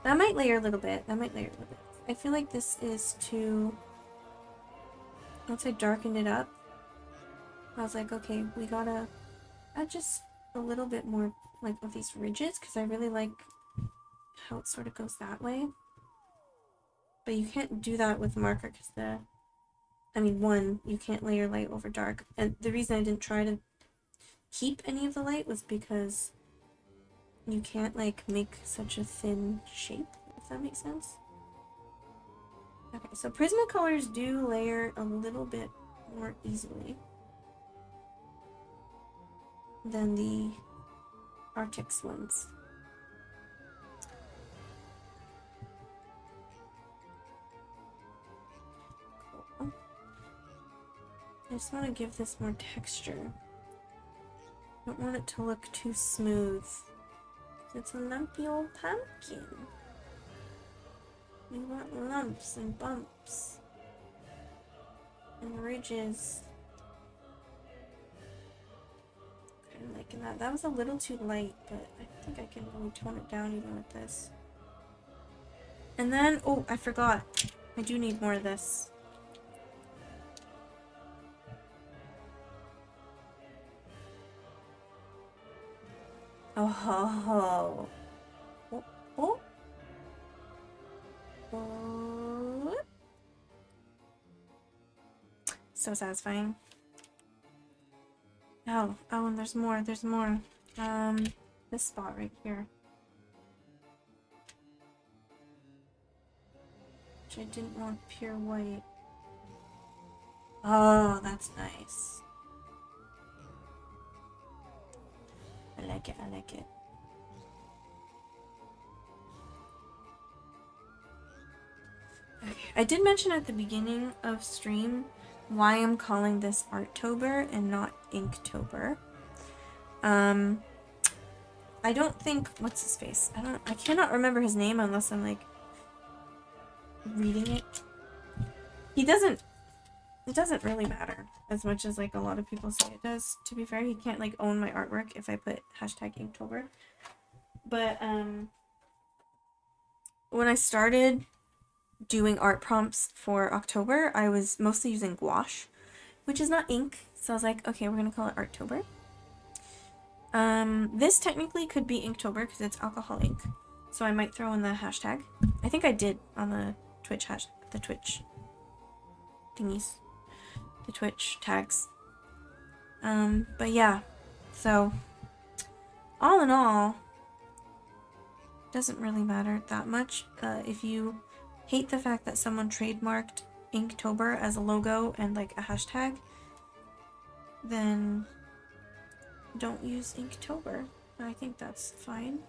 That might layer a little bit. That might layer a little bit. I feel like this is too... Once I darkened it up, I was like, okay, we gotta add just a little bit more like of these ridges because I really like how it sort of goes that way. But you can't do that with marker because one, you can't layer light over dark. And the reason I didn't try to keep any of the light was because you can't like make such a thin shape, if that makes sense. Okay, so Prismacolors do layer a little bit more easily than the Artix ones. Cool. I just want to give this more texture. I don't want it to look too smooth. It's a lumpy old pumpkin. We want lumps and bumps and ridges. I'm liking that. That was a little too light, but I think I can really tone it down even with this. And then, oh, I forgot. I do need more of this. Oh, ho, ho. Oh, oh. Oh. So satisfying. Oh, and there's more, this spot right here. Which I didn't want pure white. Oh, that's nice. I like it, I like it. Okay. I did mention at the beginning of stream why I'm calling this Artober and not Inktober. I don't think, what's his face? I cannot remember his name unless I'm like reading it. It doesn't really matter as much as like a lot of people say it does. To be fair, he can't like own my artwork if I put #Inktober. But when I started doing art prompts for October, I was mostly using gouache, which is not ink. So I was like, okay, we're gonna call it Artober. This technically could be Inktober because it's alcohol ink. So I might throw in the hashtag. I think I did on the Twitch the Twitch thingies. The Twitch tags. But yeah. So all in all, doesn't really matter that much. If you hate the fact that someone trademarked Inktober as a logo and like a hashtag, then don't use Inktober. I think that's fine.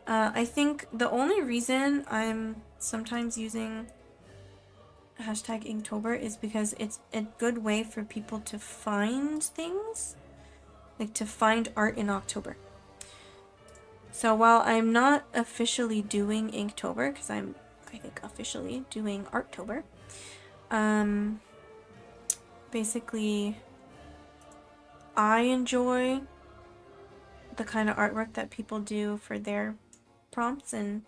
I think the only reason I'm sometimes using hashtag Inktober is because it's a good way for people to find things, like to find art in October. So while I'm not officially doing Inktober, because I'm, I think, officially doing Artober, basically I enjoy the kind of artwork that people do for their prompts in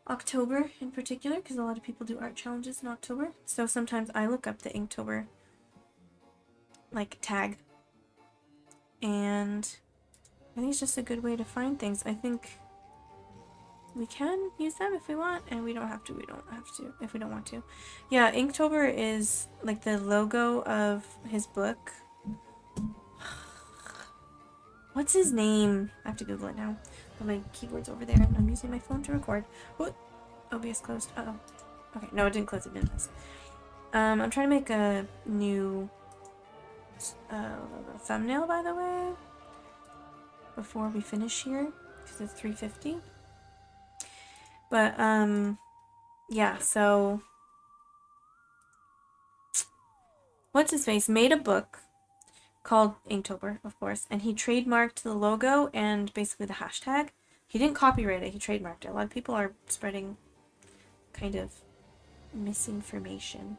October in particular, because a lot of people do art challenges in October. So sometimes I look up the Inktober like tag, and I think it's just a good way to find things. I think we can use them if we want, and we don't have to. We don't have to if we don't want to. Yeah, Inktober is like the logo of his book. What's his name? I have to Google it now. But my keyboard's over there, and I'm using my phone to record. What? OBS closed. Uh-oh. Okay, no, it didn't close. It didn't close. I'm trying to make a new thumbnail, by the way, before we finish here, because it's 3:50. But, yeah, so what's his face made a book called Inktober, of course, and he trademarked the logo and basically the hashtag. He didn't copyright it, he trademarked it. A lot of people are spreading kind of misinformation.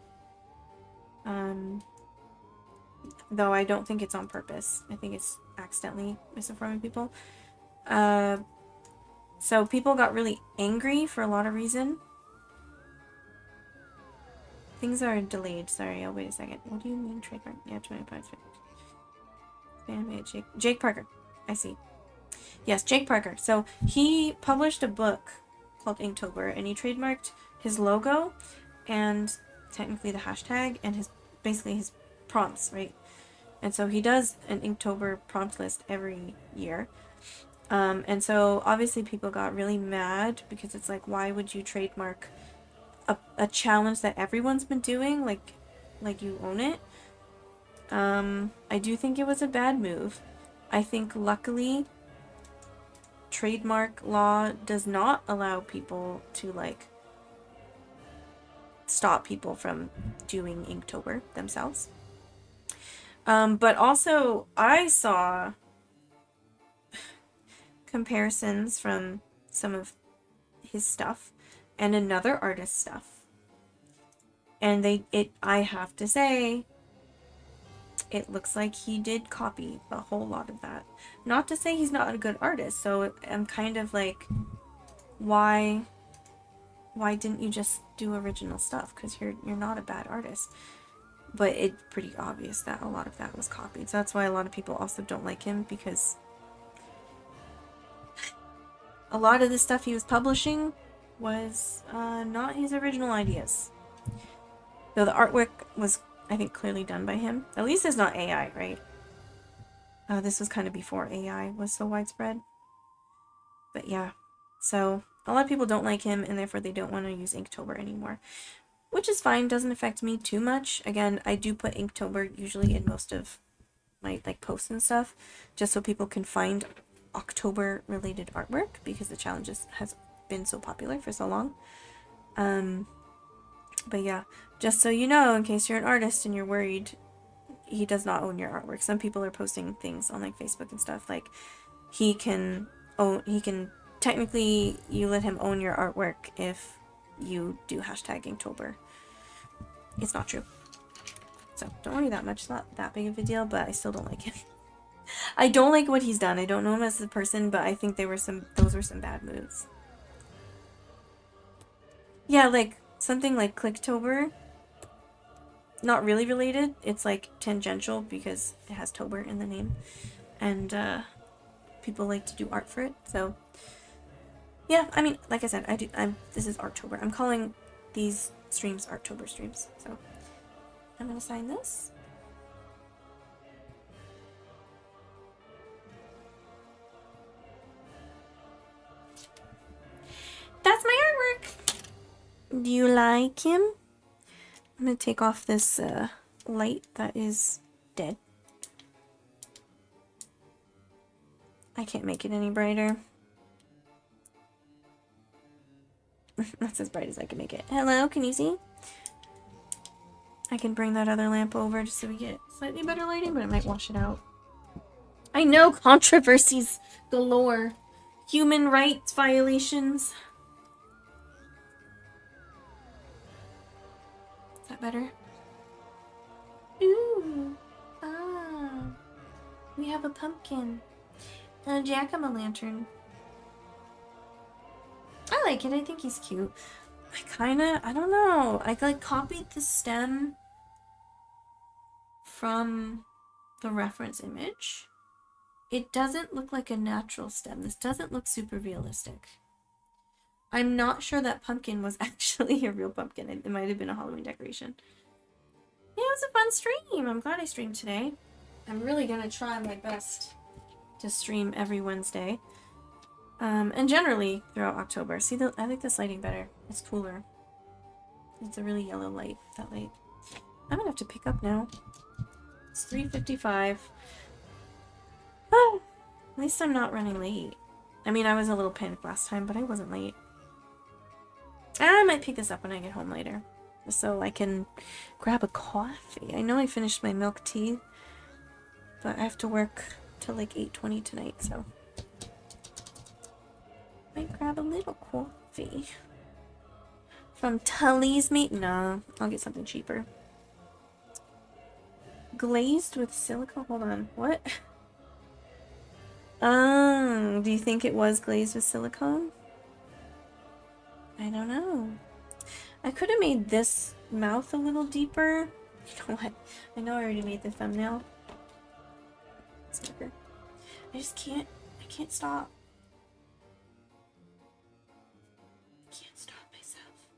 Though I don't think it's on purpose. I think it's accidentally misinforming people. So people got really angry for a lot of reason. Things are delayed. Sorry, I'll wait a second. What do you mean trademark? Yeah, 25. Jake Parker. I see. Yes, Jake Parker. So he published a book called Inktober, and he trademarked his logo and technically the hashtag and his basically his prompts, right? And so he does an Inktober prompt list every year. And so obviously people got really mad because it's like, why would you trademark a challenge that everyone's been doing? Like you own it. I do think it was a bad move. I think luckily trademark law does not allow people to like stop people from doing Inktober themselves. But also I saw comparisons from some of his stuff and another artist's stuff. And I have to say, it looks like he did copy a whole lot of that. Not to say he's not a good artist, so I'm kind of like, why didn't you just do original stuff? Because you're not a bad artist. But it's pretty obvious that a lot of that was copied. So that's why a lot of people also don't like him, because a lot of the stuff he was publishing was not his original ideas. Though the artwork was, I think, clearly done by him. At least it's not AI, right? This was kind of before AI was so widespread. But yeah, so a lot of people don't like him, and therefore they don't want to use Inktober anymore. Which is fine, doesn't affect me too much. Again, I do put Inktober usually in most of my like posts and stuff, just so people can find October related artwork, because the challenge has been so popular for so long. But yeah, just so you know, in case you're an artist and you're worried, he does not own your artwork. Some people are posting things on like Facebook and stuff like he can technically, you let him own your artwork if you do hashtag Inktober. It's not true. So don't worry that much. It's not that big of a deal, but I still don't like him. I don't like what he's done. I don't know him as a person, but I think those were some bad moves. Yeah, like something like Clicktober. Not really related. It's like tangential because it has Tober in the name. And people like to do art for it. So yeah, I mean, like I said, this is Artober. I'm calling these streams Artober streams. So I'm gonna sign this. That's my artwork. Do you like him? I'm gonna take off this light that is dead. I can't make it any brighter. That's as bright as I can make it. Hello, can you see? I can bring that other lamp over just so we get slightly better lighting, but it might wash it out. I know, controversies galore. Human rights violations. Is that better? Ooh. Ah. We have a pumpkin. And a jack-o'-lantern. I like it. I think he's cute. I don't know. I like copied the stem from the reference image. It doesn't look like a natural stem. This doesn't look super realistic. I'm not sure that pumpkin was actually a real pumpkin. It might have been a Halloween decoration. Yeah, it was a fun stream. I'm glad I streamed today. I'm really gonna try my best to stream every Wednesday. And generally throughout October. See, I like this lighting better. It's cooler. It's a really yellow light, that light. I'm gonna have to pick up now. It's 3:55. Oh, at least I'm not running late. I mean, I was a little panicked last time, but I wasn't late. I might pick this up when I get home later, so I can grab a coffee. I know I finished my milk tea, but I have to work till like 8:20 tonight, so I might grab a little coffee. From Tully's meat? No, I'll get something cheaper. Glazed with silicone? Hold on, what? Do you think it was glazed with silicone? I don't know. I could have made this mouth a little deeper. You know what? I know I already made the thumbnail. Sticker. I just can't. I can't stop. I can't stop myself.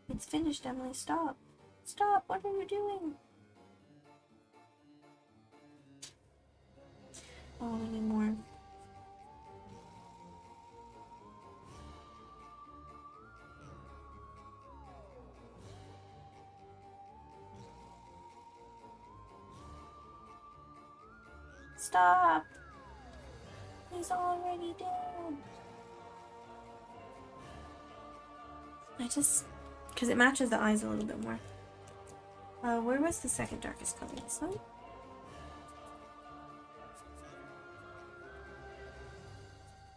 It's finished, Emily. Stop. Stop. What are you doing? Oh, I need more. Stop! He's already dead. Because it matches the eyes a little bit more. Where was the second darkest color? This one?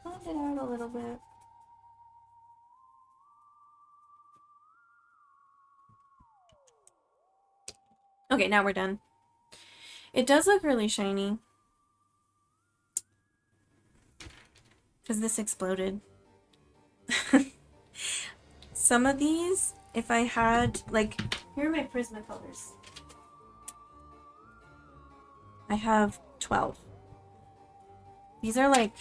Blend it out a little bit. Okay, now we're done. It does look really shiny. Because this exploded. Some of these, if I had, like, here are my Prismacolors. I have 12. These are like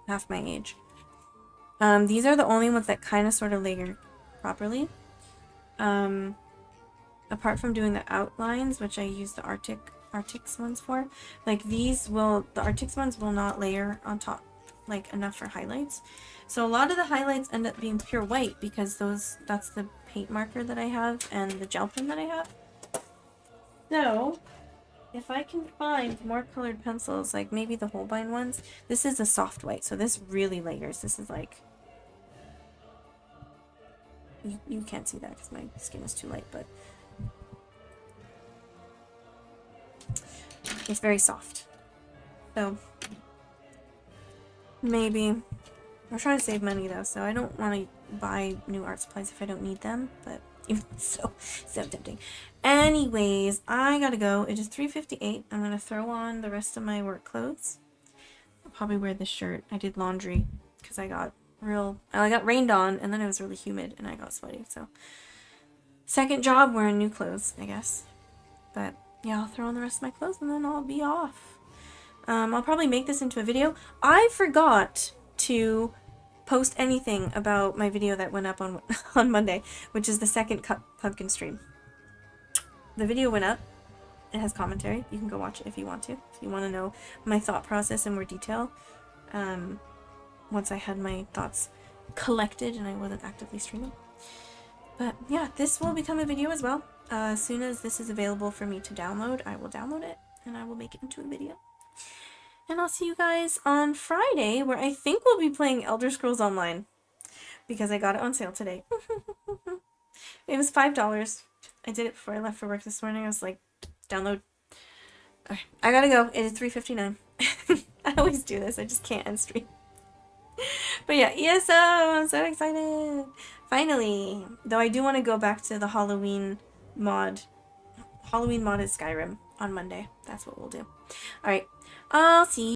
half my age. These are the only ones that kind of sort of layer properly. Apart from doing the outlines, which I use the Arctics ones for, like the Arctics ones will not layer on top like enough for highlights. So a lot of the highlights end up being pure white because that's the paint marker that I have and the gel pen that I have. So if I can find more colored pencils, like maybe the Holbein ones, this is a soft white, so this really layers. This is like, you can't see that because my skin is too light, but it's very soft. So maybe I'm trying to save money though, so I don't want to buy new art supplies if I don't need them, but even so tempting. Anyways, I gotta go. It is 3:58. I'm gonna throw on the rest of my work clothes. I'll probably wear this shirt. I did laundry because I got rained on and then it was really humid and I got sweaty, so second job wearing new clothes, I guess. But yeah, I'll throw on the rest of my clothes and then I'll be off. I'll probably make this into a video. I forgot to post anything about my video that went up on Monday, which is the second pumpkin stream. The video went up. It has commentary. You can go watch it if you want to. If you want to know my thought process in more detail. Once I had my thoughts collected and I wasn't actively streaming. But yeah, this will become a video as well. As soon as this is available for me to download, I will download it and I will make it into a video. And I'll see you guys on Friday, where I think we'll be playing Elder Scrolls Online. Because I got it on sale today. It was $5. I did it before I left for work this morning. I was like, download. Okay, I gotta go. It is 3:59. I always do this. I just can't end stream. But yeah, ESO! I'm so excited! Finally! Though I do want to go back to the Halloween mod. Halloween mod is Skyrim on Monday. That's what we'll do. Alright. I'll see you.